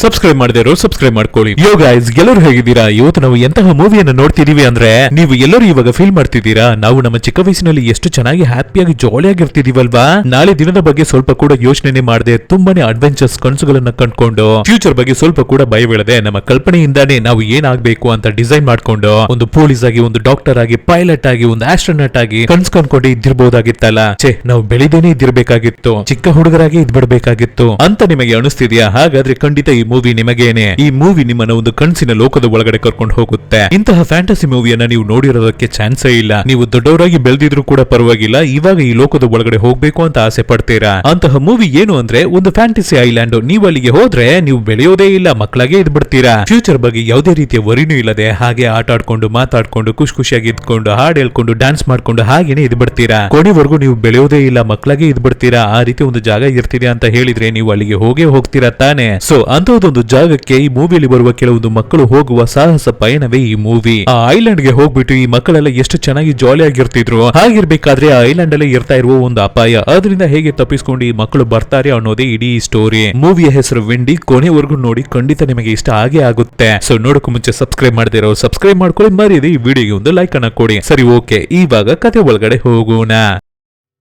Subscribe ಮಾಡದಿರೋ subscribe ಮಾಡ್ಕೊಳ್ಳಿ. ಯೋ guys, ಎಲ್ಲರೂ ಹೇಗಿದ್ದೀರಾ? ಇವತ್ತು ನಾವು ಎಂತಹ ಮೂವಿಯನ್ನು ನೋಡ್ತಿದೀವಿ ಅಂದ್ರೆ, ನೀವು ಎಲ್ಲರೂ ಇವಾಗ ಫೀಲ್ ಮಾಡ್ತಿದ್ದೀರಾ, ನಾವು ನಮ್ಮ ಚಿಕ್ಕ ವಯಸ್ಸಿನಲ್ಲಿ ಎಷ್ಟು ಚೆನ್ನಾಗಿ ಹ್ಯಾಪಿಯಾಗಿ ಜಾಲಿಯಾಗಿ ಇರ್ತಿದೀವಲ್ವಾ? ನಾಳೆ ದಿನದ ಬಗ್ಗೆ ಸ್ವಲ್ಪ ಕೂಡ ಯೋಚನೆ ಮಾಡದೆ ತುಂಬಾನೇ ಅಡ್ವೆಂಚರ್ಸ್ ಕನಸುಗಳನ್ನ ಕಂಡ್ಕೊಂಡು ಫ್ಯೂಚರ್ ಬಗ್ಗೆ ಸ್ವಲ್ಪ ಕೂಡ ಭಯವಿಲ್ಲದೆ ನಮ್ಮ ಕಲ್ಪನೆಯಿಂದಾನೇ ನಾವು ಏನಾಗಬೇಕು ಅಂತ ಡಿಸೈನ್ ಮಾಡ್ಕೊಂಡು ಒಂದು ಪೊಲೀಸ್ ಆಗಿ, ಒಂದು ಡಾಕ್ಟರ್ ಆಗಿ, ಪೈಲಟ್ ಆಗಿ, ಒಂದು ಆಸ್ಟ್ರೋನಾಟ್ ಆಗಿ ಕನ್ಸ್ ಕಂಡ್ಕೊಂಡು ಇದ್ದಿರ್ಬಹುದಾಗಿತ್ತಲ್ಲ. ನಾವು ಬೆಳಿದೇನೆ ಇದ್ದಿರ್ಬೇಕಾಗಿತ್ತು, ಚಿಕ್ಕ ಹುಡುಗರಾಗಿ ಇದ್ಬಿಡ್ಬೇಕಾಗಿತ್ತು ಅಂತ ನಿಮಗೆ ಅನಿಸ್ತಿದ್ಯಾ? ಹಾಗಾದ್ರೆ ಖಂಡಿತ ಈ ಮೂವಿ ನಿಮಗೇನೆ. ಈ ಮೂವಿ ನಿಮ್ಮನ್ನ ಒಂದು ಕನಸಿನ ಲೋಕದ ಒಳಗಡೆ ಕರ್ಕೊಂಡು ಹೋಗುತ್ತೆ. ಇಂತಹ ಫ್ಯಾಂಟಸಿ ಮೂವಿಯನ್ನ ನೀವು ನೋಡಿರೋದಕ್ಕೆ ಚಾನ್ಸೇ ಇಲ್ಲ. ನೀವು ದೊಡ್ಡವರಾಗಿ ಬೆಳೆದಿದ್ರು ಕೂಡ ಪರವಾಗಿಲ್ಲ, ಇವಾಗ ಈ ಲೋಕದ ಒಳಗಡೆ ಹೋಗ್ಬೇಕು ಅಂತ ಆಸೆ ಪಡ್ತೀರಾ. ಅಂತಹ ಮೂವಿ ಏನು ಅಂದ್ರೆ ಒಂದು ಫ್ಯಾಂಟಸಿ ಐಲ್ಯಾಂಡ್. ನೀವು ಅಲ್ಲಿಗೆ ಹೋದ್ರೆ ನೀವು ಬೆಳೆಯೋದೇ ಇಲ್ಲ, ಮಕ್ಕಳಾಗೆ ಇದ್ಬಿಡ್ತೀರಾ. ಫ್ಯೂಚರ್ ಬಗ್ಗೆ ಯಾವುದೇ ರೀತಿಯ ವರಿನೂ ಇಲ್ಲದೆ ಹಾಗೆ ಆಟ ಆಡ್ಕೊಂಡು, ಮಾತಾಡ್ಕೊಂಡು, ಖುಷಿಯಾಗಿ ಇದ್ಕೊಂಡು, ಹಾಡು ಹೇಳ್ಕೊಂಡು, ಡ್ಯಾನ್ಸ್ ಮಾಡ್ಕೊಂಡು ಹಾಗೇನೆ ಇದ್ಬಿಡ್ತೀರಾ. ಕೊನೆವರೆಗೂ ನೀವು ಬೆಳೆಯೋದೇ ಇಲ್ಲ, ಮಕ್ಕಳಾಗೆ ಇದ್ಬಿಡ್ತೀರಾ. ಆ ರೀತಿ ಒಂದು ಜಾಗ ಇರ್ತಿದೆ ಅಂತ ಹೇಳಿದ್ರೆ ನೀವು ಅಲ್ಲಿಗೆ ಹೋಗ್ತೀರಾ ತಾನೆ. ಸೊ ಅಂತಹದೊಂದು ಜಾಗಕ್ಕೆ ಈ ಮೂವಿಯಲ್ಲಿ ಬರುವ ಕೆಲವೊಂದು ಮಕ್ಕಳು ಹೋಗುವ ಸಾಹಸ ಪಯಣವೇ ಈ ಮೂವಿ. ಆ ಐಲ್ಯಾಂಡ್ ಗೆ ಹೋಗ್ಬಿಟ್ಟು ಈ ಮಕ್ಕಳೆಲ್ಲ ಎಷ್ಟು ಚೆನ್ನಾಗಿ ಜಾಲಿ ಆಗಿರ್ತಿದ್ರು. ಹಾಗಿರ್ಬೇಕಾದ್ರೆ ಆ ಐಲ್ಯಾಂಡ್ ಅಲ್ಲೇ ಇರ್ತಾ ಇರುವ ಒಂದು ಅಪಾಯ, ಅದರಿಂದ ಹೇಗೆ ತಪ್ಪಿಸ್ಕೊಂಡು ಈ ಮಕ್ಕಳು ಬರ್ತಾರೆ ಅನ್ನೋದೇ ಇಡೀ ಸ್ಟೋರಿ. ಮೂವಿಯ ಹೆಸರು ವೆಂಡಿ. ಕೊನೆವರೆಗೂ ನೋಡಿ, ಖಂಡಿತ ನಿಮಗೆ ಇಷ್ಟ ಆಗೇ ಆಗುತ್ತೆ. ಸೊ ನೋಡಕ್ಕೂ ಮುಂಚೆ ಸಬ್ಸ್ಕ್ರೈಬ್ ಮಾಡದಿರೋ ಸಬ್ಸ್ಕ್ರೈಬ್ ಮಾಡ್ಕೊಳ್ಳಿ, ಮರಿಯದೆ ಈ ವಿಡಿಯೋಗೆ ಒಂದು ಲೈಕ್ ಅನ್ನ ಕೊಡಿ. ಸರಿ, ಓಕೆ, ಇವಾಗ ಕತೆ ಒಳಗಡೆ ಹೋಗೋಣ.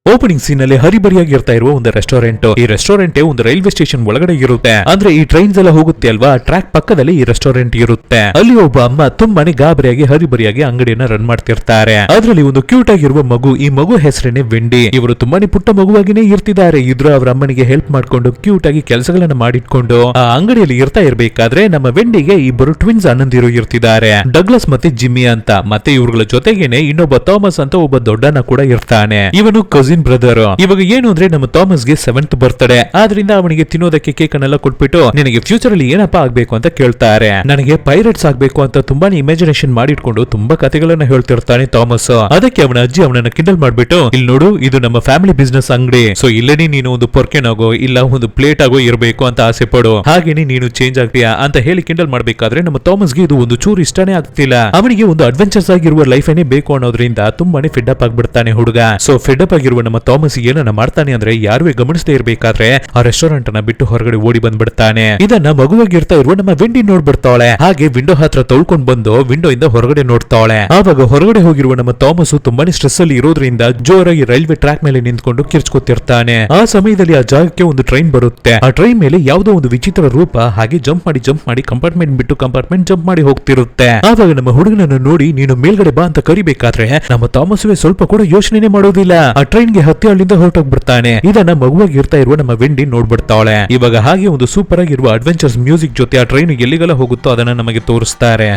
ಓಪನಿಂಗ್ ಸೀನ್ ಅಲ್ಲಿ ಹರಿಬರಿಯಾಗಿ ಇರ್ತಾ ಇರುವ ಒಂದು ರೆಸ್ಟೋರೆಂಟ್. ಈ ರೆಸ್ಟೋರೆಂಟ್ ಒಂದು ರೈಲ್ವೆ ಸ್ಟೇಷನ್ ಒಳಗಡೆ ಇರುತ್ತೆ. ಅಂದ್ರೆ ಈ ಟ್ರೈನ್ಸ್ ಎಲ್ಲ ಹೋಗುತ್ತೆ ಅಲ್ವಾ, ಟ್ರ್ಯಾಕ್ ಪಕ್ಕದಲ್ಲಿ ಈ ರೆಸ್ಟೋರೆಂಟ್ ಇರುತ್ತೆ. ಅಲ್ಲಿ ಒಬ್ಬ ಅಮ್ಮ ತುಂಬಾನೇ ಗಾಬರಿಯಾಗಿ ಹರಿಬರಿಯಾಗಿ ಅಂಗಡಿಯನ್ನ ರನ್ ಮಾಡ್ತಿರ್ತಾರೆ. ಅದರಲ್ಲಿ ಒಂದು ಕ್ಯೂಟ್ ಆಗಿರುವ ಮಗು. ಈ ಮಗು ಹೆಸರೇನೆ ವೆಂಡಿ. ಇವರು ತುಂಬಾನೇ ಪುಟ್ಟ ಮಗುವಾಗಿನೇ ಇರ್ತಿದ್ದಾರೆ. ಇದ್ರು ಅವರ ಅಮ್ಮನಿಗೆ ಹೆಲ್ಪ್ ಮಾಡ್ಕೊಂಡು ಕ್ಯೂಟ್ ಆಗಿ ಕೆಲಸಗಳನ್ನ ಮಾಡಿಟ್ಕೊಂಡು ಆ ಅಂಗಡಿಯಲ್ಲಿ ಇರ್ತಾ ಇರ್ಬೇಕಾದ್ರೆ ನಮ್ಮ ವೆಂಡಿಗೆ ಇಬ್ಬರು ಟ್ವಿನ್ಸ್ ಅಣ್ಣಂದಿರು ಇರ್ತಿದ್ದಾರೆ, ಡಗ್ಲಸ್ ಮತ್ತೆ ಜಿಮ್ಮಿ ಅಂತ. ಮತ್ತೆ ಇವ್ರಗಳ ಜೊತೆಗೇನೆ ಇನ್ನೊಬ್ಬ ಥಾಮಸ್ ಅಂತ ಒಬ್ಬ ದೊಡ್ಡನ ಕೂಡ ಇರ್ತಾನೆ. ಇವನು ಕಸಿನ್ ಬ್ರದರ್. ಇವಾಗ ಏನು ಅಂದ್ರೆ ನಮ್ಮ ಥಾಮಸ್ ಗೆ 7th ಬರ್ತ್ಡೇ. ಆದ್ರಿಂದ ಅವನಿಗೆ ತಿನ್ನೋದಕ್ಕೆ ಕೇಕ್ ಅನ್ನೆಲ್ಲ ಕೊಟ್ಬಿಟ್ಟು ನಿನಗೆ ಫ್ಯೂಚರ್ ಅಲ್ಲಿ ಏನಪ್ಪಾ ಆಗ್ಬೇಕು ಅಂತ ಕೇಳ್ತಾರೆ. ನನಗೆ ಪೈರೇಟ್ಸ್ ಆಗ್ಬೇಕು ಅಂತ ತುಂಬಾನೇ ಇಮ್ಯಾಜಿನೇಷನ್ ಮಾಡಿಟ್ಕೊಂಡು ತುಂಬಾ ಕಥೆಗಳನ್ನ ಹೇಳ್ತಿರ್ತಾನೆ ಥಾಮಸ್. ಅದಕ್ಕೆ ಅವನ ಅಜ್ಜಿ ಅವನನ್ನ ಕಿಂಡಲ್ ಮಾಡ್ಬಿಟ್ಟು, ಇಲ್ಲಿ ನೋಡು, ಇದು ನಮ್ಮ ಫ್ಯಾಮಿಲಿ ಬಿಸ್ನೆಸ್ ಅಂಗಡಿ. ಸೊ ಇಲ್ಲೇ ನೀನು ಒಂದು ಪೊರ್ಕೆನ್ ಆಗೋ ಇಲ್ಲ ಒಂದು ಪ್ಲೇಟ್ ಆಗೋ ಇರಬೇಕು ಅಂತ ಆಸೆ ಪಡು, ಹಾಗೇನೆ ನೀನು ಚೇಂಜ್ ಆಗ್ತೀಯಾ ಅಂತ ಹೇಳಿ ಕಿಂಡಲ್ ಮಾಡ್ಬೇಕಾದ್ರೆ ನಮ್ಮ ಥಾಮಸ್ ಗೆ ಇದು ಒಂದು ಚೂರು ಇಷ್ಟನೇ ಆಗ್ತಿಲ್ಲ. ಅವನಿಗೆ ಒಂದು ಅಡ್ವೆಂಚರ್ಸ್ ಆಗಿರುವ ಲೈಫ್ ಏನೇ ಬೇಕು ಅನ್ನೋದ್ರಿಂದ ತುಂಬಾನೇ ಫೆಡ್ ಅಪ್ ಆಗ್ಬಿಡ್ತಾನೆ ಹುಡುಗ. ಸೊ ಫೆಡ್ ಅಪ್ ಆಗಿರುವ ನಮ್ಮ ಥಾಮಸ್ ಏನನ್ನ ಮಾಡ್ತಾನೆ ಅಂದ್ರೆ, ಯಾರುವೇ ಗಮನಿಸದೇ ಇರ್ಬೇಕಾದ್ರೆ ಆ ರೆಸ್ಟೋರೆಂಟ್ ಅನ್ನ ಬಿಟ್ಟು ಹೊರಗಡೆ ಓಡಿ ಬಂದ್ಬಿಡ್ತಾನೆ. ಇದನ್ನ ಮಗುವಾಗಿರ್ತಾ ಇರುವ ನಮ್ಮ ವೆಂಡಿ ನೋಡ್ಬಿಡ್ತಾಳೆ. ಹಾಗೆ ವಿಂಡೋ ಹತ್ರ ತೊಳ್ಕೊಂಡ್ ಬಂದು ವಿಂಡೋ ಇಂದ ಹೊರಗಡೆ ನೋಡ್ತಾಳೆ. ಆವಾಗ ಹೊರಗಡೆ ಹೋಗಿರುವ ನಮ್ಮ ಥಾಮಸ್ ತುಂಬಾನೇ ಸ್ಟ್ರೆಸ್ ಅಲ್ಲಿ ಇರೋದ್ರಿಂದ ಜೋರಾಗಿ ರೈಲ್ವೆ ಟ್ರ್ಯಾಕ್ ಮೇಲೆ ನಿಂತ್ಕೊಂಡು ಕಿರ್ಚ್ಕೊತಿರ್ತಾನೆ. ಆ ಸಮಯದಲ್ಲಿ ಆ ಜಾಗಕ್ಕೆ ಒಂದು ಟ್ರೈನ್ ಬರುತ್ತೆ. ಆ ಟ್ರೈನ್ ಮೇಲೆ ಯಾವುದೋ ಒಂದು ವಿಚಿತ್ರ ರೂಪ ಹಾಗೆ ಜಂಪ್ ಮಾಡಿ ಕಂಪಾರ್ಟ್ಮೆಂಟ್ ಬಿಟ್ಟು ಕಂಪಾರ್ಟ್ಮೆಂಟ್ ಜಂಪ್ ಮಾಡಿ ಹೋಗ್ತಿರುತ್ತೆ. ಆವಾಗ ನಮ್ಮ ಹುಡುಗನನ್ನು ನೋಡಿ, ನೀನು ಮೇಲ್ಗಡೆ ಬಾ ಅಂತ ಕರಿಬೇಕಾದ್ರೆ ನಮ್ಮ ಥಾಮಸ್ವೇ ಸ್ವಲ್ಪ ಕೂಡ ಯೋಚನೆ ಮಾಡೋದಿಲ್ಲ. ಆ ಟ್ರೈನ್ ಗೆ ಹತ್ತಿ ಅಲ್ಲಿಂದ ಹೊರಟೋಗ್ಬಿಡ್ತಾನೆ. ಇದನ್ನ ಮಗುವಾಗಿ ಇರ್ತಾ ಇರುವ ನಮ್ಮ ವೆಂಡಿ ನೋಡ್ಬಿಡ್ತಾಳೆ. ಇವಾಗ ಹಾಗೆ ಒಂದು ಸೂಪರ್ ಆಗಿರುವ ಅಡ್ವೆಂಚರ್ಸ್ ಮ್ಯೂಸಿಕ್ ಜೊತೆ ಆ ಟ್ರೈನ್ ಎಲ್ಲಿಗೆಲ್ಲ ಹೋಗುತ್ತೋ ಅದನ್ನ ನಮಗೆ ತೋರಿಸ್ತಾರೆ.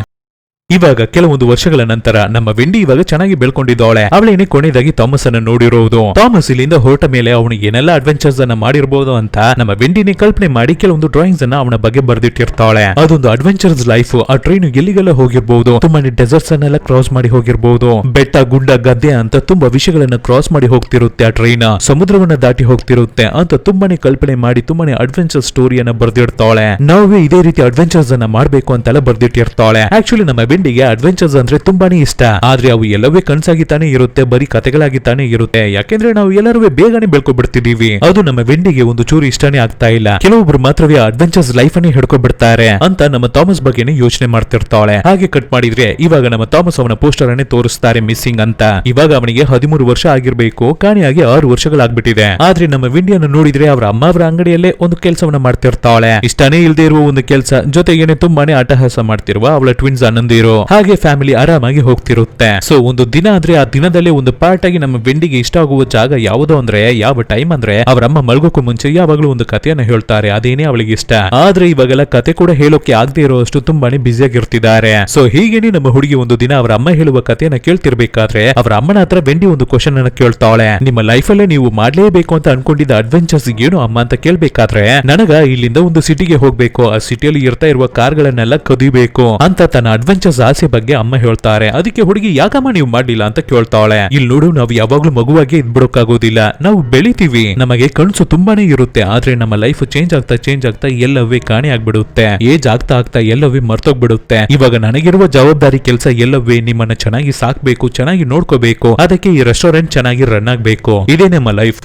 ಇವಾಗ ಕೆಲವೊಂದು ವರ್ಷಗಳ ನಂತರ ನಮ್ಮ ವೆಂಡಿ ಇವಾಗ ಚೆನ್ನಾಗಿ ಬೆಳ್ಕೊಂಡಿದ್ದಾಳೆ. ಅವಳೇನೆ ಕೊನೆಯದಾಗಿ ಥಾಮಸ್ ಅನ್ನ ನೋಡಿರೋದು. ಥಾಮಸ್ ಇಲ್ಲಿಂದ ಹೊರಟ ಮೇಲೆ ಅವನು ಏನೆಲ್ಲ ಅಡ್ವೆಂಚರ್ಸ್ ಅನ್ನ ಮಾಡಿರಬಹುದು ಅಂತ ನಮ್ಮ ವೆಂಡಿನೇ ಕಲ್ಪನೆ ಮಾಡಿ ಕೆಲವೊಂದು ಡ್ರಾಯಿಂಗ್ಸ್ ಅನ್ನ ಅವನ ಬಗ್ಗೆ ಬರ್ದಿಟ್ಟಿರ್ತಾಳೆ. ಅದೊಂದು ಅಡ್ವೆಂಚರ್ಸ್ ಲೈಫ್. ಆ ಟ್ರೈನ್ ಎಲ್ಲಿಗೆಲ್ಲ ಹೋಗಿರ್ಬಹುದು, ತುಂಬಾನೇ ಡೆಸರ್ಟ್ಸ್ ಅನ್ನೆಲ್ಲ ಕ್ರಾಸ್ ಮಾಡಿ ಹೋಗಿರ್ಬಹುದು, ಬೆಟ್ಟ ಗುಡ್ಡ ಗದ್ದೆ ಅಂತ ತುಂಬಾ ವಿಷಯಗಳನ್ನ ಕ್ರಾಸ್ ಮಾಡಿ ಹೋಗ್ತಿರುತ್ತೆ. ಆ ಟ್ರೈನ್ ಸಮುದ್ರವನ್ನ ದಾಟಿ ಹೋಗ್ತಿರುತ್ತೆ ಅಂತ ತುಂಬಾನೇ ಕಲ್ಪನೆ ಮಾಡಿ ತುಂಬಾನೇ ಅಡ್ವೆಂಚರ್ ಸ್ಟೋರಿಯನ್ನ ಬರ್ದಿರ್ತಾಳೆ. ನಾವೇ ಇದೇ ರೀತಿ ಅಡ್ವೆಂಚರ್ಸ್ ಅನ್ನ ಮಾಡ್ಬೇಕು ಅಂತೆಲ್ಲ ಬರ್ದಿಟ್ಟಿರ್ತಾಳೆ. ಆಕ್ಚುಲಿ ನಮ್ಮ ವೆಂಡಿಗೆ ಅಡ್ವೆಂಚರ್ಸ್ ಅಂದ್ರೆ ತುಂಬಾನೇ ಇಷ್ಟ. ಆದ್ರೆ ಅವು ಎಲ್ಲವೇ ಕನ್ಸಾಗಿ ತಾನೇ ಇರುತ್ತೆ, ಬರೀ ಕಥೆಗಳಾಗಿ ತಾನೇ ಇರುತ್ತೆ. ಯಾಕೆಂದ್ರೆ ನಾವು ಎಲ್ಲರೂ ಬೇಗನೆ ಬೆಳ್ಕೊಬಿಡ್ತಿದೀವಿ. ಅದು ನಮ್ಮ ವೆಂಡಿಗೆ ಒಂದು ಚೂರು ಇಷ್ಟನೇ ಆಗ್ತಾ ಇಲ್ಲ. ಕೆಲವೊಬ್ರು ಮಾತ್ರವೇ ಅಡ್ವೆಂಚರ್ಸ್ ಲೈಫ್ ಅನ್ನೇ ಹಿಡ್ಕೊಬಿಡ್ತಾರೆ ಅಂತ ನಮ್ಮ ಥಾಮಸ್ ಬಗ್ಗೆನೇ ಯೋಚನೆ ಮಾಡ್ತಿರ್ತಾಳೆ. ಹಾಗೆ ಕಟ್ ಮಾಡಿದ್ರೆ ಇವಾಗ ನಮ್ಮ ಥಾಮಸ್ ಅವನ ಪೋಸ್ಟರ್ ಅನ್ನೇ ತೋರಿಸ್ತಾರೆ ಮಿಸ್ಸಿಂಗ್ ಅಂತ. ಇವಾಗ ಅವನಿಗೆ 13 ವರ್ಷ ಆಗಿರ್ಬೇಕು, ಕಾಣಿಯಾಗಿ 6 ವರ್ಷಗಳಾಗ್ಬಿಟ್ಟಿದೆ. ಆದ್ರೆ ನಮ್ಮ ವೆಂಡಿಯನ್ನು ನೋಡಿದ್ರೆ ಅವರ ಅಮ್ಮ ಅವರ ಅಂಗಡಿಯಲ್ಲೇ ಒಂದು ಕೆಲಸವನ್ನ ಮಾಡ್ತಿರ್ತಾಳೆ. ಇಷ್ಟನೇ ಇಲ್ದೇ ಇರುವ ಒಂದು ಕೆಲಸ, ಜೊತೆಗೇನೆ ತುಂಬಾನೇ ಅಟ್ಟಹಾಸ ಮಾಡ್ತಿರುವ ಅವಳ ಟ್ವಿನ್ಸ್ ಅಣ್ಣಂದಿರು. ಹಾಗೆ ಫ್ಯಾಮಿಲಿ ಆರಾಮಾಗಿ ಹೋಗ್ತಿರುತ್ತೆ. ಸೊ ಒಂದು ದಿನ ಆದ್ರೆ ಆ ದಿನದಲ್ಲೇ ಒಂದು ಪಾರ್ಟ್ ಆಗಿ ನಮ್ಮ ವೆಂಡಿಗೆ ಇಷ್ಟ ಆಗುವ ಜಾಗ ಯಾವುದೋ ಅಂದ್ರೆ, ಯಾವ ಟೈಮ್ ಅಂದ್ರೆ ಅವರ ಅಮ್ಮ ಮಲ್ಗೋಕ್ಕೂ ಮುಂಚೆ ಯಾವಾಗಲೂ ಒಂದು ಕಥೆಯನ್ನ ಹೇಳ್ತಾರೆ. ಅದೇನೇ ಅವಳಿಗೆ ಇಷ್ಟ. ಆದ್ರೆ ಇವಾಗೆಲ್ಲ ಕತೆ ಕೂಡ ಹೇಳೋಕೆ ಆಗದೆ ಇರೋಷ್ಟು ತುಂಬಾನೇ ಬ್ಯುಸಿ ಆಗಿರ್ತಿದ್ದಾರೆ. ಸೊ ಹೀಗೇನೆ ನಮ್ಮ ಹುಡುಗಿ ಒಂದು ದಿನ ಅವರ ಅಮ್ಮ ಹೇಳುವ ಕಥೆಯನ್ನ ಕೇಳ್ತಿರ್ಬೇಕಾದ್ರೆ ಅವರ ಅಮ್ಮನ ಹತ್ರ ವೆಂಡಿ ಒಂದು ಕ್ವಶನ್ ಅನ್ನ ಕೇಳ್ತಾಳೆ. ನಿಮ್ಮ ಲೈಫ್ ಅಲ್ಲೇ ನೀವು ಮಾಡ್ಲೇಬೇಕು ಅಂತ ಅನ್ಕೊಂಡಿದ್ದ ಅಡ್ವೆಂಚರ್ಸ್ ಏನು ಅಮ್ಮ ಅಂತ ಕೇಳ್ಬೇಕಾದ್ರೆ, ನನಗ ಇಲ್ಲಿಂದ ಒಂದು ಸಿಟಿಗೆ ಹೋಗ್ಬೇಕು, ಆ ಸಿಟಿಯಲ್ಲಿ ಇರ್ತಾ ಇರುವ ಕಾರ್ಗಳನ್ನೆಲ್ಲ ಕದಿಬೇಕು ಅಂತ ತನ್ನ ಅಡ್ವೆಂಚರ್ಸ್ ಅಡ್ವೆಂಚರ್ಸ್ ಆಸೆ ಬಗ್ಗೆ ಅಮ್ಮ ಹೇಳ್ತಾರೆ. ಅದಕ್ಕೆ ಹುಡುಗಿ ಯಾಕಮ್ಮ ನೀವು ಮಾಡ್ಲಿಲ್ಲ ಅಂತ ಕೇಳ್ತಾಳೆ. ಇಲ್ಲಿ ನೋಡು, ನಾವು ಯಾವಾಗ್ಲೂ ಮಗುವಾಗೆ ಇದ್ಬಿಡೋಕ್ಕಾಗೋದಿಲ್ಲ. ನಾವು ಬೆಳಿತೀವಿ, ನಮಗೆ ಕನ್ಸು ತುಂಬಾನೇ ಇರುತ್ತೆ. ಆದ್ರೆ ನಮ್ಮ ಲೈಫ್ ಚೇಂಜ್ ಆಗ್ತಾ ಎಲ್ಲವೇ ಕಾಣೆ ಆಗ್ಬಿಡುತ್ತೆ. ಏಜ್ ಆಗ್ತಾ ಎಲ್ಲವೇ ಮರ್ತೋಗ್ಬಿಡುತ್ತೆ. ಇವಾಗ ನನಗಿರುವ ಜವಾಬ್ದಾರಿ ಕೆಲಸ ಎಲ್ಲವೇ ನಿಮ್ಮನ್ನ ಚೆನ್ನಾಗಿ ಸಾಕ್ಬೇಕು, ಚೆನ್ನಾಗಿ ನೋಡ್ಕೋಬೇಕು. ಅದಕ್ಕೆ ಈ ರೆಸ್ಟೋರೆಂಟ್ ಚೆನ್ನಾಗಿ ರನ್ ಆಗ್ಬೇಕು. ಇದೇ ನಮ್ಮ ಲೈಫ್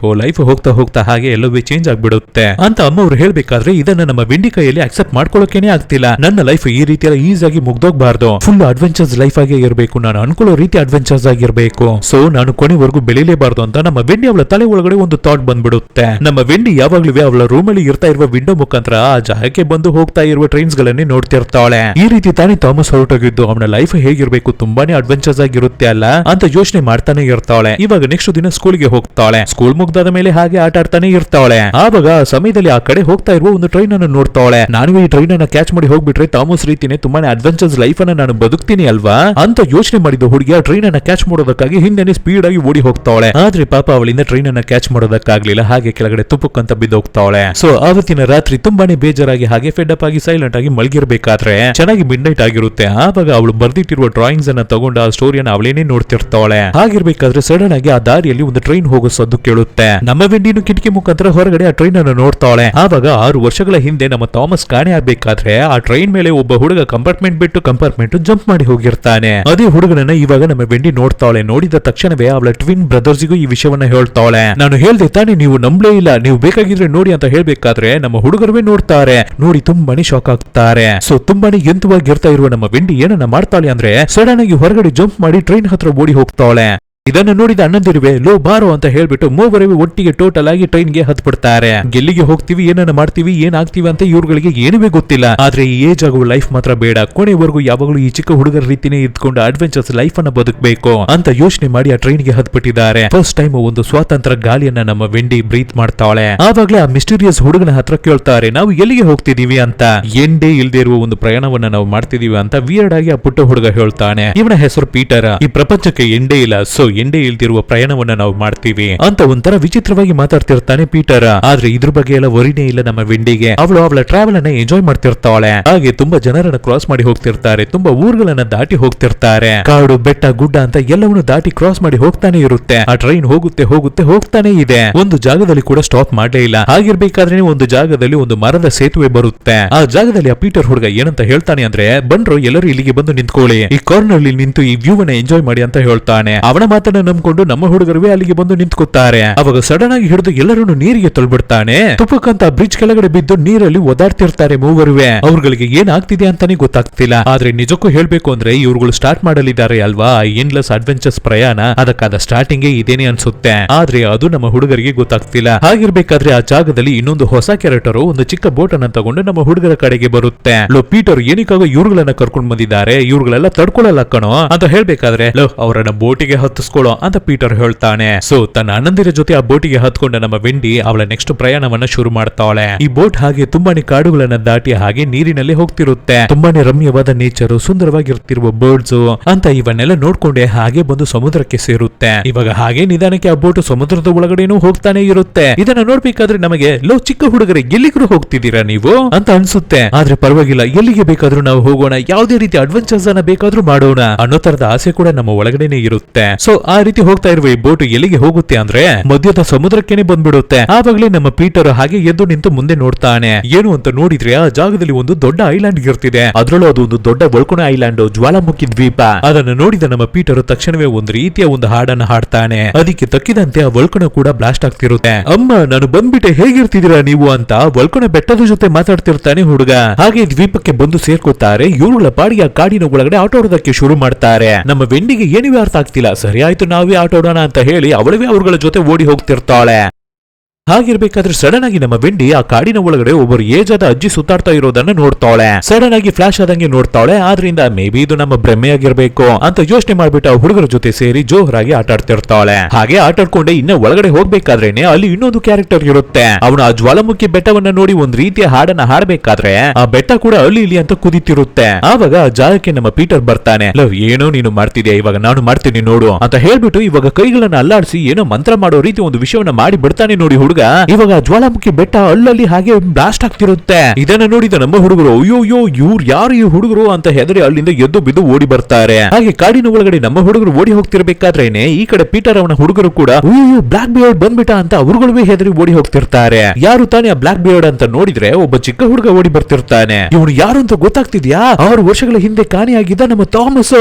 ಹೋಗ್ತಾ ಹಾಗೆ ಎಲ್ಲವೇ ಚೇಂಜ್ ಆಗ್ಬಿಡುತ್ತೆ ಅಂತ ಅಮ್ಮ ಅವ್ರು ಹೇಳ್ಬೇಕಾದ್ರೆ ಇದನ್ನ ನಮ್ಮ ವೆಂಡಿ ಕೈಯಲ್ಲಿ ಅಕ್ಸೆಪ್ಟ್ ಮಾಡ್ಕೊಳ್ಳೋಕೆನೆ ಆಗ್ತಿಲ್ಲ. ನನ್ನ ಲೈಫ್ ಈ ರೀತಿ ಈಸಿಯಾಗಿ ಮುಗ್ದೋಗ್ಬಾರ್ದು. ಫುಲ್ ಅಡ್ವೆಂಚರ್ಸ್ ಲೈಫ್ ಆಗಿ ಇರಬೇಕು. ನಾನು ಅನ್ಕೊಳ್ಳೋ ರೀತಿ ಅಡ್ವೆಂಚರ್ಸ್ ಆಗಿರ್ಬೇಕು. ಸೊ ನಾನು ಕೊನೆವರೆಗೂ ಬೆಳಿಲೇಬಾರ್ದು ಅಂತ ನಮ್ಮ ವೆಂಡಿ ಅವಳ ತಲೆ ಒಳಗಡೆ ಒಂದು ಥಾಟ್ ಬಂದ್ಬಿಡುತ್ತೆ. ನಮ್ಮ ವೆಂಡಿ ಯಾವಾಗ್ಲೂ ಅವಳ ರೂಮ್ ಅಲ್ಲಿ ಇರ್ತಾ ಇರುವ ವಿಂಡೋ ಮುಖಾಂತರ ಆ ಜಾಗಕ್ಕೆ ಬಂದು ಹೋಗ್ತಾ ಇರುವ ಟ್ರೈನ್ಸ್ ಗಳನ್ನೇ ನೋಡ್ತಿರ್ತಾಳೆ. ಈ ರೀತಿ ತಾನೇ ಥಾಮಸ್ ಹೊರಟೋಗಿದ್ದು. ಅವನ ಲೈಫ್ ಹೇಗಿರ್ಬೇಕು, ತುಂಬಾನೇ ಅಡ್ವೆಂಚರ್ಸ್ ಆಗಿರುತ್ತೆ ಅಲ್ಲ ಅಂತ ಯೋಚನೆ ಮಾಡ್ತಾನೆ ಇರ್ತಾಳೆ. ಇವಾಗ ನೆಕ್ಸ್ಟ್ ದಿನ ಸ್ಕೂಲ್ಗೆ ಹೋಗ್ತಾಳೆ. ಸ್ಕೂಲ್ ಮುಗ್ದಾದ ಮೇಲೆ ಹಾಗೆ ಆಟ ಆಡ್ತಾನೆ ಇರ್ತಾಳೆ. ಆವಾಗ ಆ ಸಮಯದಲ್ಲಿ ಆ ಕಡೆ ಹೋಗ್ತಾ ಇರುವ ಒಂದು ಟ್ರೈನ್ ಅನ್ನು ನೋಡ್ತಾಳೆ. ನಾನು ಈ ಟ್ರೈನ್ ಅನ್ನ ಕ್ಯಾಚ್ ಮಾಡಿ ಹೋಗ್ಬಿಟ್ರೆ ಥಾಮಸ್ ರೀತಿನೇ ತುಂಬಾನೇ ಅಡ್ವೆಂಚರ್ಸ್ ಲೈಫ್ ಅನ್ನ ನಾನು ಬದುಕ್ತೀನಿ ಅಲ್ವಾ ಅಂತ ಯೋಚನೆ ಮಾಡಿದ ಹುಡುಗಿ ಆ ಟ್ರೈನ್ ಅನ್ನ ಕ್ಯಾಚ್ ಮಾಡೋದಕ್ಕಾಗಿ ಹಿಂದೆನೆ ಸ್ಪೀಡ್ ಆಗಿ ಓಡಿ ಹೋಗ್ತಾಳೆ. ಆದ್ರೆ ಪಾಪ ಅವಳಿಂದ ಟ್ರೈನ್ ಅನ್ನ ಕ್ಯಾಚ್ ಮಾಡೋದಕ್ಕಾಗ್ಲಿಲ್ಲ. ಹಾಗೆ ಕೆಳಗಡೆ ತುಪ್ಪಕ್ಕಂತ ಬಿದ್ದೋಗ್ತಾಳೆ. ಸೊ ಆವತ್ತಿನ ರಾತ್ರಿ ತುಂಬಾನೇ ಬೇಜಾರಾಗಿ ಹಾಗೆ ಫೆಡ್ ಅಪ್ ಆಗಿ ಸೈಲೆಂಟ್ ಆಗಿ ಮಲಗಿರ್ಬೇಕಾದ್ರೆ ಚೆನ್ನಾಗಿ ಮಿಡ್ ನೈಟ್ ಆಗಿರುತ್ತೆ. ಆವಾಗ ಅವಳು ಬರ್ದಿಟ್ಟಿರುವ ಡ್ರಾಯಿಂಗ್ಸ್ ಅನ್ನ ತಗೊಂಡು ಆ ಸ್ಟೋರಿಯನ್ನ ಅವಳೇನೆ ನೋಡ್ತಿರ್ತಾಳೆ. ಹಾಗಿರ್ಬೇಕಾದ್ರೆ ಸಡನ್ ಆಗಿ ಆ ದಾರಿಯಲ್ಲಿ ಒಂದು ಟ್ರೈನ್ ಹೋಗೋ ಸದ್ದು ಕೇಳುತ್ತೆ. ನಮ್ಮ ವೆಂಡಿನು ಕಿಟಕಿ ಮುಖಾಂತರ ಹೊರಗಡೆ ಆ ಟ್ರೈನ್ ಅನ್ನು ನೋಡ್ತಾಳೆ. ಆವಾಗ 6 ವರ್ಷಗಳ ಹಿಂದೆ ನಮ್ಮ ಥಾಮಸ್ ಕಾಣೆ ಆಗ್ಬೇಕಾದ್ರೆ ಆ ಟ್ರೈನ್ ಮೇಲೆ ಒಬ್ಬ ಹುಡುಗ ಕಂಪಾರ್ಟ್ಮೆಂಟ್ ಬಿಟ್ಟು ಕಂಪಾರ್ಟ್ಮೆಂಟ್ ಜಂಪ್ ಮಾಡಿ ಹೋಗಿರ್ತಾನೆ. ಅದೇ ಹುಡುಗನನ್ನ ಇವಾಗ ನಮ್ಮ ವೆಂಡಿ ನೋಡ್ತಾಳೆ. ನೋಡಿದ ತಕ್ಷಣವೇ ಅವಳ ಟ್ವಿನ್ ಬ್ರದರ್ಸ್ಗೂ ಈ ವಿಷಯವನ್ನ ಹೇಳ್ತಾಳೆ. ನಾನು ಹೇಳ್ದೆ ತಾನೆ, ನೀವು ನಂಬಲೇ ಇಲ್ಲ, ನೀವು ಬೇಕಾಗಿದ್ರೆ ನೋಡಿ ಅಂತ ಹೇಳ್ಬೇಕಾದ್ರೆ ನಮ್ಮ ಹುಡುಗರವೇ ನೋಡ್ತಾರೆ. ನೋಡಿ ತುಂಬಾನೇ ಶಾಕ್ ಆಗ್ತಾರೆ. ಸೊ ತುಂಬಾನೇ ಎಂತವಾಗಿರ್ತಾ ಇರುವ ನಮ್ಮ ವೆಂಡಿ ಏನನ್ನ ಮಾಡ್ತಾಳೆ ಅಂದ್ರೆ ಸಡನ್ ಆಗಿ ಹೊರಗಡೆ ಜಂಪ್ ಮಾಡಿ ಟ್ರೈನ್ ಹತ್ರ ಓಡಿ ಹೋಗ್ತಾಳೆ. ಇದನ್ನು ನೋಡಿದ ಅಣ್ಣಂದಿರುವೆ ಲೋ ಬಾರೋ ಅಂತ ಹೇಳ್ಬಿಟ್ಟು ಮೂವರವೇ ಒಟ್ಟಿಗೆ ಟೋಟಲ್ ಆಗಿ ಟ್ರೈನ್ಗೆ ಹತ್ಬಿಡ್ತಾರೆ. ಗೆಲ್ಲಿಗೆ ಹೋಗ್ತೀವಿ, ಏನನ್ನ ಮಾಡ್ತೀವಿ, ಏನಾಗ್ತೀವಿ ಅಂತ ಇವ್ರುಗಳಿಗೆ ಏನೂ ಗೊತ್ತಿಲ್ಲ. ಆದ್ರೆ ಈ ಏಜ್ ಆಗುವ ಲೈಫ್ ಮಾತ್ರ ಬೇಡ. ಕೊನೆವರೆಗೂ ಯಾವಾಗಲೂ ಈ ಚಿಕ್ಕ ಹುಡುಗರ ರೀತಿನೇ ಇದ್ಕೊಂಡು ಅಡ್ವೆಂಚರ್ಸ್ ಲೈಫ್ ಅನ್ನ ಬದುಕಬೇಕು ಅಂತ ಯೋಚನೆ ಮಾಡಿ ಆ ಟ್ರೈನ್ಗೆ ಹತ್ಬಿಟ್ಟಿದ್ದಾರೆ. ಫಸ್ಟ್ ಟೈಮ್ ಒಂದು ಸ್ವಾತಂತ್ರ್ಯ ಗಾಳಿಯನ್ನ ನಮ್ಮ ವೆಂಡಿ ಬ್ರೀತ್ ಮಾಡ್ತಾಳೆ. ಆವಾಗ್ಲೇ ಆ ಮಿಸ್ಟೀರಿಯಸ್ ಹುಡುಗನ ಹತ್ರ ಕೇಳ್ತಾರೆ, ನಾವು ಎಲ್ಲಿಗೆ ಹೋಗ್ತಿದೀವಿ ಅಂತ. ಎಂಡೇ ಇಲ್ದೇ ಇರುವ ಒಂದು ಪ್ರಯಾಣವನ್ನ ನಾವು ಮಾಡ್ತಿದೀವಿ ಅಂತ ವಿಯರ್ಡ್ ಆಗಿ ಆ ಪುಟ್ಟ ಹುಡುಗ ಹೇಳ್ತಾನೆ. ಇವನ ಹೆಸರು ಪೀಟರ್. ಈ ಪ್ರಪಂಚಕ್ಕೆ ಎಂಡೇ ಇಲ್ಲ, ಸೊ ಎಂಡೇ ಇಲ್ದಿರುವ ಪ್ರಯಾಣವನ್ನ ನಾವು ಮಾಡ್ತೀವಿ ಅಂತ ಒಂಥರ ವಿಚಿತ್ರವಾಗಿ ಮಾತಾಡ್ತಿರ್ತಾನೆ ಪೀಟರ್. ಆದ್ರೆ ಇದ್ರ ಬಗ್ಗೆ ಎಲ್ಲ ವರಿನೇ ಇಲ್ಲ ನಮ್ಮ ವೆಂಡಿಗೆ. ಅವಳು ಅವಳ ಟ್ರಾವೆಲ್ ಅನ್ನ ಎಂಜಾಯ್ ಮಾಡ್ತಿರ್ತಾಳೆ. ಹಾಗೆ ತುಂಬಾ ಜನರನ್ನ ಕ್ರಾಸ್ ಮಾಡಿ ಹೋಗ್ತಿರ್ತಾರೆ. ತುಂಬಾ ಊರುಗಳನ್ನ ದಾಟಿ ಹೋಗ್ತಿರ್ತಾರೆ. ಕಾಡು, ಬೆಟ್ಟ, ಗುಡ್ಡ ಅಂತ ಎಲ್ಲವನ್ನು ದಾಟಿ ಕ್ರಾಸ್ ಮಾಡಿ ಹೋಗ್ತಾನೆ ಇರುತ್ತೆ. ಆ ಟ್ರೈನ್ ಹೋಗ್ತಾನೆ ಇದೆ. ಒಂದು ಜಾಗದಲ್ಲಿ ಕೂಡ ಸ್ಟಾಪ್ ಮಾಡಲೇ ಇಲ್ಲ. ಹಾಗಿರ್ಬೇಕಾದ್ರೆ ಒಂದು ಜಾಗದಲ್ಲಿ ಒಂದು ಮರದ ಸೇತುವೆ ಬರುತ್ತೆ. ಆ ಜಾಗದಲ್ಲಿ ಆ ಪೀಟರ್ ಹುಡುಗ ಏನಂತ ಹೇಳ್ತಾನೆ ಅಂದ್ರೆ, ಬಂದ್ರು ಎಲ್ಲರೂ ಇಲ್ಲಿಗೆ ಬಂದು ನಿಂತ್ಕೊಳ್ಳಿ, ಈ ಕಾರ್ನರ್ ಅಲ್ಲಿ ನಿಂತು ಈ ವ್ಯೂ ಅನ್ನ ಎಂಜಾಯ್ ಮಾಡಿ ಅಂತ ಹೇಳ್ತಾನೆ. ಅವನ ಮಾತನ್ನ ನಂಬ್ಕೊಂಡು ನಮ್ಮ ಹುಡುಗರುವೆ ಅಲ್ಲಿಗೆ ಬಂದು ನಿಂತ್ಕೊತಾರೆ. ಅವಾಗ ಸಡನ್ ಆಗಿ ಹಿಡಿದು ಎಲ್ಲರನ್ನು ನೀರಿಗೆ ತೊಳ್ಬಿಡ್ತಾನೆ. ತುಪ್ಪಕ್ಕಂತ ಬ್ರಿಡ್ಜ್ ಕೆಳಗಡೆ ಬಿದ್ದು ನೀರಲ್ಲಿ ಒದಾಡ್ತಿರ್ತಾರೆ ಮೂವರುವೆ. ಅವ್ರಗಳಿಗೆ ಏನಾಗ್ತಿದೆ ಅಂತಾನೆ ಗೊತ್ತಾಗ್ತಿಲ್ಲ. ಆದ್ರೆ ನಿಜಕ್ಕೂ ಹೇಳ್ಬೇಕು ಅಂದ್ರೆ ಇವ್ರುಗಳು ಸ್ಟಾರ್ಟ್ ಮಾಡಲಿದ್ದಾರೆ ಅಲ್ವಾ ಎಂಡ್ಲೆಸ್ ಅಡ್ವೆಂಚರ್ಸ್ ಪ್ರಯಾಣ. ಅದಕ್ಕಾದ ಸ್ಟಾರ್ಟಿಂಗ್ ಇದೇನೆ ಅನ್ಸುತ್ತೆ. ಆದ್ರೆ ಅದು ನಮ್ಮ ಹುಡುಗರಿಗೆ ಗೊತ್ತಾಗ್ತಿಲ್ಲ. ಹಾಗಿರ್ಬೇಕಾದ್ರೆ ಆ ಜಾಗದಲ್ಲಿ ಇನ್ನೊಂದು ಹೊಸ ಕ್ಯಾರೆಕ್ಟರ್ ಒಂದು ಚಿಕ್ಕ ಬೋಟ್ ಅನ್ನ ತಗೊಂಡು ನಮ್ಮ ಹುಡುಗರ ಕಡೆಗೆ ಬರುತ್ತೆ. ಲೋ ಪೀಟರ್, ಏನಕ್ಕಾಗ ಇವ್ರುಗಳನ್ನ ಕರ್ಕೊಂಡ್ ಬಂದಿದ್ದಾರೆ, ಇವ್ರುಗಳೆಲ್ಲ ತಡ್ಕೊಳ್ಳಲ್ಲ ಕಣೋ ಅಂತ ಹೇಳ್ಬೇಕಾದ್ರೆ, ಲೋ ಅವರನ್ನ ಬೋಟಿಗೆ ಹತ್ತಿಸ್ಕೊಳ್ಳೋ ಅಂತ ಪೀಟರ್ ಹೇಳ್ತಾನೆ. ಸೊ ತನ್ನ ಅಣ್ಣಂದಿರ ಜೊತೆ ಆ ಬೋಟಿಗೆ ಹತ್ಕೊಂಡ ನಮ್ಮ ವೆಂಡಿ ಅವಳ ನೆಕ್ಸ್ಟ್ ಪ್ರಯಾಣವನ್ನ ಶುರು ಮಾಡ್ತಾಳೆ. ಈ ಬೋಟ್ ಹಾಗೆ ತುಂಬಾನೇ ಕಾಡುಗಳನ್ನ ದಾಟಿ ಹಾಗೆ ನೀರಿನಲ್ಲಿ ಹೋಗ್ತಿರುತ್ತೆ. ತುಂಬಾನೇ ರಮ್ಯವಾದ ನೇಚರ್, ಸುಂದರವಾಗಿರ್ತಿರುವ ಬರ್ಡ್ಸ್ ಅಂತ ಇವನ್ನೆಲ್ಲ ನೋಡ್ಕೊಂಡೆ ಹಾಗೆ ಬಂದು ಸಮುದ್ರಕ್ಕೆ ಸೇರುತ್ತೆ. ಇವಾಗ ಹಾಗೆ ನಿಧಾನಕ್ಕೆ ಆ ಬೋಟ್ ಸಮುದ್ರದ ಒಳಗಡೆನೂ ಹೋಗ್ತಾನೆ ಇರುತ್ತೆ. ಇದನ್ನ ನೋಡ್ಬೇಕಾದ್ರೆ ನಮಗೆ ಲೋ ಚಿಕ್ಕ ಹುಡುಗರೇ ಎಲ್ಲಿಗೂ ಹೋಗ್ತಿದ್ದೀರಾ ನೀವು ಅಂತ ಅನ್ಸುತ್ತೆ. ಆದ್ರೆ ಪರವಾಗಿಲ್ಲ, ಎಲ್ಲಿಗೆ ಬೇಕಾದ್ರೂ ನಾವು ಹೋಗೋಣ, ಯಾವುದೇ ರೀತಿ ಅಡ್ವೆಂಚರ್ಸ್ ಅನ್ನ ಬೇಕಾದ್ರೂ ಮಾಡೋಣ ಅನ್ನೋ ತರದ ಆಸೆ ಕೂಡ ನಮ್ಮ ಒಳಗಡೆನೆ ಇರುತ್ತೆ. ಸೊ ಆ ರೀತಿ ಹೋಗ್ತಾ ಇರುವ ಈ ಬೋಟ್ ಎಲ್ಲಿಗೆ ಹೋಗುತ್ತೆ ಅಂದ್ರೆ ಮಧ್ಯದ ಸಮುದ್ರಕ್ಕೇನೆ ಬಂದ್ಬಿಡುತ್ತೆ. ಆವಾಗಲೇ ನಮ್ಮ ಪೀಟರ್ ಹಾಗೆ ಎದ್ದು ನಿಂತು ಮುಂದೆ ನೋಡ್ತಾನೆ. ಏನು ಅಂತ ನೋಡಿದ್ರೆ ಆ ಜಾಗದಲ್ಲಿ ಒಂದು ದೊಡ್ಡ ಐಲ್ಯಾಂಡ್ ಇರ್ತಿದೆ. ಅದ್ರಲ್ಲೂ ಅದು ಒಂದು ದೊಡ್ಡ ವಲ್ಕನೋ ಐಲ್ಯಾಂಡ್, ಜ್ವಾಲಾಮುಖಿ ದ್ವೀಪ. ಅದನ್ನು ನೋಡಿದ ನಮ್ಮ ಪೀಟರ್ ತಕ್ಷಣವೇ ಒಂದು ರೀತಿಯ ಒಂದು ಹಾಡನ್ನ ಹಾಡ್ತಾನೆ. ಅದಕ್ಕೆ ತಕ್ಕಿದಂತೆ ಆ ವಲ್ಕನೋ ಕೂಡ ಬ್ಲಾಸ್ಟ್ ಆಗ್ತಿರುತ್ತೆ. ಅಮ್ಮ ನಾನು ಬಂದ್ಬಿಟ್ಟೆ, ಹೇಗಿರ್ತಿದ್ದೀರಾ ನೀವು ಅಂತ ವಲ್ಕನೋ ಬೆಟ್ಟದ ಜೊತೆ ಮಾತಾಡ್ತಿರ್ತಾನೆ ಹುಡುಗ. ಹಾಗೆ ದ್ವೀಪಕ್ಕೆ ಬಂದು ಸೇರ್ಕೋತಾರೆ. ಇವ್ರುಗಳ ಪಾಡಿಯ ಕಾಡಿನ ಒಳಗಡೆ ಆಟ ಆಡೋದಕ್ಕೆ ಶುರು ಮಾಡ್ತಾರೆ. ನಮ್ಮ ವೆಂಡಿಗೆ ಏನಿವೆ ಅರ್ಥ ಆಗ್ತಿಲ್ಲ. ಸರಿ ಆಯ್ತು, ನಾವೇ ಆಟ ಆಡೋಣ ಅಂತ ಹೇಳಿ ಅವಳವೇ ಅವ್ರಗಳ ಜೊತೆ ಓಡಿ ಹೋಗ್ತಿರ್ತಾಳೆ. ಹಾಗಿರ್ಬೇಕಾದ್ರೆ ಸಡನ್ ಆಗಿ ನಮ್ಮ ವೆಂಡಿ ಆ ಕಾಡಿನ ಒಳಗಡೆ ಒಬ್ಬರು ಏಜ್ ಆದ ಅಜ್ಜಿ ಸುತ್ತಾಡ್ತಾ ಇರೋದನ್ನ ನೋಡ್ತಾಳೆ. ಸಡನ್ ಆಗಿ ಫ್ಲಾಶ್ ಆದಂಗೆ ನೋಡ್ತಾಳೆ. ಆದ್ರಿಂದ ಮೇ ಬಿ ಇದು ನಮ್ಮ ಭ್ರಮೆಯಾಗಿರ್ಬೇಕು ಅಂತ ಯೋಚನೆ ಮಾಡ್ಬಿಟ್ಟು ಆ ಹುಡುಗರ ಜೊತೆ ಸೇರಿ ಜೋರಾಗಿ ಆಟ ಆಡ್ತಿರ್ತಾಳೆ. ಹಾಗೆ ಆಟ ಆಡ್ಕೊಂಡೆ ಇನ್ನ ಒಳಗಡೆ ಹೋಗ್ಬೇಕಾದ್ರೇನೆ ಅಲ್ಲಿ ಇನ್ನೊಂದು ಕ್ಯಾರೆಕ್ಟರ್ ಇರುತ್ತೆ. ಅವನು ಆ ಜ್ವಾಲಾಮುಖಿ ಬೆಟ್ಟವನ್ನ ನೋಡಿ ಒಂದ್ ರೀತಿಯ ಹಾಡನ್ನ ಹಾಡ್ಬೇಕಾದ್ರೆ ಆ ಬೆಟ್ಟ ಕೂಡ ಅಲ್ಲಿ ಇಲ್ಲಿ ಅಂತ ಕುದಿತಿರುತ್ತೆ. ಆವಾಗ ಆ ಜಾಗಕ್ಕೆ ನಮ್ಮ ಪೀಟರ್ ಬರ್ತಾನೆ. ಲವ್ ಏನೋ ನೀನು ಮಾಡ್ತಿದ್ಯಾ, ಇವಾಗ ನಾನು ಮಾಡ್ತೀನಿ ನೋಡು ಅಂತ ಹೇಳ್ಬಿಟ್ಟು ಇವಾಗ ಕೈಗಳನ್ನ ಅಲ್ಲಾಡಿಸಿ ಏನೋ ಮಂತ್ರ ಮಾಡೋ ರೀತಿ ಒಂದು ವಿಷಯವನ್ನ ಮಾಡಿ ಬಿಡ್ತಾನೆ ನೋಡಿ ಹುಡುಗ. ಇವಾಗ ಜ್ವಾಲಾಮುಖಿ ಬೆಟ್ಟ ಅಲ್ಲಲ್ಲಿ ಹಾಗೆ ಬ್ಲಾಸ್ಟ್ ಆಗ್ತಿರುತ್ತೆ. ಇದನ್ನ ನೋಡಿದ ನಮ್ಮ ಹುಡುಗರು ಅಯ್ಯೋ ಇವ್ರು ಯಾರು ಈ ಹುಡುಗರು ಅಂತ ಹೆದರಿ ಅಲ್ಲಿಂದ ಎದ್ದು ಬಿದ್ದು ಓಡಿ ಬರ್ತಾರೆ. ಹಾಗೆ ಕಾಡಿನ ಒಳಗಡೆ ನಮ್ಮ ಹುಡುಗರು ಓಡಿ ಹೋಗ್ತಿರ್ಬೇಕಾದ್ರೇನೆ ಈ ಕಡೆ ಪೀಟರ್ ಅವನ ಹುಡುಗರು ಕೂಡ ಅಯ್ಯೋ ಬ್ಲಾಕ್ ಬಿಯರ್ಡ್ ಬಂದ್ಬಿಟ್ಟ ಅಂತ ಅವ್ರುಗಳು ಹೆದರಿ ಓಡಿ ಹೋಗ್ತಿರ್ತಾರೆ. ಯಾರು ತಾನೇ ಆ ಬ್ಲಾಕ್ ಬಿಯರ್ಡ್ ಅಂತ ನೋಡಿದ್ರೆ ಒಬ್ಬ ಚಿಕ್ಕ ಹುಡುಗ ಓಡಿ ಬರ್ತಿರ್ತಾನೆ. ಇವನು ಯಾರು ಅಂತ ಗೊತ್ತಾಗ್ತಿದ್ಯಾ? 6 ವರ್ಷಗಳ ಹಿಂದೆ ಕಾಣೆಯಾಗಿದ್ದ ನಮ್ಮ ಥಾಮಸ್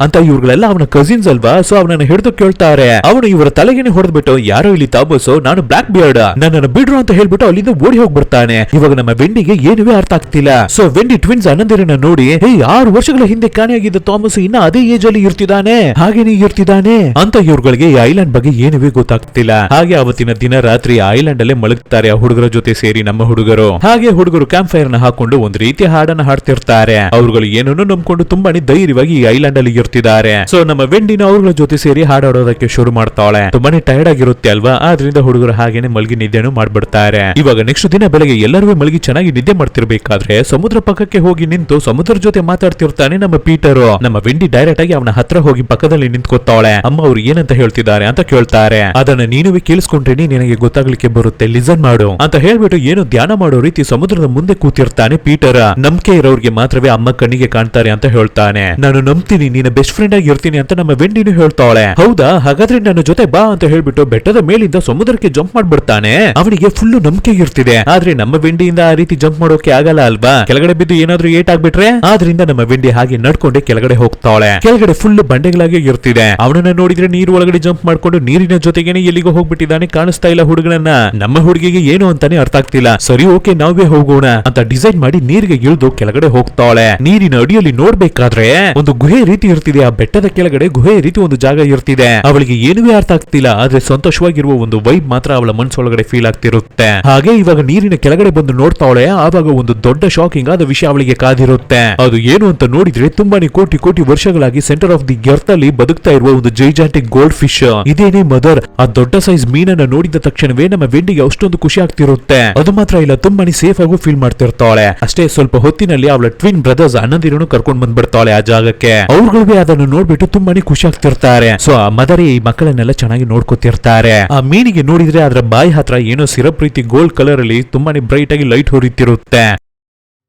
ಅಂತ ಇವ್ರುಗಳೆಲ್ಲ ಅವನ ಕಸಿನ್ಸ್ ಅಲ್ವಾ. ಸೊ ಅವನನ್ನ ಹಿಡಿದು ಕೇಳ್ತಾರೆ. ಅವನು ಇವರ ತಲೆಗೇನೆ ಹೊಡೆದ್ಬಿಟ್ಟು ಯಾರೋ ಇಲ್ಲಿ ಥಾಮಸ್, ನಾನು ಬ್ಲಾಕ್ ಬಿಯರ್ಡ್, ನನ್ನನ್ನು ಬಿಡ್ರು ಅಂತ ಹೇಳ್ಬಿಟ್ಟು ಅಲ್ಲಿಂದ ಓಡಿ ಹೋಗ್ಬಿಡ್ತಾನೆ. ಇವಾಗ ನಮ್ಮ ವೆಂಡಿಗೆ ಏನುವೇ ಅರ್ಥ ಆಗ್ತಿಲ್ಲ. ಸೊ ವೆಂಡಿ ಟ್ವಿನ್ಸ್ ಅನಂದಿರನ್ನ ನೋಡಿ 6 ವರ್ಷಗಳ ಹಿಂದೆ ಕಾಣೆಯಾಗಿದ್ದ ಥಾಮಸ್ ಇನ್ನ ಅದೇ ಏಜ್ ಅಲ್ಲಿ ಇರ್ತಿದ್ದಾನೆ, ಹಾಗೇನೆ ಇರ್ತಿದ್ದಾನೆ ಅಂತ ಇವ್ರುಗಳಿಗೆ ಈ ಐಲ್ಯಾಂಡ್ ಬಗ್ಗೆ ಏನುವೇ ಗೊತ್ತಾಗ್ತಿಲ್ಲ. ಹಾಗೆ ಅವತ್ತಿನ ದಿನ ರಾತ್ರಿ ಐಲ್ಯಾಂಡ್ ಅಲ್ಲೇ ಮಲಗ್ತಾರೆ ಆ ಹುಡುಗರ ಜೊತೆ ಸೇರಿ ನಮ್ಮ ಹುಡುಗರು. ಹಾಗೆ ಹುಡುಗರು ಕ್ಯಾಂಪ್ ಫೈರ್ ನ ಹಾಕೊಂಡು ಒಂದು ರೀತಿಯ ಹಾಡನ್ನ ಹಾಡ್ತಿರ್ತಾರೆ. ಅವ್ರುಗಳು ಏನನ್ನು ನಂಬ್ಕೊಂಡು ತುಂಬಾನೇ ಧೈರ್ಯವಾಗಿ ಈ ಐಲ್ಯಾಂಡ್ ಅಲ್ಲಿ ಇರ್ತಿದ್ದಾರೆ. ಸೊ ನಮ್ಮ ವೆಂಡಿನ ಅವ್ರಗಳ ಜೊತೆ ಸೇರಿ ಹಾಡಾಡೋದಕ್ಕೆ ಶುರು ಮಾಡ್ತಾಳೆ. ತುಂಬಾನೇ ಟೈರ್ಡ್ ಆಗಿರುತ್ತೆ ಅಲ್ವಾ, ಆದ್ರಿಂದ ಹುಡುಗರು ಹಾಗೇನೆ ಮಲಗಿ ನಿದ್ದೆನು ಮಾಡ್ಬಿಡ್ತಾರೆ. ಇವಾಗ ನೆಕ್ಸ್ಟ್ ದಿನ ಬೆಳಗ್ಗೆ ಎಲ್ಲರೂ ಮಲಗಿ ಚೆನ್ನಾಗಿ ನಿದ್ದೆ ಮಾಡ್ತಿರ್ಬೇಕಾದ್ರೆ ಸಮುದ್ರ ಪಕ್ಕಕ್ಕೆ ಹೋಗಿ ನಿಂತು ಸಮುದ್ರ ಜೊತೆ ಮಾತಾಡ್ತಿರ್ತಾನೆ ನಮ್ಮ ಪೀಟರ್. ನಮ್ಮ ವೆಂಡಿ ಡೈರೆಕ್ಟ್ ಆಗಿ ಅವನ ಹತ್ರ ಹೋಗಿ ಪಕ್ಕದಲ್ಲಿ ನಿಂತ್ಕೊತಾಳೆ. ಅಮ್ಮ ಅವ್ರು ಏನಂತ ಹೇಳ್ತಿದ್ದಾರೆ ಅಂತ ಕೇಳ್ತಾರೆ. ಅದನ್ನ ನೀನುವೇ ಕೇಳಿಸ್ಕೊಂಡ್ರೆ ನಿನಗೆ ಗೊತ್ತಾಗ್ಲಿಕ್ಕೆ ಬರುತ್ತೆ, ಲಿಸನ್ ಮಾಡು ಅಂತ ಹೇಳ್ಬಿಟ್ಟು ಏನು ಧ್ಯಾನ ಮಾಡೋ ರೀತಿ ಸಮುದ್ರದ ಮುಂದೆ ಕೂತಿರ್ತಾನೆ ಪೀಟರ್. ನಂಬಿಕೆ ಇರೋರಿಗೆ ಮಾತ್ರವೇ ಅಮ್ಮ ಕಣ್ಣಿಗೆ ಕಾಣ್ತಾರೆ ಅಂತ ಹೇಳ್ತಾನೆ. ನಾನು ನಂಬ್ತೀನಿ, ನೀನ ಬೆಸ್ಟ್ ಫ್ರೆಂಡ್ ಆಗಿ ಇರ್ತೀನಿ ಅಂತ ನಮ್ಮ ವೆಂಡಿನೂ ಹೇಳ್ತಾಳೆ. ಹೌದಾ, ಹಾಗಾದ್ರೆ ನನ್ನ ಜೊತೆ ಬಾ ಅಂತ ಹೇಳ್ಬಿಟ್ಟು ಬೆಟ್ಟದ ಮೇಲಿಂದ ಸಮುದ್ರಕ್ಕೆ ಜಂಪ್ ಮಾಡ್ಬಿಡ್ತಾನೆ. ಅವನಿಗೆ ಫುಲ್ ನಂಬಿಕೆ ಇರ್ತಿದೆ. ಆದ್ರೆ ನಮ್ಮ ವೆಂಡಿಯಿಂದ ಆ ರೀತಿ ಜಂಪ್ ಮಾಡೋಕೆ ಆಗಲ್ಲ ಅಲ್ವಾ, ಕೆಳಗಡೆ ಬಿದ್ದು ಏನಾದ್ರೂ ಏಟ್ ಆಗ್ಬಿಟ್ರೆ. ಆದ್ರಿಂದ ನಮ್ಮ ವೆಂಡಿ ಹಾಗೆ ನಡ್ಕೊಂಡೆ ಕೆಳಗಡೆ ಹೋಗ್ತಾಳೆ. ಕೆಳಗಡೆ ಫುಲ್ ಬಂಡೆಗಳಾಗಿ ಇರ್ತಿದೆ. ಅವನನ್ನ ನೋಡಿದ್ರೆ ನೀರು ಒಳಗಡೆ ಜಂಪ್ ಮಾಡ್ಕೊಂಡು ನೀರಿನ ಜೊತೆಗೇನೆ ಎಲ್ಲಿಗೋ ಹೋಗ್ಬಿಟ್ಟಿದ್ದಾನೆ, ಕಾಣಿಸ್ತಾ ಇಲ್ಲ ಹುಡುಗನನ್ನ. ನಮ್ಮ ಹುಡುಗಿಗೆ ಏನು ಅಂತಾನೆ ಅರ್ಥ ಆಗ್ತಿಲ್ಲ. ಸರಿ ಓಕೆ ನಾವೇ ಹೋಗೋಣ ಅಂತ ಡಿಸೈಡ್ ಮಾಡಿ ನೀರಿಗೆ ಇಳಿದು ಕೆಳಗಡೆ ಹೋಗ್ತಾಳೆ. ನೀರಿನ ಅಡಿಯಲ್ಲಿ ನೋಡ್ಬೇಕಾದ್ರೆ ಒಂದು ಗುಹೆ ರೀತಿ ಇರ್ತಿದೆ. ಆ ಬೆಟ್ಟದ ಕೆಳಗಡೆ ಗುಹೆ ರೀತಿ ಒಂದು ಜಾಗ ಇರ್ತಿದೆ. ಅವಳಿಗೆ ಏನುವೇ ಅರ್ಥ ಆಗ್ತಿಲ್ಲ, ಆದ್ರೆ ಸಂತೋಷವಾಗಿರುವ ಒಂದು ವೈಬ್ ಮಾತ್ರ ಅವಳ ಮನಸ್ಸೊಳಗಡೆ ಫೀಲ್ ಆಗ್ತಿರುತ್ತೆ. ಹಾಗೆ ಇವಾಗ ನೀರಿನ ಕೆಳಗಡೆ ಬಂದು ನೋಡ್ತಾಳೆ. ಆವಾಗ ಒಂದು ದೊಡ್ಡ ಶಾಕಿಂಗ್ ಆದ ವಿಷಯ ಅವಳಿಗೆ ಕಾದಿರುತ್ತೆ. ಅದು ಏನು ಅಂತ ನೋಡಿದ್ರೆ ತುಂಬಾನೇ ಕೋಟಿ ಕೋಟಿ ವರ್ಷಗಳಾಗಿ ಸೆಂಟರ್ ಆಫ್ ದಿ ಎರ್ತ್ ಅಲ್ಲಿ ಬದುಕ್ತಾ ಇರುವ ಒಂದು ಜೈಜಾಂಟಿಕ್ ಗೋಲ್ಡ್ ಫಿಶ್. ಇದೇನೇ ಮದರ್. ಆ ದೊಡ್ಡ ಸೈಜ್ ಮೀನನ್ನ ನೋಡಿದ ತಕ್ಷಣವೇ ನಮ್ಮ ವೆಂಡಿಗೆ ಅಷ್ಟೊಂದು ಖುಷಿ ಆಗ್ತಿರುತ್ತೆ. ಅದು ಮಾತ್ರ ಇಲ್ಲ, ತುಂಬಾನೇ ಸೇಫ್ ಆಗೂ ಫೀಲ್ ಮಾಡ್ತಿರ್ತಾಳೆ. ಅಷ್ಟೇ ಸ್ವಲ್ಪ ಹೊತ್ತಿನಲ್ಲಿ ಅವಳ ಟ್ವಿನ್ ಬ್ರದರ್ಸ್ ಅಣ್ಣಂದಿರನ್ನು ಕರ್ಕೊಂಡ್ ಬಂದ್ಬಿಡ್ತಾಳೆ ಆ ಜಾಗಕ್ಕೆ. ಅವ್ರುಗಳಿಗೆ ಅದನ್ನು ನೋಡ್ಬಿಟ್ಟು ತುಂಬಾನೇ ಖುಷಿ ಆಗ್ತಿರ್ತಾರೆ. ಸೊ ಆ ಮದರೇ ಈ ಮಕ್ಕಳನ್ನೆಲ್ಲ ಚೆನ್ನಾಗಿ ನೋಡ್ಕೊತಿರ್ತಾರೆ. ಆ ಮೀನಿಗೆ ನೋಡಿದ್ರೆ ಅದರ ಬಾಯಿ ಹತ್ರ ಏನೋ ಸಿರಪ್ ರೀತಿ ಗೋಲ್ಡ್ ಕಲರ್ ಅಲ್ಲಿ ತುಂಬಾನೇ ಬ್ರೈಟ್ ಆಗಿ ಲೈಟ್ ಹೊರಿತಿರುತ್ತೆ.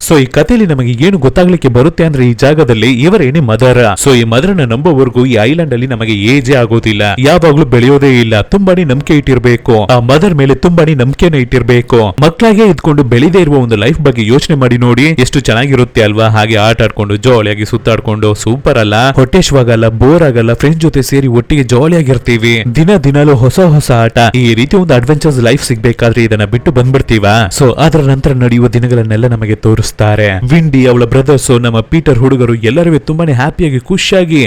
ಸೊ ಈ ಕಥೆಯಲ್ಲಿ ನಮಗೆ ಏನು ಗೊತ್ತಾಗ್ಲಿಕ್ಕೆ ಬರುತ್ತೆ ಅಂದ್ರೆ ಈ ಜಾಗದಲ್ಲಿ ಇವರೇನೇ ಮದರ್. ಸೊ ಈ ಮದರ್ನ ನಂಬೋವರೆಗೂ ಈ ಐಲ್ಯಾಂಡ್ ಅಲ್ಲಿ ನಮಗೆ ಏಜೇ ಆಗೋದಿಲ್ಲ, ಯಾವಾಗ್ಲೂ ಬೆಳೆಯೋದೇ ಇಲ್ಲ. ತುಂಬಾನೇ ನಂಬಿಕೆ ಇಟ್ಟಿರ್ಬೇಕು, ಆ ಮದರ್ ಮೇಲೆ ತುಂಬಾನೇ ನಂಬಿಕೆನ ಇಟ್ಟಿರ್ಬೇಕು. ಮಕ್ಕಳಾಗೆ ಇದ್ಕೊಂಡು ಬೆಳೆದೇ ಇರುವ ಒಂದು ಲೈಫ್ ಬಗ್ಗೆ ಯೋಚನೆ ಮಾಡಿ ನೋಡಿ, ಎಷ್ಟು ಚೆನ್ನಾಗಿರುತ್ತೆ ಅಲ್ವಾ. ಹಾಗೆ ಆಟ ಆಡ್ಕೊಂಡು ಜಾಲಿಯಾಗಿ ಸುತ್ತಾಡ್ಕೊಂಡು ಸೂಪರ್ ಅಲ್ಲ, ಹೊಟ್ಟೆಶ್ವಾಗಲ್ಲ, ಬೋರ್ ಆಗಲ್ಲ, ಫ್ರೆಂಡ್ಸ್ ಜೊತೆ ಸೇರಿ ಒಟ್ಟಿಗೆ ಜಾಲಿಯಾಗಿರ್ತೀವಿ. ದಿನಾಲೂ ಹೊಸ ಹೊಸ ಆಟ. ಈ ರೀತಿ ಒಂದು ಅಡ್ವೆಂಚರ್ಸ್ ಲೈಫ್ ಸಿಗ್ಬೇಕಾದ್ರೆ ಇದನ್ನ ಬಿಟ್ಟು ಬಂದ್ಬಿಡ್ತೀವ. ಸೊ ಅದರ ನಂತರ ನಡೆಯುವ ದಿನಗಳನ್ನೆಲ್ಲ ನಮಗೆ ತೋರಿಸ್ತಾರೆ. ವಿಂಡಿ, ಅವಳ ಬ್ರದರ್ಸ್, ನಮ್ಮ ಪೀಟರ್ ಹುಡುಗರು ಎಲ್ಲರೂ ತುಂಬಾನೇ ಹ್ಯಾಪಿಯಾಗಿ ಖುಷಿಯಾಗಿ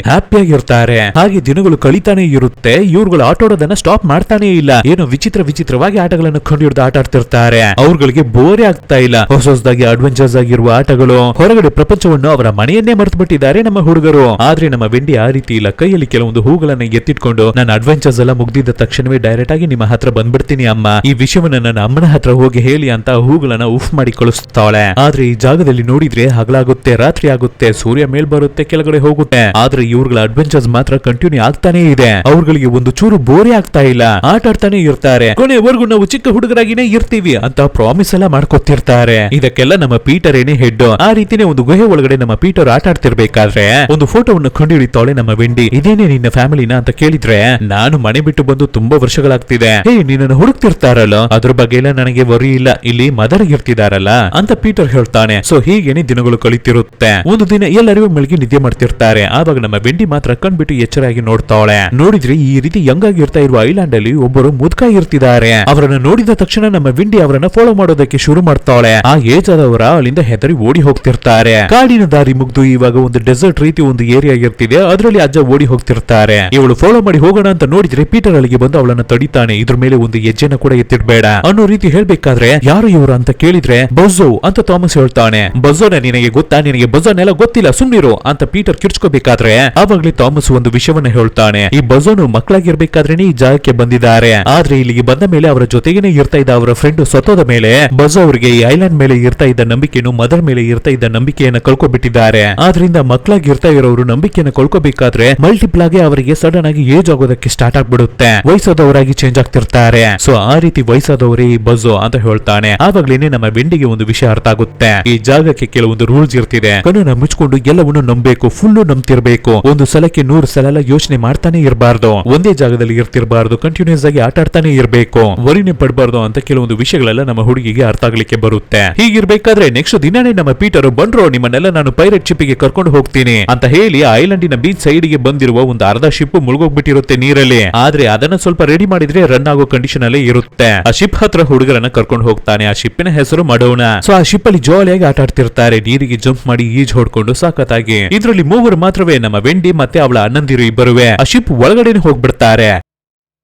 ಇರ್ತಾರೆ. ಹಾಗೆ ದಿನಗಳು ಕಳಿತಾನೆ ಇರುತ್ತೆ. ಇವ್ರುಗಳು ಆಟ ಆಡೋದನ್ನ ಸ್ಟಾಪ್ ಮಾಡ್ತಾನೆ ಇಲ್ಲ. ಏನೋ ವಿಚಿತ್ರವಾಗಿ ಆಟಗಳನ್ನು ಕಂಡುಹಿಡಿದು ಆಟ ಆಡ್ತಿರ್ತಾರೆ. ಅವ್ರುಗಳಿಗೆ ಬೋರೇ ಆಗ್ತಾ ಇಲ್ಲ. ಹೊಸದಾಗಿ ಅಡ್ವೆಂಚರ್ಸ್ ಆಗಿರುವ ಆಟಗಳು, ಹೊರಗಡೆ ಪ್ರಪಂಚವನ್ನು ಅವರ ಮನೆಯನ್ನೇ ಮರೆತು ಬಿಟ್ಟಿದ್ದಾರೆ ನಮ್ಮ ಹುಡುಗರು. ಆದ್ರೆ ನಮ್ಮ ವೆಂಡಿ ಆ ರೀತಿ ಇಲ್ಲ. ಕೈಯಲ್ಲಿ ಕೆಲವೊಂದು ಹೂಗಳನ್ನ ಎತ್ತಿಟ್ಕೊಂಡು ನನ್ನ ಅಡ್ವೆಂಚರ್ಸ್ ಎಲ್ಲ ಮುಗ್ದಿದ್ದ ತಕ್ಷಣವೇ ಡೈರೆಕ್ಟ್ ಆಗಿ ನಿಮ್ಮ ಹತ್ರ ಬಂದ್ಬಿಡ್ತೀನಿ ಅಮ್ಮ, ಈ ವಿಷಯವನ್ನ ನನ್ನ ಅಮ್ಮನ ಹತ್ರ ಹೋಗಿ ಹೇಳಿ ಅಂತ ಹೂಗಳನ್ನ ಉಫ್ ಮಾಡಿ ಕಳಿಸ್ತಾಳೆ. ಆದ್ರೆ ಈ ಜಾಗದಲ್ಲಿ ನೋಡಿದ್ರೆ ಹಗಲಾಗುತ್ತೆ, ರಾತ್ರಿ ಆಗುತ್ತೆ, ಸೂರ್ಯ ಮೇಲ್ ಬರುತ್ತೆ, ಕೆಳಗಡೆ ಹೋಗುತ್ತೆ. ಆದ್ರೆ ಇವ್ರುಗಳ ಅಡ್ವೆಂಚರ್ಸ್ ಮಾತ್ರ ಕಂಟಿನ್ಯೂ ಆಗ್ತಾನೆ ಇದೆ. ಅವ್ರುಗಳಿಗೆ ಒಂದು ಚೂರು ಬೋರೇ ಆಗ್ತಾ ಇಲ್ಲ, ಆಟ ಆಡ್ತಾನೆ ಇರ್ತಾರೆ. ಕೊನೆವರೆಗೂ ನಾವು ಚಿಕ್ಕ ಹುಡುಗರಾಗಿನೇ ಇರ್ತೀವಿ ಅಂತ ಪ್ರಾಮಿಸ್ ಎಲ್ಲ ಮಾಡ್ಕೊತಿರ್ತಾರೆ. ಇದಕ್ಕೆಲ್ಲ ನಮ್ಮ ಪೀಟರ್ ಏನೇ ಹೆಡ್. ಆ ರೀತಿನೇ ಒಂದು ಗುಹೆ ಒಳಗಡೆ ನಮ್ಮ ಪೀಟರ್ ಆಟ ಆಡ್ತಿರ್ಬೇಕಾದ್ರೆ ಒಂದು ಫೋಟೋವನ್ನು ಕಂಡುಹಿಡಿತಾಳೆ ನಮ್ಮ ವೆಂಡಿ. ಇದೇನೇ ನಿನ್ನ ಫ್ಯಾಮಿಲಿನ ಅಂತ ಕೇಳಿದ್ರೆ, ನಾನು ಮನೆ ಬಿಟ್ಟು ಬಂದು ತುಂಬಾ ವರ್ಷಗಳಾಗ್ತಿದೆ, ಹೇ ನಿನ್ನನ್ನು ಹುಡುಕ್ತಿರ್ತಾರಲ್ಲ, ಅದ್ರ ಬಗ್ಗೆ ಎಲ್ಲ ನನಗೆ ವರಿ ಇಲ್ಲ, ಇಲ್ಲಿ ಮದರ್ ಇರ್ತಿದಾರಲ್ಲ ಅಂತ ಪೀಟರ್ ಹೇಳ್ತಾನೆ. ಸೊ ಹೀಗೇನೆ ದಿನಗಳು ಕಳಿತಿರುತ್ತೆ. ಒಂದು ದಿನ ಎಲ್ಲರಿಗೂ ಮಲಗಿ ನಿದ್ದೆ ಮಾಡ್ತಿರ್ತಾರೆ. ಆವಾಗ ನಮ್ಮ ವೆಂಡಿ ಮಾತ್ರ ಕಣ್ಬಿಟ್ಟು ಎಚ್ಚರಾಗಿ ನೋಡ್ತಾಳೆ. ನೋಡಿದ್ರೆ ಈ ರೀತಿ ಯಂಗ್ ಆಗಿ ಇರ್ತಾ ಇರುವ ಐಲ್ಯಾಂಡ್ ಅಲ್ಲಿ ಒಬ್ಬರು ಮುದುಕ ಇರ್ತಿದ್ದಾರೆ. ಅವರನ್ನ ನೋಡಿದ ತಕ್ಷಣ ನಮ್ಮ ವೆಂಡಿ ಅವರನ್ನ ಫಾಲೋ ಮಾಡೋದಕ್ಕೆ ಶುರು ಮಾಡ್ತಾಳೆ. ಆ ಏಜ್ ಆದವರ ಅಲ್ಲಿಂದ ಹೆದರಿ ಓಡಿ ಹೋಗ್ತಿರ್ತಾರೆ. ಕಾಡಿನ ದಾರಿ ಮುಗ್ದು ಇವಾಗ ಒಂದು ಡೆಸರ್ಟ್ ರೀತಿ ಒಂದು ಏರಿಯಾ ಇರ್ತಿದೆ, ಅದರಲ್ಲಿ ಅಜ್ಜ ಓಡಿ ಹೋಗ್ತಿರ್ತಾರೆ. ಇವಳು ಫಾಲೋ ಮಾಡಿ ಹೋಗೋಣ ಅಂತ ನೋಡಿದ್ರೆ ಪೀಟರ್ ಅಲ್ಲಿಗೆ ಬಂದು ಅವಳನ್ನ ತಡಿತಾನೆ. ಇದ್ರ ಮೇಲೆ ಒಂದು ಹೆಜ್ಜೆನ ಕೂಡ ಎತ್ತಿಡ್ಬೇಡ ಅನ್ನೋ ರೀತಿ ಹೇಳ್ಬೇಕಾದ್ರೆ, ಯಾರು ಇವರು ಅಂತ ಕೇಳಿದ್ರೆ ಬೌಝೋ ಅಂತ ಥಾಮಸ್ ಹೇಳ್ತಾನೆ. ಹೇಳ್ತಾನೆ, ಬಜೋನ ನಿನಗೆ ಗೊತ್ತಾ, ನಿನಗೆ ಬಜೋನ್ ಎಲ್ಲ ಗೊತ್ತಿಲ್ಲ, ಸುಮ್ನಿರು ಅಂತ ಪೀಟರ್ ಕಿರ್ಚ್ಕೋಬೇಕಾದ್ರೆ ಆವಾಗ್ಲೇ ಥಾಮಸ್ ಒಂದು ವಿಷಯವನ್ನ ಹೇಳ್ತಾನೆ. ಈ ಬಜೋನು ಮಕ್ಕಳಾಗಿರ್ಬೇಕಾದ್ರೇನೆ ಈ ಜಾಗಕ್ಕೆ ಬಂದಿದ್ದಾರೆ, ಆದ್ರೆ ಇಲ್ಲಿಗೆ ಬಂದ ಮೇಲೆ ಅವರ ಜೊತೆಗೇನೆ ಇರ್ತಾ ಇದ್ದ ಅವರ ಫ್ರೆಂಡ್ ಸತ್ತೋದ ಮೇಲೆ ಬಜೋ ಅವರಿಗೆ ಈ ಐಲ್ಯಾಂಡ್ ಮೇಲೆ ಇರ್ತಾ ಇದ್ದ ನಂಬಿಕೆಯನ್ನು, ಮದರ್ ಮೇಲೆ ಇರ್ತಾ ಇದ್ದ ನಂಬಿಕೆಯನ್ನ ಕಳ್ಕೊಬಿಟ್ಟಿದ್ದಾರೆ. ಆದ್ರಿಂದ ಮಕ್ಕಳಾಗಿ ಇರ್ತಾ ಇರೋರು ನಂಬಿಕೆಯನ್ನ ಕಳ್ಕೊಬೇಕಾದ್ರೆ ಮಲ್ಟಿಪಲ್ ಆಗಿ ಅವರಿಗೆ ಸಡನ್ ಆಗಿ ಏಜ್ ಆಗೋದಕ್ಕೆ ಸ್ಟಾರ್ಟ್ ಆಗ್ಬಿಡುತ್ತೆ, ವಯಸ್ಸಾದವರಾಗಿ ಚೇಂಜ್ ಆಗ್ತಿರ್ತಾರೆ. ಸೊ ಆ ರೀತಿ ವಯಸ್ಸಾದವರೇ ಈ ಬಜೋ ಅಂತ ಹೇಳ್ತಾನೆ. ಆವಾಗ್ಲೇನೆ ನಮ್ಮ ವೆಂಡಿಗೆ ಒಂದು ವಿಷಯ ಅರ್ಥ ಆಗುತ್ತೆ. ಈ ಜಾಗಕ್ಕೆ ಕೆಲವೊಂದು ರೂಲ್ಸ್ ಇರ್ತಿದೆ, ಕಣ್ಣನ್ನ ಮುಚ್ಕೊಂಡು ಎಲ್ಲವನ್ನು ನಂಬಬೇಕು, ಫುಲ್ಲು ನಂಬ್ತಿರ್ಬೇಕು, ಒಂದು ಸಲಕ್ಕೆ 100 ಸಲ ಯೋಚನೆ ಮಾಡ್ತಾನೆ ಇರಬಾರ್ದು, ಒಂದೇ ಜಾಗದಲ್ಲಿ ಇರ್ತಿರ್ಬಾರ್ದು, ಕಂಟಿನ್ಯೂಸ್ ಆಗಿ ಆಟ ಆಡ್ತಾನೆ ಇರ್ಬೇಕು, ವರಿನೇ ಪಡಬಾರ್ದು ಅಂತ ಕೆಲವೊಂದು ವಿಷಯಗಳೆಲ್ಲ ನಮ್ಮ ಹುಡುಗಿಗೆ ಅರ್ಥ ಆಗ್ಲಿಕ್ಕೆ ಬರುತ್ತೆ. ಹೀಗಿರ್ಬೇಕಾದ್ರೆ ನೆಕ್ಸ್ಟ್ ದಿನಾನೇ ನಮ್ಮ ಪೀಟರ್ ಬಂದ್ರು, ನಿಮ್ಮನ್ನೆಲ್ಲ ನಾನು ಪೈರೇಟ್ ಶಿಪ್ ಗೆ ಕರ್ಕೊಂಡು ಹೋಗ್ತೀನಿ ಅಂತ ಹೇಳಿ ಐಲ್ಯಾಂಡಿನ ಬೀಚ್ ಸೈಡ್ ಗೆ ಬಂದಿರುವ ಒಂದು ಅರ್ಧ ಶಿಪ್ ಮುಳುಗೋಗ್ಬಿಟ್ಟಿರುತ್ತೆ ನೀರಲ್ಲಿ. ಆದ್ರೆ ಅದನ್ನ ಸ್ವಲ್ಪ ರೆಡಿ ಮಾಡಿದ್ರೆ ರನ್ ಆಗೋ ಕಂಡೀಷನ್ ಅಲ್ಲೇ ಇರುತ್ತೆ. ಆ ಶಿಪ್ ಹತ್ರ ಹುಡುಗರನ್ನ ಕರ್ಕೊಂಡು ಹೋಗ್ತಾನೆ. ಆ ಶಿಪ್ಪಿನ ಹೆಸರು ಮಡೋನ. ಸೊ ಆ ಶಿಪ್ ಅಲ್ಲಿ ಜಾಲಿಯಾಗಿ ಆಟ ಆಡ್ತಿರ್ತಾರೆ, ನೀರಿಗೆ ಜಂಪ್ ಮಾಡಿ ಈಜ್ ಹೊಡ್ಕೊಂಡು ಸಾಕತ್ತಾಗಿ. ಇದರಲ್ಲಿ 3 ಮಾತ್ರವೇ, ನಮ್ಮ ವೆಂಡಿ ಮತ್ತೆ ಅವಳ ಅಣ್ಣಂದಿರು ಇಬ್ಬರುವೆ ಆ ಶಿಪ್ ಒಳಗಡೆನೆ ಹೋಗ್ಬಿಡ್ತಾರೆ.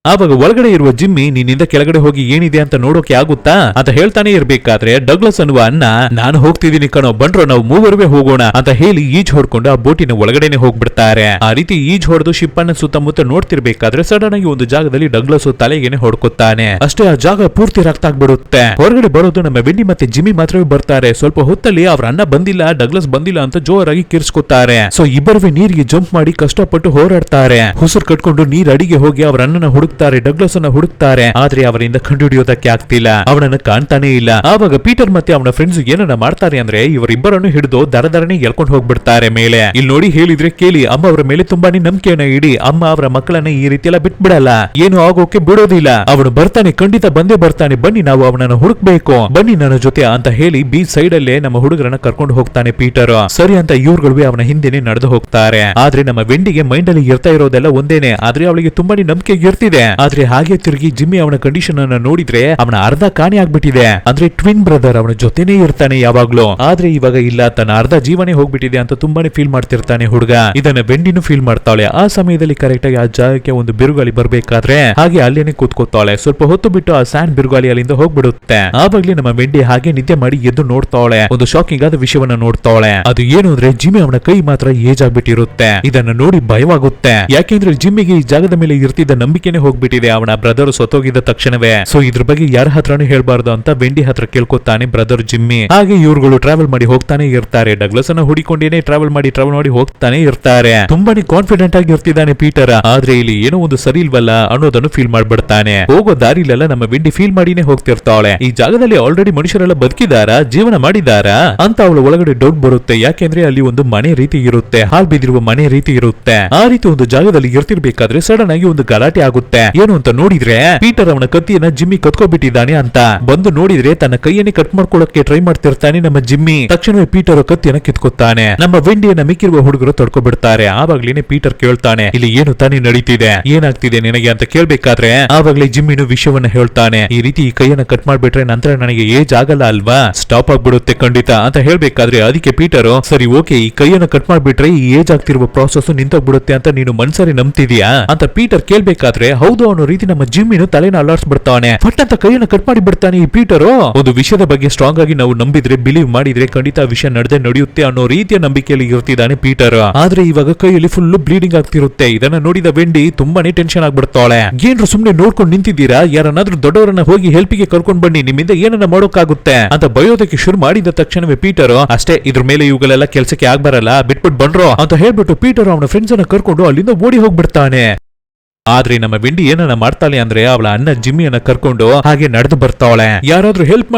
ಆವಾಗ ಒಳಗಡೆ ಇರುವ ಜಿಮ್ಮಿ, ನಿನ್ನಿಂದ ಕೆಳಗಡೆ ಹೋಗಿ ಏನಿದೆ ಅಂತ ನೋಡೋಕೆ ಆಗುತ್ತಾ ಅಂತ ಹೇಳ್ತಾನೆ ಇರ್ಬೇಕಾದ್ರೆ ಡಗ್ಲಸ್ ಅನ್ನುವ ಅಣ್ಣ, ನಾನು ಹೋಗ್ತಿದ್ದೀನಿ ಕಣೋ, ಬಂಡ್ರೋ ನಾವು 3 ಹೋಗೋಣ ಅಂತ ಹೇಳಿ ಈಜ್ ಹೊಡ್ಕೊಂಡು ಆ ಬೋಟಿನ ಒಳಗಡೆನೆ ಹೋಗ್ಬಿಡ್ತಾರೆ. ಆ ರೀತಿ ಈಜ್ ಹೊಡೆದು ಶಿಪ್ ಅನ್ನ ಸುತ್ತಮುತ್ತ ನೋಡ್ತಿರ್ಬೇಕಾದ್ರೆ ಸಡನ್ ಆಗಿ ಒಂದು ಜಾಗದಲ್ಲಿ ಡಗ್ಲಸ್ ತಲೆಗೇನೆ ಹೊಡ್ಕೊತಾನೆ. ಅಷ್ಟೇ ಆ ಜಾಗ ಪೂರ್ತಿ ರಕ್ತ ಆಗ್ಬಿಡುತ್ತೆ. ಹೊರಗಡೆ ಬರೋದು ನಮ್ಮ ವೆಂಡಿ ಮತ್ತೆ ಜಿಮ್ಮಿ ಮಾತ್ರವೇ ಬರ್ತಾರೆ. ಸ್ವಲ್ಪ ಹೊತ್ತಲ್ಲಿ ಅವ್ರ ಅಣ್ಣ ಬಂದಿಲ್ಲ, ಡಗ್ಲಸ್ ಬಂದಿಲ್ಲ ಅಂತ ಜೋರಾಗಿ ಕಿರ್ಚ್ಕೊತಾರೆ. ಸೊ ಇಬ್ಬರುವೆ ನೀರಿಗೆ ಜಂಪ್ ಮಾಡಿ ಕಷ್ಟಪಟ್ಟು ಹೋರಾಡ್ತಾರೆ. ಹುಸುರು ಕಟ್ಕೊಂಡು ನೀರ್ ಅಡಿಗೆ ಹೋಗಿ ಅವ್ರ ಅಣ್ಣನ ಹುಡುಕ್ತಾರೆ, ಡಗ್ಲಸ್ ಅನ್ನ ಹುಡುಕ್ತಾರೆ. ಆದ್ರೆ ಅವರಿಂದ ಕಂಡುಹಿಡಿಯೋದಕ್ಕೆ ಆಗ್ತಿಲ್ಲ, ಅವನನ್ನ ಕಾಣ್ತಾನೆ ಇಲ್ಲ. ಆವಾಗ ಪೀಟರ್ ಮತ್ತೆ ಅವನ ಫ್ರೆಂಡ್ಸ್ ಏನನ್ನ ಮಾಡ್ತಾರೆ ಅಂದ್ರೆ ಇವರಿಬ್ಬರನ್ನು ಹಿಡಿದು ದರದರನೆ ಎಳ್ಕೊಂಡು ಹೋಗ್ಬಿಡ್ತಾರೆ ಮೇಲೆ. ಇಲ್ಲಿ ನೋಡಿ, ಹೇಳಿದ್ರೆ ಕೇಳಿ, ಅಮ್ಮ ಅವರ ಮೇಲೆ ತುಂಬಾನೇ ನಂಬಿಕೆಯನ್ನ ಇಡಿ, ಅಮ್ಮ ಅವರ ಮಕ್ಕಳನ್ನ ಈ ರೀತಿ ಎಲ್ಲ ಬಿಟ್ಬಿಡಲ್ಲ, ಏನು ಆಗೋಕೆ ಬಿಡೋದಿಲ್ಲ, ಅವನು ಬರ್ತಾನೆ, ಖಂಡಿತ ಬಂದೇ ಬರ್ತಾನೆ, ಬನ್ನಿ ನಾವು ಅವನನ್ನ ಹುಡುಕ್ಬೇಕು, ಬನ್ನಿ ನನ್ನ ಜೊತೆ ಅಂತ ಹೇಳಿ ಬೀಚ್ ಸೈಡ್ ಅಲ್ಲೇ ನಮ್ಮ ಹುಡುಗರನ್ನ ಕರ್ಕೊಂಡು ಹೋಗ್ತಾನೆ ಪೀಟರ್. ಸರಿ ಅಂತ ಇವ್ರುಗಳು ಅವನ ಹಿಂದೆನೆ ನಡೆದು ಹೋಗ್ತಾರೆ. ಆದ್ರೆ ನಮ್ಮ ವೆಂಡಿಗೆ ಮೈಂಡ್ ಅಲ್ಲಿ ಇರ್ತಾ ಇರೋದೆಲ್ಲ ಒಂದೇನೆ, ಆದ್ರೆ ಅವಳಿಗೆ ತುಂಬಾನೇ ನಂಬಿಕೆ ಇರ್ತಿದೆ. ಆದ್ರೆ ಹಾಗೆ ತಿರುಗಿ ಜಿಮ್ಮಿ ಅವನ ಕಂಡೀಷನ್ ಅನ್ನ ನೋಡಿದ್ರೆ ಅವನ ಅರ್ಧ ಕಾಣೆ ಆಗ್ಬಿಟ್ಟಿದೆ. ಅಂದ್ರೆ ಟ್ವಿನ್ ಬ್ರದರ್ ಅವನ ಜೊತೆನೇ ಇರ್ತಾನೆ ಯಾವಾಗ್ಲೂ, ಆದ್ರೆ ಇವಾಗ ಇಲ್ಲ, ತನ್ನ ಅರ್ಧ ಜೀವನೇ ಹೋಗ್ಬಿಟ್ಟಿದೆ ಅಂತ ತುಂಬಾನೇ ಫೀಲ್ ಮಾಡ್ತಿರ್ತಾನೆ ಹುಡುಗ. ಇದನ್ನ ವೆಂಡಿನೂ ಫೀಲ್ ಮಾಡ್ತಾಳೆ. ಆ ಸಮಯದಲ್ಲಿ ಕರೆಕ್ಟ್ ಆಗಿ ಆ ಜಾಗಕ್ಕೆ ಒಂದು ಬಿರುಗಾಳಿ ಬರ್ಬೇಕಾದ್ರೆ ಹಾಗೆ ಅಲ್ಲೇನೆ ಕೂತ್ಕೋತಾಳೆ. ಸ್ವಲ್ಪ ಹೊತ್ತು ಬಿಟ್ಟು ಆ ಸ್ಯಾಂಡ್ ಬಿರುಗಾಳಿ ಅಲ್ಲಿಂದ ಹೋಗ್ಬಿಡುತ್ತೆ. ಆವಾಗ್ಲೇ ನಮ್ಮ ವೆಂಡಿ ಹಾಗೆ ನಿದ್ದೆ ಮಾಡಿ ಎದ್ದು ನೋಡ್ತಾಳೆ, ಒಂದು ಶಾಕಿಂಗ್ ಆದ ವಿಷಯವನ್ನ ನೋಡ್ತಾಳೆ. ಅದು ಏನು ಅಂದ್ರೆ ಜಿಮ್ಮಿ ಅವನ ಕೈ ಮಾತ್ರ ಏಜ್ ಆಗ್ಬಿಟ್ಟಿರುತ್ತೆ. ಇದನ್ನ ನೋಡಿ ಭಯವಾಗುತ್ತೆ, ಯಾಕೆಂದ್ರೆ ಜಿಮ್ಮಿಗೆ ಈ ಜಾಗದ ಮೇಲೆ ಇರ್ತಿದ್ದ ನಂಬಿಕೆನೆ ಹೋಗ್ಬಿಟ್ಟಿದೆ, ಅವನ ಬ್ರದರ್ ಸತ್ತೋಗಿದ್ದ ತಕ್ಷಣವೇ. ಸೊ ಇದ್ರ ಬಗ್ಗೆ ಯಾರ ಹತ್ರನೂ ಹೇಳ್ಬಾರ್ದು ಅಂತ ವೆಂಡಿ ಹತ್ರ ಕೇಳ್ಕೊತಾನೆ ಬ್ರದರ್ ಜಿಮ್ಮಿ. ಹಾಗೆ ಇವ್ರುಗಳು ಟ್ರಾವೆಲ್ ಮಾಡಿ ಹೋಗ್ತಾನೆ ಇರ್ತಾರೆ. ಡಗ್ಲಸ್ ಅನ್ನ ಹುಡಿಕೊಂಡೇನೆ ಟ್ರಾವೆಲ್ ಮಾಡಿ ಹೋಗ್ತಾನೆ ಇರ್ತಾರೆ. ತುಂಬಾನೇ ಕಾನ್ಫಿಡೆಂಟ್ ಆಗಿ ಇರ್ತಿದ್ದಾನೆ ಪೀಟರ್. ಆದ್ರೆ ಇಲ್ಲಿ ಏನೋ ಒಂದು ಸರಿ ಇಲ್ವಲ್ಲ ಅನ್ನೋದನ್ನು ಫೀಲ್ ಮಾಡ್ಬಿಡ್ತಾನೆ. ಹೋಗೋ ದಾರಿಲೆಲ್ಲ ನಮ್ಮ ವೆಂಡಿ ಫೀಲ್ ಮಾಡಿನೇ ಹೋಗ್ತಿರ್ತಾಳೆ, ಈ ಜಾಗದಲ್ಲಿ ಆಲ್ರೆಡಿ ಮನುಷ್ಯರೆಲ್ಲ ಬದುಕಿದಾರ, ಜೀವನ ಮಾಡಿದಾರ ಅಂತ ಅವಳ ಒಳಗಡೆ ಡೌಟ್ ಬರುತ್ತೆ. ಯಾಕೆಂದ್ರೆ ಅಲ್ಲಿ ಒಂದು ಮನೆ ರೀತಿ ಇರುತ್ತೆ, ಹಾಲ್ ಬಿದ್ದಿರುವ ಮನೆ ರೀತಿ ಇರುತ್ತೆ. ಆ ರೀತಿ ಒಂದು ಜಾಗದಲ್ಲಿ ಇರ್ತಿರ್ಬೇಕಾದ್ರೆ ಸಡನ್ ಆಗಿ ಒಂದು ಗಲಾಟೆ ಆಗುತ್ತೆ. ಏನು ಅಂತ ನೋಡಿದ್ರೆ ಪೀಟರ್ ಅವನ ಕತ್ತಿಯನ್ನ ಜಿಮ್ಮಿ ಕತ್ಕೊಬಿಟ್ಟಿದ್ದಾನೆ ಅಂತ. ಬಂದು ನೋಡಿದ್ರೆ ತನ್ನ ಕೈಯನ್ನೇ ಕಟ್ ಮಾಡ್ಕೊಳ್ಳಕ್ಕೆ ಟ್ರೈ ಮಾಡ್ತಿರ್ತಾನೆ ನಮ್ಮ ಜಿಮ್ಮಿ. ತಕ್ಷಣವೇ ಪೀಟರ್ ಕತ್ತಿಯನ್ನ ಕಿತ್ಕೊತಾನೆ. ನಮ್ಮ ವೆಂಡಿಯನ್ನ ಮಿಕ್ಕಿರುವ ಹುಡುಗರು ತಡ್ಕೊಬಿಡ್ತಾರೆ. ಆವಾಗ್ಲೇನೆ ಪೀಟರ್ ಕೇಳ್ತಾನೆ, ಇಲ್ಲಿ ಏನು ತಾನೇ ನಡೀತಿದೆ, ಏನಾಗ್ತಿದೆ ನಿನಗೆ ಅಂತ ಕೇಳ್ಬೇಕಾದ್ರೆ ಆವಾಗ್ಲೇ ಜಿಮ್ಮಿನು ವಿಷಯವನ್ನ ಹೇಳ್ತಾನೆ. ಈ ರೀತಿ ಈ ಕೈಯನ್ನ ಕಟ್ ಮಾಡ್ಬಿಟ್ರೆ ನಂತರ ನನಗೆ ಏಜ್ ಆಗಲ್ಲ ಅಲ್ವಾ, ಸ್ಟಾಪ್ ಆಗ್ಬಿಡುತ್ತೆ ಖಂಡಿತ ಅಂತ ಹೇಳ್ಬೇಕಾದ್ರೆ ಅದಕ್ಕೆ ಪೀಟರ್, ಸರಿ ಓಕೆ, ಈ ಕೈಯನ್ನ ಕಟ್ ಮಾಡ್ಬಿಟ್ರೆ ಈ ಏಜ್ ಆಗ್ತಿರುವ ಪ್ರಾಸೆಸ್ ನಿಂತೋಗ್ಬಿಡುತ್ತೆ ಅಂತ ನೀನು ಮನ್ಸರಿ ನಂಬ್ತಿದ್ಯಾ ಅಂತ ಪೀಟರ್ ಕೇಳ್ಬೇಕಾದ್ರೆ ಹೌದು ಅನ್ನೋ ರೀತಿ ನಮ್ಮ ಜಿಮ್ಮಿನು ತಲೆನ ಅಲ್ಲಾಡ್ಸ್ಬಿಡ್ತಾನೆ. ಫಟ್ ಅಂತ ಕೈಯನ್ನ ಕಟ್ ಮಾಡಿ ಬಿಡ್ತಾನೆ ಈ ಪೀಟರ್. ಒಂದು ವಿಷಯದ ಬಗ್ಗೆ ಸ್ಟ್ರಾಂಗ್ ಆಗಿ ನಾವು ನಂಬಿದ್ರೆ, ಬಿಲೀವ್ ಮಾಡಿದ್ರೆ ಖಂಡಿತ ವಿಷಯ ನಡೆದೇ ನಡೆಯುತ್ತೆ ಅನ್ನೋ ರೀತಿಯ ನಂಬಿಕೆಯಲ್ಲಿ ಇರ್ತಿದ್ದಾನೆ ಪೀಟರ್. ಆದ್ರೆ ಇವಾಗ ಕೈಯಲ್ಲಿ ಫುಲ್ ಬ್ಲೀಡಿಂಗ್ ಆಗ್ತಿರುತ್ತೆ. ಇದನ್ನ ನೋಡಿದ ವೆಂಡಿ ತುಂಬಾನೇ ಟೆನ್ಷನ್ ಆಗ್ಬಿಡ್ತಾಳೆ. ಏನ್ರು ಸುಮ್ನೆ ನೋಡ್ಕೊಂಡು ನಿಂತಿದ್ದೀರಾ, ಯಾರನ್ನಾದ್ರೂ ದೊಡ್ಡವರನ್ನ ಹೋಗಿ ಹೆಲ್ಪಿಗೆ ಕರ್ಕೊಂಡ್ ಬನ್ನಿ, ನಿಮ್ಮಿಂದ ಏನನ್ನ ಮಾಡೋಕ್ಕಾಗುತ್ತೆ ಅಂತ ಬಯೋದಕ್ಕೆ ಶುರು ಮಾಡಿದ ತಕ್ಷಣವೇ ಪೀಟರ್, ಅಷ್ಟೇ ಇದ್ರ ಮೇಲೆ ಇವುಗಳೆಲ್ಲ ಕೆಲ್ಸಕ್ಕೆ ಆಗ್ಬರಲ್ಲ, ಬಿಟ್ಬಿಟ್ಟು ಬಂಡ್ರೋ ಅಂತ ಹೇಳ್ಬಿಟ್ಟು ಪೀಟರ್ ಅವನ ಫ್ರೆಂಡ್ಸ್ ಅನ್ನ ಕರ್ಕೊಂಡು ಅಲ್ಲಿಂದ ಓಡಿ ಹೋಗ್ಬಿಡ್ತಾನೆ. ಆದ್ರೆ ನಮ್ಮ ವೆಂಡಿ ಏನನ್ನ ಮಾಡ್ತಾಳೆ ಅಂದ್ರೆ ಅವಳ ಅಣ್ಣ ಜಿಮ್ಮಿಯನ್ನ ಕರ್ಕೊಂಡು ಹಾಗೆ ನಡೆದು ಬರ್ತಾಳೆ. ಯಾರಾದ್ರೂ ಹೆಲ್ಪ್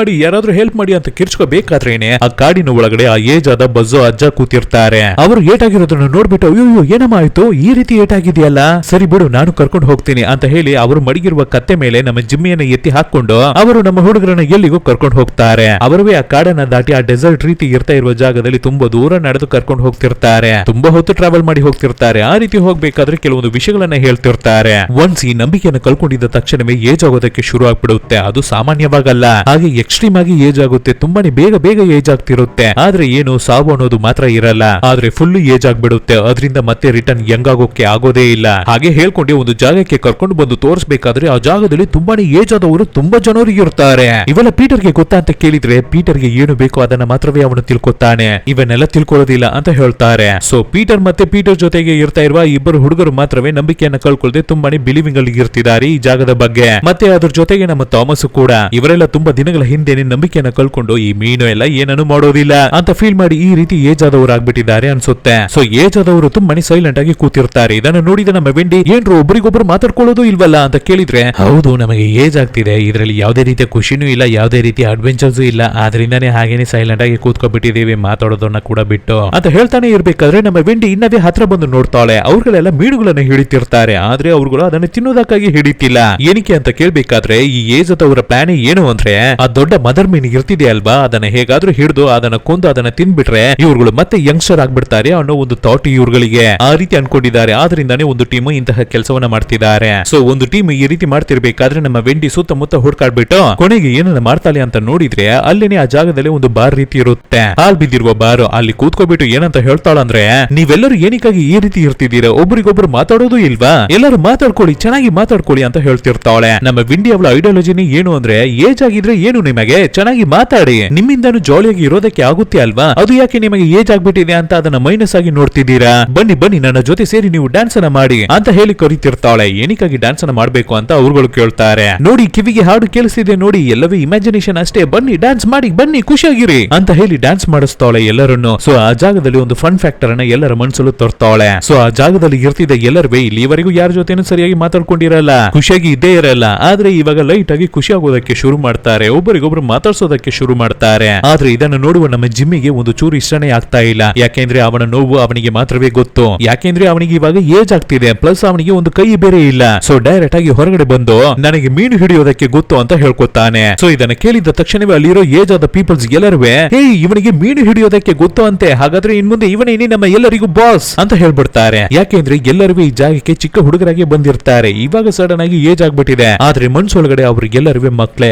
ಮಾಡಿ ಅಂತ ಕಿರ್ಚ್ಕೋಬೇಕಾದ್ರೇನೆ ಆ ಕಾಡಿನ ಒಳಗಡೆ ಆ ಏಜ್ ಆದ ಬಜ್ಜೋ ಅಜ್ಜ ಕೂತಿರ್ತಾರೆ. ಅವರು ಏಟಾಗಿರೋದನ್ನ ನೋಡ್ಬಿಟ್ಟು ಅಯ್ಯೋ ಏನಮ್ಮ ಆಯ್ತು, ಈ ರೀತಿ ಏಟಾಗಿದೆಯಲ್ಲ, ಸರಿ ಬಿಡು ನಾನು ಕರ್ಕೊಂಡು ಹೋಗ್ತೀನಿ ಅಂತ ಹೇಳಿ ಅವರು ಮಡಗಿರುವ ಕತ್ತೆ ಮೇಲೆ ನಮ್ಮ ಜಿಮ್ಮಿಯನ್ನ ಎತ್ತಿ ಹಾಕೊಂಡು ಅವರು ನಮ್ಮ ಹುಡುಗರನ್ನ ಎಲ್ಲಿಗೂ ಕರ್ಕೊಂಡು ಹೋಗ್ತಾರೆ. ಅವರುವೇ ಆ ಕಾಡನ್ನ ದಾಟಿ ಆ ಡೆಸರ್ಟ್ ರೀತಿ ಇರ್ತಾ ಇರುವ ಜಾಗದಲ್ಲಿ ತುಂಬಾ ದೂರ ನಡೆದು ಕರ್ಕೊಂಡು ಹೋಗ್ತಿರ್ತಾರೆ. ತುಂಬಾ ಹೊತ್ತು ಟ್ರಾವೆಲ್ ಮಾಡಿ ಹೋಗ್ತಿರ್ತಾರೆ. ಆ ರೀತಿ ಹೋಗ್ಬೇಕಾದ್ರೆ ಕೆಲವೊಂದು ವಿಷಯಗಳನ್ನ ಹೇಳ್ತಿರ್ತಾರೆ. ಆಗ್ಬಿಟ್ಟಿರ್ತಾರೆ. ಒನ್ಸ್ ಈ ನಂಬಿಕೆಯನ್ನು ಕಳ್ಕೊಂಡಿದ್ದ ತಕ್ಷಣವೇ ಏಜ್ ಆಗೋದಕ್ಕೆ ಶುರು ಆಗ್ಬಿಡುತ್ತೆ. ಅದು ಸಾಮಾನ್ಯವಾಗಲ್ಲ, ಹಾಗೆ ಎಕ್ಸ್ಟ್ರೀಮ್ ಆಗಿ ಏಜ್ ಆಗುತ್ತೆ. ತುಂಬಾನೇ ಬೇಗ ಏಜ್ ಆಗ್ತಿರುತ್ತೆ. ಆದ್ರೆ ಏನು ಸಾವು ಅನ್ನೋದು ಮಾತ್ರ ಇರಲ್ಲ, ಆದ್ರೆ ಫುಲ್ ಏಜ್ ಆಗ್ಬಿಡುತ್ತೆ. ಅದರಿಂದ ಮತ್ತೆ ರಿಟರ್ನ್ ಯಂಗ್ ಆಗೋಕೆ ಆಗೋದೇ ಇಲ್ಲ. ಹಾಗೆ ಹೇಳ್ಕೊಂಡೆ ಒಂದು ಜಾಗಕ್ಕೆ ಕರ್ಕೊಂಡು ಬಂದು ತೋರಿಸಬೇಕಾದ್ರೆ ಆ ಜಾಗದಲ್ಲಿ ತುಂಬಾನೇ ಏಜ್ ಆದವರು ತುಂಬಾ ಜನರು ಇರ್ತಾರೆ. ಇವೆಲ್ಲ ಪೀಟರ್ಗೆ ಗೊತ್ತಾ ಅಂತ ಕೇಳಿದ್ರೆ ಪೀಟರ್ಗೆ ಏನು ಬೇಕೋ ಅದನ್ನ ಮಾತ್ರವೇ ಅವನು ತಿಳ್ಕೊತಾನೆ, ಇವನ್ನೆಲ್ಲ ತಿಳ್ಕೊಳ್ಳೋದಿಲ್ಲ ಅಂತ ಹೇಳ್ತಾರೆ. ಸೊ ಪೀಟರ್ ಮತ್ತೆ ಪೀಟರ್ ಜೊತೆಗೆ ಇರ್ತಾ ಇರುವ ಇಬ್ಬರು ಹುಡುಗರು ಮಾತ್ರವೇ ನಂಬಿಕೆಯನ್ನ ಕಳ್ಕೊಳ್ಳದೆ ತುಂಬಾನೇ ಬಿಲಿವಿಂಗ್ ಅಲ್ಲಿ ಇರ್ತಿದ್ದಾರೆ ಈ ಜಾಗದ ಬಗ್ಗೆ. ಮತ್ತೆ ಅದ್ರ ಜೊತೆಗೆ ನಮ್ಮ ಥಾಮಸ್ ಕೂಡ. ಇವರೆಲ್ಲ ತುಂಬಾ ದಿನಗಳ ಹಿಂದೆನೆ ನಂಬಿಕೆಯನ್ನ ಕಳ್ಕೊಂಡು ಈ ಮೀನು ಎಲ್ಲ ಏನನ್ನು ಮಾಡೋದಿಲ್ಲ ಅಂತ ಫೀಲ್ ಮಾಡಿ ಈ ರೀತಿ ಏಜ್ ಆದವರು ಆಗ್ಬಿಟ್ಟಿದ್ದಾರೆ ಅನ್ಸುತ್ತೆ. ಸೊ ಏಜ್ ಆದವರು ತುಂಬಾನೇ ಸೈಲೆಂಟ್ ಆಗಿ ಕೂತಿರ್ತಾರೆ. ಇದನ್ನು ನೋಡಿದ ನಮ್ಮ ವೆಂಡಿ ಏನ್ರು ಒಬ್ಬರಿಗೊಬ್ಬರು ಮಾತಾಡ್ಕೊಳ್ಳೋದು ಇಲ್ವಲ್ಲ ಅಂತ ಕೇಳಿದ್ರೆ, ಹೌದು ನಮಗೆ ಏಜ್ ಆಗ್ತಿದೆ, ಇದರಲ್ಲಿ ಯಾವುದೇ ರೀತಿಯ ಖುಷಿನೂ ಇಲ್ಲ, ಯಾವುದೇ ರೀತಿಯ ಅಡ್ವೆಂಚರ್ಸ್ ಇಲ್ಲ, ಆದ್ರಿಂದಾನೇ ಹಾಗೇನೆ ಸೈಲೆಂಟ್ ಆಗಿ ಕೂತ್ಕೊಬಿಟ್ಟಿದೀವಿ, ಮಾತಾಡೋದನ್ನ ಕೂಡ ಬಿಟ್ಟು ಅಂತ ಹೇಳ್ತಾನೆ ಇರ್ಬೇಕಾದ್ರೆ ನಮ್ಮ ವೆಂಡಿ ಇನ್ನವೇ ಹತ್ರ ಬಂದು ನೋಡ್ತಾಳೆ. ಅವ್ರುಗಳೆಲ್ಲ ಮೀನುಗಳನ್ನ ಹಿಡಿತಿರ್ತಾರೆ, ಆದ್ರೆ ಅವ್ರುಗಳು ಅದನ್ನ ತಿನ್ನೋದಕ್ಕಾಗಿ ಹಿಡಿತಿಲ್ಲ. ಏನಕ್ಕೆ ಅಂತ ಕೇಳ್ಬೇಕಾದ್ರೆ ಈ ಏಜ್ ಆದವರ ಪ್ಲಾನ್ ಏನು ಅಂದ್ರೆ ಆ ದೊಡ್ಡ ಮದರ್ ಮೀನ್ ಇರ್ತಿದೆ ಅಲ್ವಾ, ಅದನ್ನ ಹೇಗಾದ್ರೂ ಹಿಡಿದು ಅದನ್ನ ಕೊಂದು ಅದನ್ನ ತಿನ್ಬಿಟ್ರೆ ಇವ್ರುಗಳು ಮತ್ತೆ ಯಂಗ್ಸ್ಟರ್ ಆಗ್ಬಿಡ್ತಾರೆ ಅನ್ನೋ ಒಂದು ಥಾಟ್ ಇವ್ರುಗಳಿಗೆ ಆ ರೀತಿ ಅನ್ಕೊಂಡಿದ್ದಾರೆ. ಆದ್ರಿಂದಾನೇ ಒಂದು ಟೀಮ್ ಇಂತಹ ಕೆಲಸವನ್ನ ಮಾಡ್ತಿದ್ದಾರೆ. ಸೊ ಒಂದು ಟೀಮ್ ಈ ರೀತಿ ಮಾಡ್ತಿರ್ಬೇಕಾದ್ರೆ ನಮ್ಮ ವೆಂಡಿ ಸುತ್ತಮುತ್ತ ಹುಡ್ಕಾಡ್ಬಿಟ್ಟು ಕೊನೆಗೆ ಏನನ್ನ ಮಾಡ್ತಾಳೆ ಅಂತ ನೋಡಿದ್ರೆ ಅಲ್ಲೇನೆ ಆ ಜಾಗದಲ್ಲಿ ಒಂದು ಬಾರ್ ರೀತಿ ಇರುತ್ತೆ, ಹಾಲ್ ಬಿದ್ದಿರುವ ಬಾರ್. ಅಲ್ಲಿ ಕೂತ್ಕೊಬಿಟ್ಟು ಏನಂತ ಹೇಳ್ತಾಳಂದ್ರೆ, ನೀವೆಲ್ಲರೂ ಏನಕ್ಕಾಗಿ ಈ ರೀತಿ ಇರ್ತಿದ್ದೀರಾ, ಒಬ್ರಿಗೊಬ್ರು ಮಾತಾಡೋದು ಇಲ್ವಾ, ಎಲ್ಲರೂ ಮಾತಾಡ್ಕೊಳ್ಳಿ, ಚೆನ್ನಾಗಿ ಮಾತಾಡ್ಕೊಳ್ಳಿ ಅಂತ ಹೇಳ್ತಿರ್ತಾಳೆ. ನಮ್ಮ ವಿಂಡಿ ಅವಳ ಐಡಿಯಾಲಜಿನಿ ಏನು ಅಂದ್ರೆ ಏಜ್ ಆಗಿದ್ರೆ ಏನು ನಿಮಗೆ ಚೆನ್ನಾಗಿ ಮಾತಾಡಿ, ನಿಮ್ಮಿಂದನು ಜಾಲಿಯಾಗಿ ಇರೋದಕ್ಕೆ ಆಗುತ್ತೆ ಅಲ್ವಾ, ಅದು ಯಾಕೆ ನಿಮಗೆ ಏಜ್ ಆಗ್ಬಿಟ್ಟಿದೆ ಅಂತ ಅದನ್ನ ಮೈನಸ್ ಆಗಿ ನೋಡ್ತಿದ್ದೀರಾ, ಬನ್ನಿ ಬನ್ನಿ ನನ್ನ ಜೊತೆ ಸೇರಿ ನೀವು ಡ್ಯಾನ್ಸ್ ಅನ್ನ ಮಾಡಿ ಅಂತ ಹೇಳಿ ಕರೀತಿರ್ತಾಳೆ. ಏನಕ್ಕಾಗಿ ಡ್ಯಾನ್ಸ್ ಅನ್ನ ಮಾಡ್ಬೇಕು ಅಂತ ಅವ್ರುಗಳು ಕೇಳ್ತಾರೆ. ನೋಡಿ ಕಿವಿಗೆ ಹಾಡು ಕೇಳಿಸ್ತಿದೆ ನೋಡಿ, ಎಲ್ಲವೇ ಇಮ್ಯಾಜಿನೇಷನ್ ಅಷ್ಟೇ, ಬನ್ನಿ ಡ್ಯಾನ್ಸ್ ಮಾಡಿ ಬನ್ನಿ ಖುಷಿಯಾಗಿರಿ ಅಂತ ಹೇಳಿ ಡ್ಯಾನ್ಸ್ ಮಾಡಿಸ್ತಾಳೆ ಎಲ್ಲರನ್ನು. ಸೊ ಆ ಜಾಗದಲ್ಲಿ ಒಂದು ಫನ್ ಫ್ಯಾಕ್ಟರ್ ಅನ್ನ ಎಲ್ಲರ ಮನಸ್ಸಲ್ಲೂ ತರ್ತಾಳೆ. ಸೊ ಆ ಜಾಗದಲ್ಲಿ ಇರ್ತಿದ್ದ ಎಲ್ಲರೂ ಇಲ್ಲಿವರೆಗೂ ಯಾರ ಜೊತೆನೂ ಸರಿಯಾಗಿ ಮಾತಾಡ್ಕೊಂಡಿರಲ್ಲ, ಖುಷಿಯಾಗಿ ಇದ್ದೇ ಇರಲ್ಲ. ಆದ್ರೆ ಇವಾಗ ಲೈಟ್ ಆಗಿ ಖುಷಿ ಆಗೋದಕ್ಕೆ ಶುರು ಮಾಡ್ತಾರೆ, ಒಬ್ಬರಿಗೊಬ್ರು ಮಾತಾಡ್ಸೋದಕ್ಕೆ ಶುರು ಮಾಡ್ತಾರೆ. ಆದ್ರೆ ಇದನ್ನು ನೋಡುವ ನಮ್ಮ ಜಿಮ್ಮಿಗೆ ಒಂದು ಚೂರು ಇಷ್ಟನೇ ಆಗ್ತಾ ಇಲ್ಲ. ಯಾಕೆಂದ್ರೆ ಅವನ ನೋವು ಅವನಿಗೆ ಮಾತ್ರವೇ ಗೊತ್ತು. ಯಾಕೆಂದ್ರೆ ಅವನಿಗೆ ಇವಾಗ ಏಜ್ ಆಗ್ತಿದೆ, ಪ್ಲಸ್ ಅವನಿಗೆ ಒಂದು ಕೈ ಬೇರೆ ಇಲ್ಲ. ಸೊ ಡೈರೆಕ್ಟ್ ಆಗಿ ಹೊರಗಡೆ ಬಂದು ನನಗೆ ಮೀನು ಹಿಡಿಯೋದಕ್ಕೆ ಗೊತ್ತು ಅಂತ ಹೇಳ್ಕೊತಾನೆ. ಸೊ ಇದನ್ನ ಕೇಳಿದ ತಕ್ಷಣವೇ ಅಲ್ಲಿರೋ ಏಜ್ ಆದ ಪೀಪಲ್ಸ್ ಎಲ್ಲರೂ ಹೇ ಇವನಿಗೆ ಮೀನು ಹಿಡಿಯೋದಕ್ಕೆ ಗೊತ್ತು ಅಂತೆ, ಹಾಗಾದ್ರೆ ಇನ್ ಮುಂದೆ ಇವನೇ ನಮ್ಮ ಎಲ್ಲರಿಗೂ ಬಾಸ್ ಅಂತ ಹೇಳ್ಬಿಡ್ತಾರೆ. ಯಾಕೆಂದ್ರೆ ಎಲ್ಲರೂ ಈ ಜಾಗಕ್ಕೆ ಚಿಕ್ಕ ಹುಡುಗರಾಗಿ ಬಂದಿರ್ತಾರೆ, ಇವಾಗ ಸಡನ್ ಆಗಿ ಏಜ್ ಆಗ್ಬಿಟ್ಟಿದೆ, ಆದ್ರೆ ಮನ್ಸೊಳಗಡೆ ಅವ್ರಿಗೆಲ್ಲರೂ ಮಕ್ಳೇ.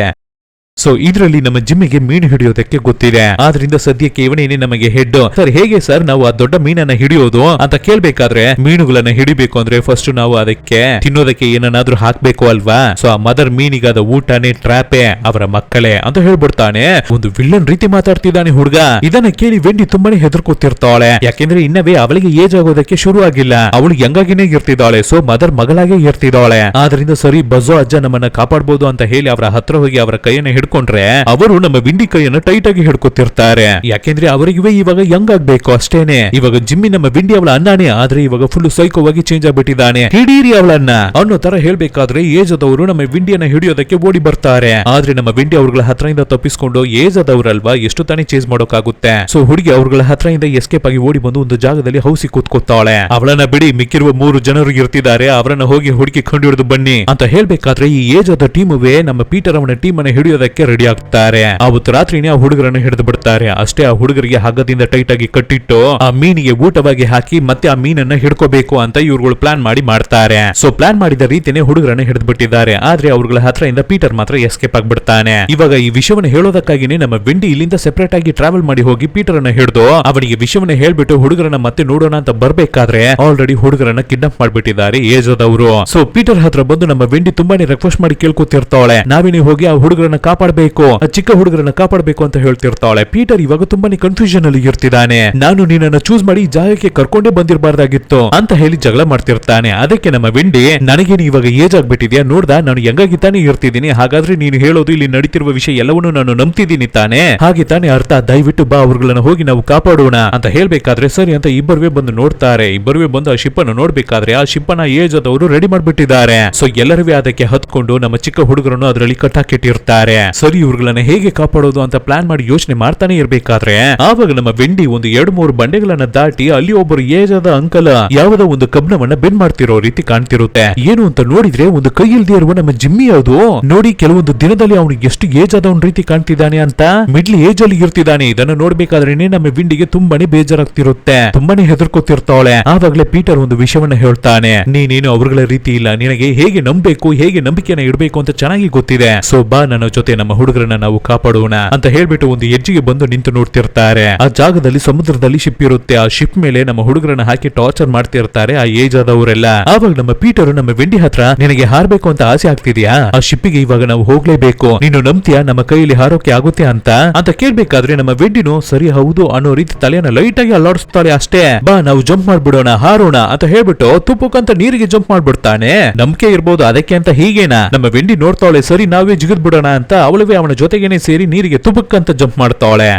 ಸೊ ಇದರಲ್ಲಿ ನಮ್ಮ ಜಿಮ್ಮಿಗೆ ಮೀನು ಹಿಡಿಯೋದಕ್ಕೆ ಗೊತ್ತಿದೆ, ಆದ್ರಿಂದ ಸದ್ಯಕ್ಕೆ ಇವನೇನೆ ನಮಗೆ ಹೆಡ್. ಸರ್ ಹೇಗೆ ಸರ್ ನಾವು ಆ ದೊಡ್ಡ ಮೀನನ್ನ ಹಿಡಿಯೋದು ಅಂತ ಕೇಳ್ಬೇಕಾದ್ರೆ, ಮೀನುಗಳನ್ನ ಹಿಡಿಬೇಕು ಅಂದ್ರೆ ಫಸ್ಟ್ ನಾವು ಅದಕ್ಕೆ ತಿನ್ನೋದಕ್ಕೆ ಏನನ್ನಾದ್ರೂ ಹಾಕ್ಬೇಕು ಅಲ್ವಾ. ಸೊ ಆ ಮದರ್ ಮೀನಿಗಾದ ಊಟನೇ ಟ್ರಾಪೇ, ಅವರ ಮಕ್ಕಳೇ ಅಂತ ಹೇಳ್ಬಿಡ್ತಾನೆ. ಒಂದು ವಿಲ್ಲನ್ ರೀತಿ ಮಾತಾಡ್ತಿದ್ದಾನೆ ಹುಡುಗ. ಇದನ್ನ ಕೇಳಿ ವೆಂಡಿ ತುಂಬಾನೇ ಹೆದರ್ಕೊತಿರ್ತಾಳೆ, ಯಾಕೆಂದ್ರೆ ಇನ್ನವೇ ಅವಳಿಗೆ ಏಜ್ ಆಗೋದಕ್ಕೆ ಶುರು ಆಗಿಲ್ಲ, ಅವಳು ಯಂಗಾಗಿನೇ ಇರ್ತಿದ್ದಾಳೆ. So mother ಮಗಳಾಗೆ ಇರ್ತಿದ್ದಾಳೆ. ಆದ್ರಿಂದ ಸರಿ ಬಜೋ ಅಜ್ಜ ನಮ್ಮನ್ನ ಕಾಪಾಡಬಹುದು ಅಂತ ಹೇಳಿ ಅವರ ಹತ್ರ ಹೋಗಿ ಅವರ ಕೈಯನ್ನ ಹಿಡ್ಕೊಂಡ್ರೆ ಅವರು ನಮ್ಮ ವಿಂಡಿ ಕೈಯನ್ನು ಟೈಟ್ ಆಗಿ ಹಿಡ್ಕೊತಿರ್ತಾರೆ. ಯಾಕೆಂದ್ರೆ ಅವರಿಗೆ ಇವಾಗ ಯಂಗ್ ಆಗ್ಬೇಕು ಅಷ್ಟೇನೆ. ಇವಾಗ ಜಿಮ್ಮಿ ನಮ್ಮ ವಿಂಡಿ ಅವಳ ಅಣ್ಣನೇ, ಆದ್ರೆ ಇವಾಗ ಫುಲ್ ಸೈಕೋವಾಗಿ ಚೇಂಜ್ ಆಗ್ಬಿಟ್ಟಿದ್ದಾನೆ. ಹಿಡೀರಿ ಅವಳನ್ನ ಅನ್ನೋ ತರ ಹೇಳ್ಬೇಕಾದ್ರೆ ಏಜ್ ಆದವರು ನಮ್ಮ ವಿಂಡಿಯನ್ನ ಹಿಡಿಯೋದಕ್ಕೆ ಓಡಿ ಬರ್ತಾರೆ. ಆದ್ರೆ ನಮ್ಮ ವಿಂಡಿ ಅವ್ರಗಳ ಹತ್ರದಿಂದ ತಪ್ಪಿಸ್ಕೊಂಡು ಏಜ್ ಆದವರಲ್ವಾ ಎಷ್ಟು ತಾನೇ ಚೇಂಜ್ ಮಾಡೋಕಾಗುತ್ತೆ. ಸೊ ಹುಡುಗಿ ಅವ್ರಗಳ ಹತ್ರದಿಂದ ಎಸ್ಕೇಪ್ ಆಗಿ ಓಡಿ ಬಂದು ಒಂದು ಜಾಗದಲ್ಲಿ ಹೌಸಿ ಕೂತ್ಕೊತಾಳೆ. ಅವಳನ್ನ ಬಿಡಿ, ಮಿಕ್ಕಿರುವ 3 ಜನರು ಇರ್ತಿದ್ದಾರೆ, ಅವರನ್ನ ಹೋಗಿ ಹುಡುಕಿ ಕಂಡುಹಿಡಿದು ಬನ್ನಿ ಅಂತ ಹೇಳ್ಬೇಕಾದ್ರೆ ಈ ಏಜ್ ಆದ ಟೀಮುವೆ ನಮ್ಮ ಪೀಟರ್ ಅವನ ಟೀಮ್ ಅನ್ನ ಹಿಡಿಯೋದಕ್ಕೆ ರೆಡಿ ಆಗ್ತಾರೆ. ಅವತ್ತು ರಾತ್ರಿನೇ ಆ ಹುಡುಗರನ್ನು ಹಿಡಿದು ಬಿಡ್ತಾರೆ. ಅಷ್ಟೇ ಆ ಹುಡುಗರಿಗೆ ಹಗ್ಗದಿಂದ ಟೈಟ್ ಆಗಿ ಕಟ್ಟಿಟ್ಟು ಆ ಮೀನಿಗೆ ಊಟವಾಗಿ ಹಾಕಿ ಮತ್ತೆ ಆ ಮೀನನ್ನ ಹಿಡ್ಕೋಬೇಕು ಅಂತ ಇವ್ರುಗಳು ಪ್ಲಾನ್ ಮಾಡ್ತಾರೆ. ಸೊ ಪ್ಲಾನ್ ಮಾಡಿದ ರೀತಿನೇ ಹುಡುಗರನ್ನ ಹಿಡಿದು ಬಿಟ್ಟಿದ್ದಾರೆ. ಆದ್ರೆ ಅವ್ರಗಳ ಹತ್ರದಿಂದ ಪೀಟರ್ ಮಾತ್ರ ಎಸ್ಕೇಪ್ ಆಗ್ಬಿಡ್ತಾನೆ. ಇವಾಗ ಈ ವಿಷಯವನ್ನು ಹೇಳೋದಕ್ಕಾಗಿನೇ ನಮ್ಮ ವಿಂಡಿ ಇಲ್ಲಿಂದ ಸೆಪರೇಟ್ ಆಗಿ ಟ್ರಾವೆಲ್ ಮಾಡಿ ಹೋಗಿ ಪೀಟರ್ ಅನ್ನ ಹಿಡಿದು ಅವನಿಗೆ ವಿಷಯವನ್ನ ಹೇಳ್ಬಿಟ್ಟು ಹುಡುಗರನ್ನ ಮತ್ತೆ ನೋಡೋಣ ಅಂತ ಬರ್ಬೇಕಾದ್ರೆ ಆಲ್ರೆಡಿ ಹುಡುಗರನ್ನ ಕಿಡ್ನಾಪ್ ಮಾಡ್ಬಿಟ್ಟಿದ್ದಾರೆ ಏಜ್ ಆದವರು. ಸೊ ಪೀಟರ್ ಹತ್ರ ಬಂದು ನಮ್ಮ ವಿಂಡಿ ತುಂಬಾನೇ ರಿಕ್ವೆಸ್ಟ್ ಮಾಡಿ ಕೇಳ್ಕೊತಿರ್ತಾಳೆ, ನಾವಿನಿ ಹೋಗಿ ಆ ಹುಡುಗರನ್ನ ಕಾಪಾಡಬೇಕು, ಚಿಕ್ಕ ಹುಡುಗರನ್ನ ಕಾಪಾಡಬೇಕು ಅಂತ ಹೇಳ್ತಿರ್ತಾಳೆ. ಪೀಟರ್ ಇವಾಗ ತುಂಬಾನೇ ಕನ್ಫ್ಯೂಷನ್ ಅಲ್ಲಿ ಇರ್ತಿದ್ದಾನೆ, ನಾನು ನಿನ್ನನ್ನ ಚೂಸ್ ಮಾಡಿ ಜಾಗಕ್ಕೆ ಕರ್ಕೊಂಡೇ ಬಂದಿರಬಾರ್ದಾಗಿತ್ತು ಅಂತ ಹೇಳಿ ಜಗಳ ಮಾಡ್ತಿರ್ತಾನೆ. ಅದಕ್ಕೆ ನಮ್ಮ ವಿಂಡಿ, ನನಗೇನು ಇವಾಗ ಏಜ್ ಆಗ್ಬಿಟ್ಟಿದ್ಯಾ, ನೋಡ್ದ ನಾನು ಯಂಗಾಗಿ ತಾನೇ ಇರ್ತಿದ್ದೀನಿ, ಹಾಗಾದ್ರೆ ನೀನು ಹೇಳೋದು ಇಲ್ಲಿ ನಡೀತಿರುವ ವಿಷಯ ಎಲ್ಲವನ್ನೂ ನಾನು ನಂಬ್ತಿದ್ದೀನಿ ತಾನೆ, ಹಾಗೆ ತಾನೇ ಅರ್ಥ, ದಯವಿಟ್ಟು ಬಾ ಅವ್ರಗಳನ್ನ ಹೋಗಿ ನಾವು ಕಾಪಾಡೋಣ ಅಂತ ಹೇಳ್ಬೇಕಾದ್ರೆ ಸರಿ ಅಂತ ಇಬ್ಬರುವೆ ಬಂದು ನೋಡ್ತಾರೆ. ಇಬ್ಬರುವೆ ಬಂದು ಆ ಶಿಪ್ ಅನ್ನು ನೋಡ್ಬೇಕಾದ್ರೆ ಆ ಶಿಪ್ ಅನ್ನ ಏಜ್ ಆದವರು ರೆಡಿ ಮಾಡ್ಬಿಟ್ಟಿದ್ದಾರೆ. ಸೊ ಎಲ್ಲರೂ ಅದಕ್ಕೆ ಹತ್ಕೊಂಡು ನಮ್ಮ ಚಿಕ್ಕ ಹುಡುಗರನ್ನು ಅದರಲ್ಲಿ ಕಟ್ಟಾಕಿಟ್ಟಿರ್ತಾರೆ. ಸರಿ ಇವ್ರುಗಳನ್ನ ಹೇಗೆ ಕಾಪಾಡೋದು ಅಂತ ಪ್ಲಾನ್ ಮಾಡಿ ಯೋಚನೆ ಮಾಡ್ತಾನೆ ಇರ್ಬೇಕಾದ್ರೆ ಆವಾಗ ನಮ್ಮ ವೆಂಡಿ ಒಂದು 2-3 ಬಂಡೆಗಳನ್ನ ದಾಟಿ ಅಲ್ಲಿ ಒಬ್ಬರು ಏಜ್ ಆದ ಅಂಕಲ್ ಯಾವುದೋ ಒಂದು ಕಬ್ಣವನ್ನ ಬೆಂಡ್ ಮಾಡ್ತಿರೋ ರೀತಿ ಕಾಣ್ತಿರುತ್ತೆ. ಏನು ಅಂತ ನೋಡಿದ್ರೆ ಒಂದು ಕೈ ಇಲ್ದೇ ಇರುವ ನಮ್ಮ ಜಿಮ್ಮಿ ಅದು ನೋಡಿ ಕೆಲವೊಂದು ದಿನದಲ್ಲಿ ಅವನಿಗೆ ಎಷ್ಟು ಏಜ್ ಆದವನ್ ರೀತಿ ಕಾಣ್ತಿದ್ದಾನೆ ಅಂತ ಮಿಡ್ಲ್ ಏಜ್ ಅಲ್ಲಿ ಇರ್ತಿದ್ದಾನೆ. ಇದನ್ನ ನೋಡ್ಬೇಕಾದ್ರೇನೆ ನಮ್ಮ ವಿಂಡಿಗೆ ತುಂಬಾನೇ ಬೇಜಾರಾಗ್ತಿರುತ್ತೆ, ತುಂಬಾನೇ ಹೆದರ್ಕೋತಿರ್ತಾವಳೆ. ಆವಾಗಲೇ ಪೀಟರ್ ಒಂದು ವಿಷಯವನ್ನ ಹೇಳ್ತಾನೆ, ನೀನೇನು ಅವ್ರಗಳ ರೀತಿ ಇಲ್ಲ, ನಿನಗೆ ಹೇಗೆ ನಂಬಬೇಕು ಹೇಗೆ ನಂಬಿಕೆನ ಇಡಬೇಕು ಅಂತ ಚೆನ್ನಾಗಿ ಗೊತ್ತಿದೆ. ಸೊ ಬಾ ನನ್ನ ಜೊತೆ ನಮ್ಮ ಹುಡುಗರನ್ನ ನಾವು ಕಾಪಾಡೋಣ ಅಂತ ಹೇಳ್ಬಿಟ್ಟು ಒಂದು ಎಡ್ಜಿಗೆ ಬಂದು ನಿಂತು ನೋಡ್ತಿರ್ತಾರೆ. ಆ ಜಾಗದಲ್ಲಿ ಸಮುದ್ರದಲ್ಲಿ ಶಿಪ್ ಇರುತ್ತೆ. ಆ ಶಿಪ್ ಮೇಲೆ ನಮ್ಮ ಹುಡುಗರನ್ನ ಹಾಕಿ ಟಾರ್ಚರ್ ಮಾಡ್ತಿರ್ತಾರೆ ಆ ಏಜ್ ಆದವರೆಲ್ಲ. ಆವಾಗ ನಮ್ಮ ಪೀಟರ್ ನಮ್ಮ ವೆಂಡಿ ಹತ್ರ ನಿನಗೆ ಹಾರ್ಬೇಕು ಅಂತ ಆಸೆ ಆಗ್ತಿದ್ಯಾ, ಆ ಶಿಪ್ಪಿಗೆ ಇವಾಗ ನಾವು ಹೋಗ್ಲೇಬೇಕು, ನೀನು ನಂಬ್ತೀಯಾ ನಮ್ಮ ಕೈಯಲ್ಲಿ ಹಾರೋಕೆ ಆಗುತ್ತೆ ಅಂತ ಕೇಳ್ಬೇಕಾದ್ರೆ ನಮ್ಮ ವೆಂಡಿನು ಸರಿ ಹೌದು ಅನ್ನೋ ರೀತಿ ತಲೆಯನ್ನ ಲೈಟ್ ಆಗಿ ಅಲ್ಲಾಡಿಸ್ತಾಳೆ ಅಷ್ಟೇ. ಬಾ ನಾವು ಜಂಪ್ ಮಾಡ್ಬಿಡೋಣ ಹಾರೋಣ ಅಂತ ಹೇಳ್ಬಿಟ್ಟು ತುಪ್ಪಕ್ಕಂತ ನೀರಿಗೆ ಜಂಪ್ ಮಾಡ್ಬಿಡ್ತಾನೆ. ನಂಬಿಕೆ ಇರ್ಬೋದು ಅದಕ್ಕೆ ಅಂತ ಹೀಗೇನಾ ನಮ್ಮ ವೆಂಡಿ ನೋಡ್ತಾವಳೆ, ಸರಿ ನಾವೇ ಜಿಗಿದ್ ಬಿಡೋಣ ಅಂತ ಅವಳವೇ ಅವನ ಜೊತೆಗೇನೆ ಸೇರಿ ನೀರಿಗೆ ತುಪ್ಪಕ್ಕಂತ ಜಂಪ್ ಮಾಡ್ತಾವಳೆ.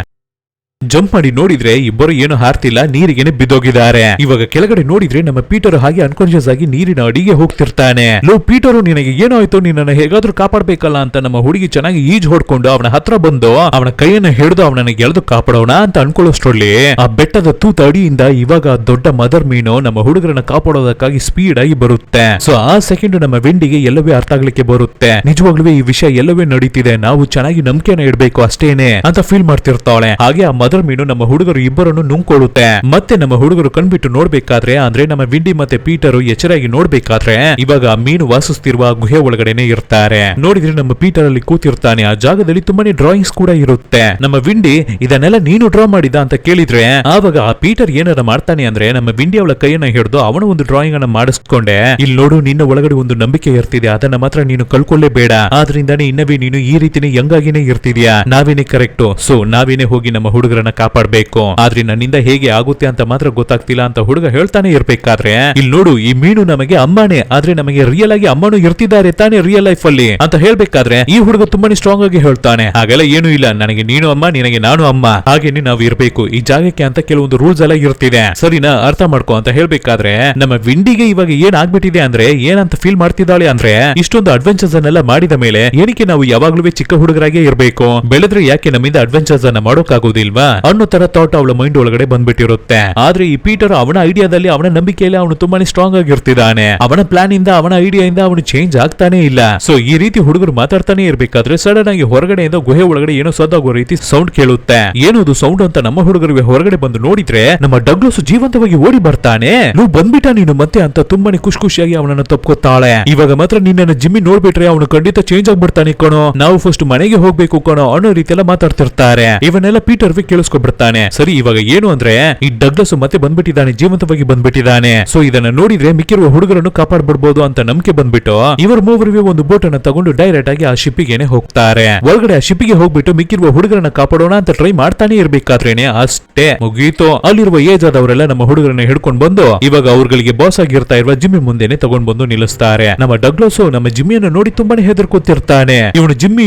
ಜಂಪ್ ಮಾಡಿ ನೋಡಿದ್ರೆ ಇಬ್ಬರು ಏನು ಹಾರ್ತಿಲ್ಲ, ನೀರಿಗೆನೆ ಬಿದ್ದೋಗಿದ್ದಾರೆ. ಇವಾಗ ಕೆಳಗಡೆ ನೋಡಿದ್ರೆ ನಮ್ಮ ಪೀಟರ್ ಹಾಗೆ ಅನ್ಕಾನ್ಶಿಯಸ್ ಆಗಿ ನೀರಿನ ಅಡಿಗೆ ಹೋಗ್ತಿರ್ತಾನೆ. ಲೋ ಪೀಟರ್ ನಿನಗೆ ಏನಾಯ್ತು, ನಿನ್ನನ್ನು ಹೇಗಾದ್ರೂ ಕಾಪಾಡ್ಬೇಕಲ್ಲ ಅಂತ ನಮ್ಮ ಹುಡುಗಿ ಚೆನ್ನಾಗಿ ಈಜ್ ಹೊಡ್ಕೊಂಡು ಅವನ ಹತ್ರ ಬಂದು ಅವನ ಕೈಯನ್ನ ಹಿಡಿದು ಅವನನ್ನ ಗೆಳೆದು ಕಾಪಾಡೋಣ ಅಂತ ಅನ್ಕೊಳ್ಳೋಷ್ಟ್ರಲ್ಲಿ ಆ ಬೆಟ್ಟದ ತೂತ ಅಡಿಯಿಂದ ಇವಾಗ ದೊಡ್ಡ ಮದರ್ ಮೀನು ನಮ್ಮ ಹುಡುಗರನ್ನ ಕಾಪಾಡೋದಕ್ಕಾಗಿ ಸ್ಪೀಡ್ ಆಗಿ ಬರುತ್ತೆ. ಸೊ ಆ ಸೆಕೆಂಡ್ ನಮ್ಮ ವೆಂಡಿಗೆ ಎಲ್ಲವೇ ಅರ್ಥ ಆಗ್ಲಿಕ್ಕೆ ಬರುತ್ತೆ. ನಿಜವಾಗ್ಲೂ ಈ ವಿಷಯ ಎಲ್ಲವೇ ನಡೀತಿದೆ, ನಾವು ಚೆನ್ನಾಗಿ ನಂಬಿಕೆನ ಇಡಬೇಕು ಅಷ್ಟೇನೆ ಅಂತ ಫೀಲ್ ಮಾಡ್ತಿರ್ತಾಳೆ. ಹಾಗೆ ಆ ಮದರ್ ಮೀನು ನಮ್ಮ ಹುಡುಗರು ಇಬ್ಬರನ್ನು ನುಂಗ್ಕೊಳ್ಳುತ್ತೆ. ಮತ್ತೆ ನಮ್ಮ ಹುಡುಗರು ಕಣ್ಬಿಟ್ಟು ನೋಡ್ಬೇಕಾದ್ರೆ ಅಂದ್ರೆ ನಮ್ಮ ವಿಂಡಿ ಮತ್ತೆ ಪೀಟರ್ ಎಚ್ಚರಾಗಿ ನೋಡ್ಬೇಕಾದ್ರೆ ಇವಾಗ ಆ ಮೀನು ವಾಸಿಸ್ತಿರುವ ಗುಹೆ ಒಳಗಡೆನೆ ಇರ್ತಾರೆ. ನೋಡಿದ್ರೆ ನಮ್ಮ ಪೀಟರ್ ಅಲ್ಲಿ ಕೂತಿರ್ತಾನೆ. ಆ ಜಾಗದಲ್ಲಿ ತುಂಬಾನೇ ಡ್ರಾಯಿಂಗ್ಸ್ ಕೂಡ ಇರುತ್ತೆ. ನಮ್ಮ ವಿಂಡಿ ಇದನ್ನೆಲ್ಲ ನೀನು ಡ್ರಾ ಮಾಡಿದ ಅಂತ ಕೇಳಿದ್ರೆ ಆವಾಗ ಆ ಪೀಟರ್ ಏನಾರ ಮಾಡ್ತಾನೆ ಅಂದ್ರೆ ನಮ್ಮ ವಿಂಡಿ ಅವಳ ಕೈಯನ್ನ ಹಿಡಿದು ಅವನ ಒಂದು ಡ್ರಾಯಿಂಗ್ ಅನ್ನ ಮಾಡಿಸ್ಕೊಂಡೆ, ಇಲ್ಲಿ ನೋಡು ನಿನ್ನ ಒಳಗಡೆ ಒಂದು ನಂಬಿಕೆ ಇರ್ತಿದೆ, ಅದನ್ನ ಮಾತ್ರ ನೀನು ಕಳ್ಕೊಳ್ಳೇಬೇಡ, ಆದ್ರಿಂದಾನೇ ಇನ್ನವೇ ನೀನು ಈ ರೀತಿನೇ ಯಂಗಾಗಿನೇ ಇರ್ತಿದ್ಯಾ, ನಾವೇನೇ ಕರೆಕ್ಟ್, ಸೊ ನಾವೇನೇ ಹೋಗಿ ನಮ್ಮ ಹುಡುಗರನ್ನ ಕಾಪಾಡಬೇಕು, ಆದ್ರೆ ನನ್ನಿಂದ ಹೇಗೆ ಆಗುತ್ತೆ ಅಂತ ಮಾತ್ರ ಗೊತ್ತಾಗ್ತಿಲ್ಲ ಅಂತ ಹುಡುಗ ಹೇಳ್ತಾನೆ ಇರ್ಬೇಕಾದ್ರೆ ಇಲ್ಲಿ ನೋಡು ಈ ಮೀನು ನಮಗೆ ಅಮ್ಮನೇ, ಆದ್ರೆ ನಮಗೆ ರಿಯಲ್ ಆಗಿ ಅಮ್ಮನು ಇರ್ತಿದ್ದಾರೆ ತಾನೇ ರಿಯಲ್ ಲೈಫ್ ಅಲ್ಲಿ ಅಂತ ಹೇಳ್ಬೇಕಾದ್ರೆ ಈ ಹುಡುಗ ತುಂಬಾನೇ ಸ್ಟ್ರಾಂಗ್ ಆಗಿ ಹೇಳ್ತಾನೆ, ಹಾಗೆಲ್ಲ ಏನು ಇಲ್ಲ, ನನಗೆ ನೀನು ಅಮ್ಮ ನಿನಗೆ ನಾನು ಅಮ್ಮ, ಹಾಗೇನೆ ನಾವು ಇರ್ಬೇಕು ಈ ಜಾಗಕ್ಕೆ ಅಂತ ಕೆಲವೊಂದು ರೂಲ್ಸ್ ಎಲ್ಲ ಇರ್ತಿದೆ, ಸರಿನಾ ಅರ್ಥ ಮಾಡ್ಕೋ ಅಂತ ಹೇಳ್ಬೇಕಾದ್ರೆ ನಮ್ಮ ವಿಂಡಿಗೆ ಇವಾಗ ಏನ್ ಆಗ್ಬಿಟ್ಟಿದೆ ಅಂದ್ರೆ ಏನಂತ ಫೀಲ್ ಮಾಡ್ತಿದ್ದಾಳೆ ಅಂದ್ರೆ ಇಷ್ಟೊಂದು ಅಡ್ವೆಂಚರ್ಸ್ ಅನ್ನೆಲ್ಲ ಮಾಡಿದ ಮೇಲೆ ಏನಕ್ಕೆ ನಾವು ಯಾವಾಗ್ಲೂ ಚಿಕ್ಕ ಹುಡುಗರಾಗೆ ಇರ್ಬೇಕು, ಬೆಳೆದ್ರೆ ಯಾಕೆ ನಮ್ಮಿಂದ ಅಡ್ವೆಂಚರ್ಸ್ ಅನ್ನ ಮಾಡೋಕ್ಕಾಗೋದಿಲ್ವಾ ಅನ್ನೋ ತರ ಥಾಟ್ ಅವಳ ಮೈಂಡ್ ಒಳಗಡೆ ಬಂದ್ಬಿಟ್ಟಿರುತ್ತೆ. ಆದ್ರೆ ಈ ಪೀಟರ್ ಅವನ ಐಡಿಯಾದಲ್ಲಿ ಅವನ ನಂಬಿಕೆಯಲ್ಲಿ ಅವನು ತುಂಬಾನೇ ಸ್ಟ್ರಾಂಗ್ ಆಗಿರ್ತಿದ್ದಾನೆ. ಅವನ ಪ್ಲಾನ್ ಇಂದ ಅವನ ಐಡಿಯಾ ಇಂದ ಅವನು ಚೇಂಜ್ ಆಗ್ತಾನೆ ಇಲ್ಲ. ಸೊ ಈ ರೀತಿ ಹುಡುಗರು ಮಾತಾಡ್ತಾನೆ ಇರ್ಬೇಕಾದ್ರೆ ಸಡನ್ ಆಗಿ ಹೊರಗಡೆಯಿಂದ ಗುಹೆ ಒಳಗಡೆ ಏನೋ ಸದ್ದಾಗೋ ರೀತಿ ಸೌಂಡ್ ಕೇಳುತ್ತೆ. ಏನದು ಸೌಂಡ್ ಅಂತ ನಮ್ಮ ಹುಡುಗರಿಗೆ ಹೊರಗಡೆ ಬಂದು ನೋಡಿದ್ರೆ ನಮ್ಮ ಡಗ್ಲಸ್ ಜೀವಂತವಾಗಿ ಓಡಿ ಬರ್ತಾನೆ. ನೀವು ಬಂದ್ಬಿಟ್ಟ ನೀನು ಮತ್ತೆ ಅಂತ ತುಂಬಾನೇ ಖುಷಿಯಾಗಿ ಅವನನ್ನ ತಪ್ಕೊತಾಳೆ. ಇವಾಗ ಮಾತ್ರ ನಿನ್ನ ಜಿಮ್ಮಿ ನೋಡ್ಬಿಟ್ರೆ ಅವನು ಖಂಡಿತ ಚೇಂಜ್ ಆಗ್ಬಿಡ್ತಾನೆ ಕಣೋ, ನಾವು ಫಸ್ಟ್ ಮನೆಗೆ ಹೋಗ್ಬೇಕು ಕಣೋ ಅನ್ನೋ ರೀತಿ ಎಲ್ಲ ಮಾತಾಡ್ತಿರ್ತಾರೆ. ಇವನ್ನೆಲ್ಲ ಪೀಟರ್ ಕೇಳಿಸ್ಕೊಬಿಡ್ತಾನೆ. ಸರಿ ಇವಾಗ ಏನು ಅಂದ್ರೆ ಈ ಡಗ್ಲಸ್ ಮತ್ತೆ ಬಂದ್ಬಿಟ್ಟಿದ್ದಾನೆ, ಜೀವಂತವಾಗಿ ಬಂದ್ಬಿಟ್ಟಿದ್ದಾನೆ. ಸೊ ಇದನ್ನ ನೋಡಿದ್ರೆ ಮಿಕ್ಕಿರುವ ಹುಡುಗರನ್ನು ಕಾಪಾಡ್ಬಿಡ್ಬೋದು ಅಂತ ನಂಬಿಕೆ ಬಂದ್ಬಿಟ್ಟು ಇವರು ಮೂವರಿಗೆ ಒಂದು ಬೋಟ್ ಅನ್ನ ತಗೊಂಡು ಡೈರೆಕ್ಟ್ ಆಗಿ ಆ ಶಿಪ್ಪಿಗೆ ಹೋಗ್ತಾರೆ. ಒಳಗಡೆ ಆ ಶಿಪ್ಪಿಗೆ ಹೋಗ್ಬಿಟ್ಟು ಮಿಕ್ಕಿರುವ ಹುಡುಗರನ್ನ ಕಾಪಾಡೋಣ ಅಂತ ಟ್ರೈ ಮಾಡ್ತಾನೆ ಇರ್ಬೇಕಾದ್ರೇನೆ ಅಷ್ಟೇ ಮುಗೀತು. ಅಲ್ಲಿರುವ ಏಜ್ ಆದವರೆಲ್ಲ ನಮ್ಮ ಹುಡುಗರನ್ನ ಹಿಡ್ಕೊಂಡು ಬಂದು ಇವಾಗ ಅವ್ರಗಳಿಗೆ ಬಾಸ್ ಆಗಿರ್ತಾ ಇರುವ ಜಿಮ್ಮಿ ಮುಂದೆನೆ ತಗೊಂಡ್ ಬಂದು ನಿಲ್ಲಿಸ್ತಾರೆ. ನಮ್ಮ ಡಗ್ಲಸ್ ನಮ್ಮ ಜಿಮ್ಮಿಯನ್ನು ನೋಡಿ ತುಂಬಾನೇ ಹೆದರ್ಕೊತಿರ್ತಾನೆ. ಇವನು ಜಿಮ್ಮಿ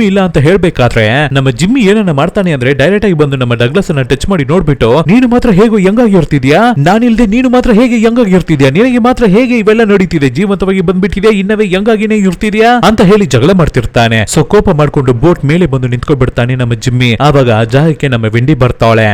ಇಲ್ಲ ಅಂತ ಹೇಳ್ಬೇಕಾದ್ರೆ ನಮ್ಮ ಜಿಮ್ಮಿ ಏನನ್ನ ಮಾಡ್ತಾನೆ ಅಂದ್ರೆ ಡೈರೆಕ್ಟ್ ಆಗಿ ಬಂದು ನಮ್ಮ ಡಗ್ಲಸ್ ಅನ್ನ ಟಚ್ ಮಾಡಿ ನೋಡ್ಬಿಟ್ಟು ನೀನು ಮಾತ್ರ ಹೇಗೋ ಯಂಗಾಗಿರ್ತಿದ್ಯಾ, ನಾನಿಲ್ದೆ ನೀನು ಮಾತ್ರ ಹೇಗೆ ಯಂಗಾಗಿರ್ತಿದ್ಯಾ, ನಿನಗೆ ಮಾತ್ರ ಹೇಗೆ ಇವೆಲ್ಲ ನಡೀತಿದೆ, ಜೀವಂತವಾಗಿ ಬಂದ್ಬಿಟ್ಟಿದೆ, ಇನ್ನವೇ ಯಂಗಾಗಿನೇ ಇರ್ತಿದ್ಯಾ ಅಂತ ಹೇಳಿ ಜಗಳ ಮಾಡ್ತಿರ್ತಾನೆ. ಸೊ ಕೋಪ ಮಾಡ್ಕೊಂಡು ಬೋಟ್ ಮೇಲೆ ಬಂದು ನಿಂತ್ಕೊಂಡ್ಬಿಡ್ತಾನೆ ನಮ್ಮ ಜಿಮ್ಮಿ. ಆವಾಗ ಆ ಜಾಗಕ್ಕೆ ನಮ್ಮ ವಿಂಡಿ ಬರ್ತಾಳೆ.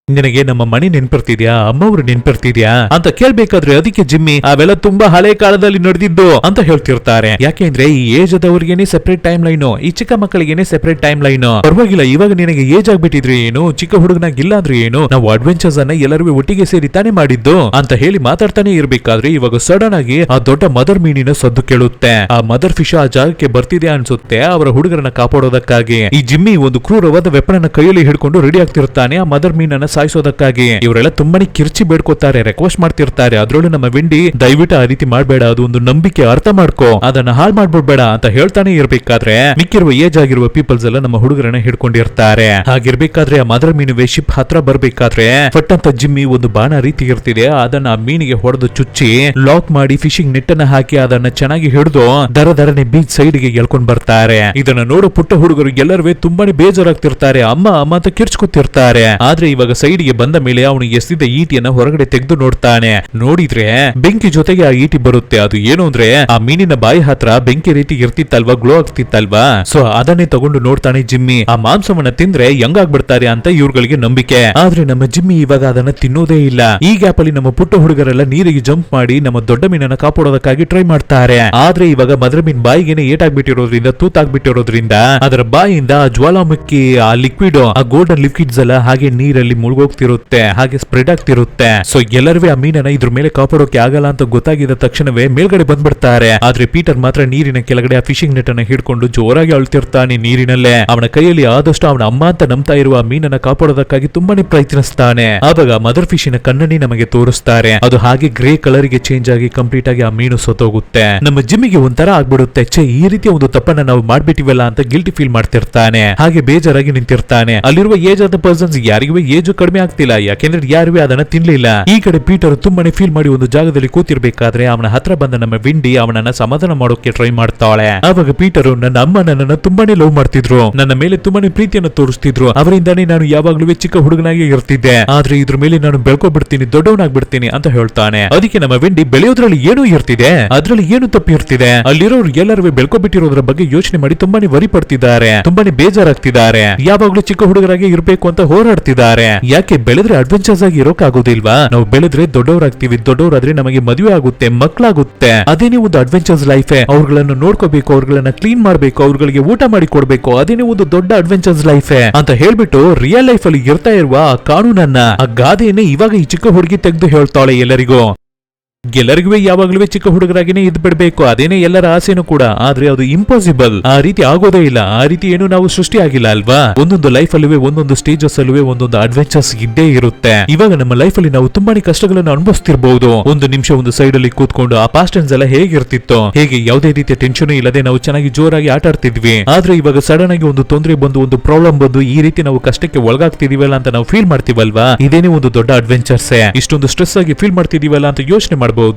ನಿನಗೆ ನಮ್ಮ ಮನೆ ನೆನ್ಪಿರ್ತಿದ್ಯಾ, ಅಮ್ಮವ್ರು ನೆನ್ಪಿರ್ತಿದ್ಯಾ ಅಂತ ಕೇಳ್ಬೇಕಾದ್ರೆ ಅದಕ್ಕೆ ಜಿಮ್ಮಿ ಅವೆಲ್ಲ ತುಂಬಾ ಹಳೆ ಕಾಲದಲ್ಲಿ ನಡೆದಿದ್ದು ಅಂತ ಹೇಳ್ತಿರ್ತಾರೆ. ಯಾಕೆಂದ್ರೆ ಈ ಏಜ್ ಆದವ್ರಿಗೇನೆ ಸೆಪರೇಟ್ ಟೈಮ್ ಲೈನ್, ಈ ಚಿಕ್ಕ ಮಕ್ಕಳಿಗೇನೆ ಸೆಪರೇಟ್ ಟೈಮ್ ಲೈನ್. ಪರವಾಗಿಲ್ಲ ಇವಾಗ ನಿನಗೆ ಏಜ್ ಆಗ್ಬಿಟ್ಟಿದ್ರೆ ಏನು, ಚಿಕ್ಕ ಹುಡುಗನಾಗಿಲ್ಲ ಅಂದ್ರೆ ಏನು, ನಾವು ಅಡ್ವೆಂಚರ್ಸ್ ಅನ್ನ ಎಲ್ಲರೂ ಒಟ್ಟಿಗೆ ಸೇರಿ ತಾನೇ ಮಾಡಿದ್ದು ಅಂತ ಹೇಳಿ ಮಾತಾಡ್ತಾನೆ ಇರ್ಬೇಕಾದ್ರೆ ಇವಾಗ ಸಡನ್ ಆಗಿ ಆ ದೊಡ್ಡ ಮದರ್ ಮೀನಿನ ಸದ್ದು ಕೇಳುತ್ತೆ. ಆ ಮದರ್ ಫಿಶ್ ಆ ಜಾಗಕ್ಕೆ ಬರ್ತಿದೆ ಅನ್ಸುತ್ತೆ ಅವರ ಹುಡುಗರನ್ನ ಕಾಪಾಡೋದಕ್ಕಾಗಿ. ಈ ಜಿಮ್ಮಿ ಒಂದು ಕ್ರೂರವಾದ ವೆಪನ್ ಅನ್ನ ಕೈಯಲ್ಲಿ ಹಿಡ್ಕೊಂಡು ರೆಡಿ ಆಗ್ತಿರ್ತಾನೆ ಆ ಮದರ್ ಮೀನನ್ನ ಸಾಯಿಸೋದಕ್ಕಾಗಿ. ಇವರೆಲ್ಲ ತುಂಬಾನೇ ಕಿರ್ಚಿ ಬೇಡ್ಕೋತಾರೆ, ರಿಕ್ವೆಸ್ಟ್ ಮಾಡ್ತಿರ್ತಾರೆ. ಅದ್ರಲ್ಲೂ ನಮ್ಮ ವಿಂಡಿ ದಯವಿಟ್ಟು ಆ ರೀತಿ ಮಾಡ್ಬೇಡ, ಅದು ಒಂದು ನಂಬಿಕೆ, ಅರ್ಥ ಮಾಡ್ಕೋ, ಅದನ್ನ ಹಾಳು ಮಾಡ್ಬಿಡ್ಬೇಡ ಅಂತ ಹೇಳ್ತಾನೆ ಇರ್ಬೇಕಾದ್ರೆ ಮಿಕ್ಕಿರುವ ಏಜ್ ಆಗಿರುವ ಪೀಪಲ್ಸ್ ಎಲ್ಲ ನಮ್ಮ ಹುಡುಗರನ್ನ ಹಿಡ್ಕೊಂಡಿರ್ತಾರೆ. ಹಾಗಿರ್ಬೇಕಾದ್ರೆ ಆ ಮದರ್ ಮೀನುವೆ ಶಿಪ್ ಹತ್ರ ಬರ್ಬೇಕಾದ್ರೆ ಫಟ್ ಅಂತ ಜಿಮ್ಮಿ ಒಂದು ಬಾಣ ರೀತಿ ಇರ್ತಿದೆ, ಅದನ್ನ ಆ ಮೀನಿಗೆ ಹೊಡೆದು ಚುಚ್ಚಿ ಲಾಕ್ ಮಾಡಿ ಫಿಶಿಂಗ್ ನೆಟ್ ಅನ್ನ ಹಾಕಿ ಅದನ್ನ ಚೆನ್ನಾಗಿ ಹಿಡಿದು ದರದರನೆ ಬೀಚ್ ಸೈಡ್ ಗೆ ಎಳ್ಕೊಂಡ್ ಬರ್ತಾರೆ. ಇದನ್ನ ನೋಡೋ ಪುಟ್ಟ ಹುಡುಗರು ಎಲ್ಲರೂ ತುಂಬಾನೇ ಬೇಜಾರಾಗ್ತಿರ್ತಾರೆ, ಅಮ್ಮ ಅಮ್ಮ ಅಂತ ಕಿರ್ಚ್ಕೊತಿರ್ತಾರೆ. ಆದ್ರೆ ಇವಾಗ ಸೈಡ್ಗೆ ಬಂದ ಮೇಲೆ ಅವನು ಎಸ್ತಿದ್ದ ಈಟಿಯನ್ನ ಹೊರಗಡೆ ತೆಗೆದು ನೋಡ್ತಾನೆ. ನೋಡಿದ್ರೆ ಬೆಂಕಿ ಜೊತೆಗೆ ಆ ಈಟಿ ಬರುತ್ತೆ. ಅದು ಏನು ಅಂದ್ರೆ ಆ ಮೀನಿನ ಬಾಯಿ ಹತ್ರ ಬೆಂಕಿ ರೀತಿ ಇರ್ತಿತ್ತಲ್ವಾ, ಗ್ಲೋ ಆಗ್ತಿತ್ತಲ್ವಾ. ಸೊ ಅದನ್ನೇ ತಗೊಂಡು ನೋಡ್ತಾನೆ ಜಿಮ್ಮಿ. ಆ ಮಾಂಸವನ್ನ ತಿಂದ್ರೆ ಯಂಗ್ ಆಗ್ಬಿಡ್ತಾರೆ ಅಂತ ಇವ್ರುಗಳಿಗೆ ನಂಬಿಕೆ. ಆದ್ರೆ ನಮ್ಮ ಜಿಮ್ಮಿ ಇವಾಗ ಅದನ್ನ ತಿನ್ನೋದೇ ಇಲ್ಲ. ಈ ಗ್ಯಾಪ್ ಅಲ್ಲಿ ನಮ್ಮ ಪುಟ್ಟ ಹುಡುಗರೆಲ್ಲ ನೀರಿಗೆ ಜಂಪ್ ಮಾಡಿ ನಮ್ಮ ದೊಡ್ಡ ಮೀನನ್ನ ಕಾಪಾಡೋದಕ್ಕಾಗಿ ಟ್ರೈ ಮಾಡ್ತಾರೆ. ಆದ್ರೆ ಇವಾಗ ಮದರ ಮೀನ್ ಬಾಯಿಗೆನೆ ಏಟಾಗ್ಬಿಟ್ಟಿರೋದ್ರಿಂದ, ತೂತಾಗ್ಬಿಟ್ಟಿರೋದ್ರಿಂದ ಅದರ ಬಾಯಿಯಿಂದ ಜ್ವಾಲಾಮುಖಿ ಆ ಲಿಕ್ವಿಡ್, ಆ ಗೋಲ್ಡನ್ ಲಿಕ್ವಿಡ್ಸ್ ಎಲ್ಲ ಹಾಗೆ ನೀರಲ್ಲಿ ಮುಳುಗೋಗ್ತಿರುತ್ತೆ, ಹಾಗೆ ಸ್ಪ್ರೆಡ್ ಆಗ್ತಿರುತ್ತೆ. ಸೊ ಎಲ್ಲರೂ ಆ ಮೀನನ್ನ ಇದ್ರ ಮೇಲೆ ಕಾಪಾಡೋಕೆ ಆಗಲ್ಲ ಅಂತ ಗೊತ್ತಾಗಿದ್ದ ತಕ್ಷಣವೇ ಮೇಲ್ಗಡೆ ಬಂದ್ಬಿಡ್ತಾರೆ. ಆದ್ರೆ ಪೀಟರ್ ಮಾತ್ರ ನೀರಿನ ಕೆಳಗಡೆ ಆ ಫಿಶಿಂಗ್ ನೆಟ್ ಅನ್ನ ಹಿಡ್ಕೊಂಡು ಜೋರಾಗಿ ಅಳ್ತಿರ್ತಾನೆ ನೀರಿನಲ್ಲೇ. ಅವನ ಕೈಯಲ್ಲಿ ಆದಷ್ಟು ಅವನ ಅಮ್ಮ ಅಂತ ನಂಬ್ತಾ ಇರುವ ಆ ಮೀನನ್ನ ಕಾಪಾಡೋದಕ್ಕಾಗಿ ತುಂಬಾನೇ ಪ್ರಯತ್ನಿಸ್ತಾನೆ. ಆವಾಗ ಮದರ್ ಫಿಶಿನ ಕಣ್ಣನ್ನೇ ನಮಗೆ ತೋರಿಸ್ತಾರೆ. ಅದು ಹಾಗೆ ಗ್ರೇ ಕಲರ್ ಗೆ ಚೇಂಜ್ ಆಗಿ ಕಂಪ್ಲೀಟ್ ಆಗಿ ಆ ಮೀನು ಸತ್ತೋಗುತ್ತೆ. ನಮ್ಮ ಜಿಮ್ಮಿಗೆ ಒಂಥರ ಆಗ್ಬಿಡುತ್ತೆ, ಛೇ ಈ ರೀತಿಯ ಒಂದು ತಪ್ಪನ್ನ ನಾವು ಮಾಡ್ಬಿಟ್ಟಿವಲ್ಲ ಅಂತ ಗಿಲ್ಟಿ ಫೀಲ್ ಮಾಡ್ತಿರ್ತಾನೆ. ಹಾಗೆ ಬೇಜಾರಾಗಿ ನಿಂತಿರ್ತಾನೆ. ಅಲ್ಲಿರುವ ಏಜ್ ಆದ ಪರ್ಸನ್ಸ್ ಯಾರಿಗೂ ಏಜ್ ಕಡಿಮೆ ಆಗ್ತಿಲ್ಲ, ಯಾಕೆಂದ್ರೆ ಯಾರಿಗೂ ಅದನ್ನ ತಿನ್ಲಿಲ್ಲ. ಈ ಕಡೆ ಪೀಟರ್ ತುಂಬಾನೇ ಫೀಲ್ ಮಾಡಿ ಒಂದು ಜಾಗದಲ್ಲಿ ಕೂತಿರ್ಬೇಕಾದ್ರೆ ಅವನ ಹತ್ರ ಬಂದ ನಮ್ಮ ವಿಂಡಿ ಅವನನ್ನ ಸಮಾಧಾನ ಮಾಡೋಕೆ ಟ್ರೈ ಮಾಡ್ತಾಳೆ. ಆವಾಗ ಪೀಟರ್, ನನ್ನ ಅಮ್ಮ ನನ್ನನ್ನ ತುಂಬಾನೇ ಲವ್ ಮಾಡ್ತಿದ್ರು, ನನ್ನ ಮೇಲೆ ತುಂಬಾನೇ ಪ್ರೀತಿಯನ್ನು ತೋರಿಸ್ತಿದ್ರು, ಅವರಿಂದಾನೇ ನಾನು ಯಾವಾಗ್ಲೂ ಚಿಕ್ಕ ಹುಡುಗನಾಗಿ ಇರ್ತಿದ್ದೆ. ಆದ್ರೆ ಇದ್ರ ಮೇಲೆ ನಾನು ಬೆಳ್ಕೊಬಿಡ್ತೀನಿ, ದೊಡ್ಡವನಾಗ್ಬಿಡ್ತೀನಿ ಅಂತ ಹೇಳ್ತಾನೆ. ಅದಕ್ಕೆ ನಮ್ಮ ವಿಂಡಿ, ಬೆಳೆಯೋದ್ರಲ್ಲಿ ಏನೂ ಇರ್ತಿದೆ, ಅದ್ರಲ್ಲಿ ಏನು ತಪ್ಪು ಇರ್ತಿದೆ, ಅಲ್ಲಿರೋರು ಎಲ್ಲರೂ ಬೆಳ್ಕೊಬಿಟ್ಟಿರೋದ್ರ ಬಗ್ಗೆ ಯೋಚನೆ ಮಾಡಿ ತುಂಬಾನೇ ವರಿ ಪಡ್ತಿದ್ದಾರೆ, ತುಂಬಾನೇ ಬೇಜಾರಾಗ್ತಿದ್ದಾರೆ, ಯಾವಾಗ್ಲೂ ಚಿಕ್ಕ ಹುಡುಗರಾಗಿ ಇರ್ಬೇಕು ಅಂತ ಹೋರಾಡ್ತಿದ್ದಾರೆ. ಯಾಕೆ ಬೆಳೆದ್ರೆ ಅಡ್ವೆಂಚರ್ಸ್ ಆಗಿ ಇರೋಕ್ಕಾಗೋದಿಲ್ವಾ? ನಾವು ಬೆಳೆದ್ರೆ ದೊಡ್ಡವರಾಗ್ತೀವಿ, ದೊಡ್ಡವರಾದ್ರೆ ನಮಗೆ ಮದುವೆ ಆಗುತ್ತೆ, ಮಕ್ಕಳಾಗುತ್ತೆ, ಅದೇನೇ ಒಂದು ಅಡ್ವೆಂಚರ್ಸ್ ಲೈಫ್. ಅವ್ರುಗಳನ್ನ ನೋಡ್ಕೋಬೇಕು, ಅವ್ರುಗಳನ್ನ ಕ್ಲೀನ್ ಮಾಡ್ಬೇಕು, ಅವ್ರುಗಳಿಗೆ ಊಟ ಮಾಡಿ ಕೊಡ್ಬೇಕು, ಅದೇನೇ ಒಂದು ದೊಡ್ಡ ಅಡ್ವೆಂಚರ್ಸ್ ಲೈಫ್ ಅಂತ ಹೇಳ್ಬಿಟ್ಟು ರಿಯಲ್ ಲೈಫ್ ಅಲ್ಲಿ ಇರ್ತಾ ಇರುವ ಆ ಕಾನೂನನ್ನ, ಆ ಗಾದೆಯನ್ನೇ ಇವಾಗ ಈ ಚಿಕ್ಕ ಹುಡುಗಿ ತೆಗೆದು ಹೇಳ್ತಾಳೆ ಎಲ್ಲರಿಗೂ. ಎಲ್ಲರಿಗೂ ಯಾವಾಗ್ಲೂ ಚಿಕ್ಕ ಹುಡುಗರಾಗಿನೇ ಇದ್ ಬಿಡ್ಬೇಕು, ಅದೇನೇ ಎಲ್ಲರ ಆಸೆನೂ ಕೂಡ. ಆದ್ರೆ ಅದು ಇಂಪಾಸಿಬಲ್, ಆ ರೀತಿ ಆಗೋದೇ ಇಲ್ಲ, ಆ ರೀತಿ ಏನು ನಾವು ಸೃಷ್ಟಿ ಆಗಿಲ್ಲ ಅಲ್ವಾ. ಒಂದೊಂದು ಲೈಫ್ ಅಲ್ಲೂ ಒಂದೊಂದು ಸ್ಟೇಜಸ್ ಅಲ್ಲೂ ಒಂದೊಂದು ಅಡ್ವೆಂಚರ್ಸ್ ಇದ್ದೇ ಇರುತ್ತೆ. ಇವಾಗ ನಮ್ಮ ಲೈಫ್ ಅಲ್ಲಿ ನಾವು ತುಂಬಾನೇ ಕಷ್ಟಗಳನ್ನು ಅನುಭವಿಸ್ತಿರ್ಬಹುದು. ಒಂದು ನಿಮಿಷ ಒಂದು ಸೈಡ್ ಅಲ್ಲಿ ಕೂತ್ಕೊಂಡು ಆ ಪಾಸ್ಟ್ ಟೆನ್ಸ್ ಎಲ್ಲ ಹೇಗಿರ್ತಿತ್ತು, ಹೇಗೆ ಯಾವುದೇ ರೀತಿಯ ಟೆನ್ಷನ್ ಇಲ್ಲದೆ ನಾವು ಚೆನ್ನಾಗಿ ಜೋರಾಗಿ ಆಟ ಆಡ್ತಿದ್ವಿ. ಆದ್ರೆ ಇವಾಗ ಸಡನ್ ಆಗಿ ಒಂದು ತೊಂದರೆ ಬಂದು, ಒಂದು ಪ್ರಾಬ್ಲಮ್ ಬಂದು, ಈ ರೀತಿ ನಾವು ಕಷ್ಟಕ್ಕೆ ಒಳಗಾಗ್ತಿದೀವಲ್ಲ ಅಂತ ನಾವು ಫೀಲ್ ಮಾಡ್ತೀವಲ್ವಾ, ಇದೇನೇ ಒಂದು ದೊಡ್ಡ ಅಡ್ವೆಂಚರ್ಸ್. ಇಷ್ಟೊಂದು ಸ್ಟ್ರೆಸ್ ಆಗಿ ಫೀಲ್ ಮಾಡ್ತಿದೀವಲ್ಲ ಅಂತ ಯೋಚನೆ ಮಾಡಬಹುದು,